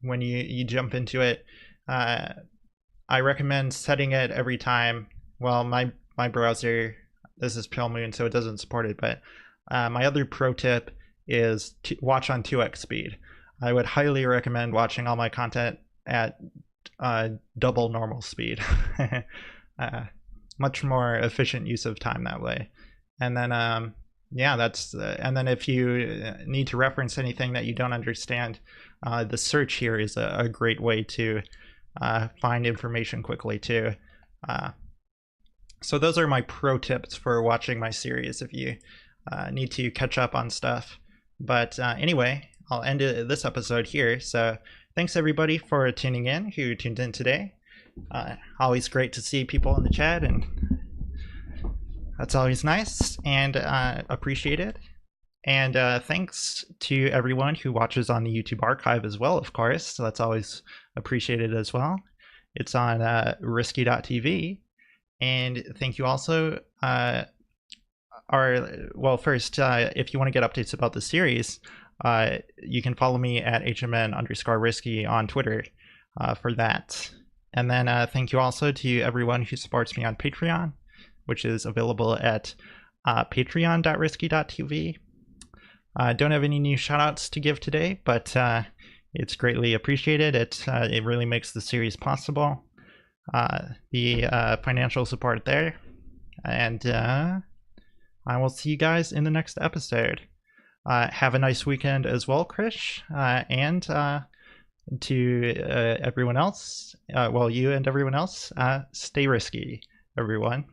when you jump into it, I recommend setting it every time. Well, my browser, this is Pale Moon, so it doesn't support it, but my other pro tip is to watch on 2x speed. I would highly recommend watching all my content at double normal speed. Much more efficient use of time that way. And then yeah, that's and then if you need to reference anything that you don't understand, the search here is a great way to find information quickly too. So those are my pro tips for watching my series if you need to catch up on stuff. But anyway, I'll end this episode here. So thanks everybody for tuning in who tuned in today. Always great to see people in the chat, and That's always nice and appreciated. And thanks to everyone who watches on the YouTube archive as well, of course. So that's always appreciated as well. It's on risky.tv. And thank you also. First, if you want to get updates about the series, you can follow me at hmn_risky on Twitter for that. And then thank you also to everyone who supports me on Patreon, which is available at patreon.risky.tv. Don't have any new shoutouts to give today, but it's greatly appreciated. It really makes the series possible. The financial support there. And I will see you guys in the next episode. Have a nice weekend as well, Krish. And to everyone else, you and everyone else, stay risky, everyone.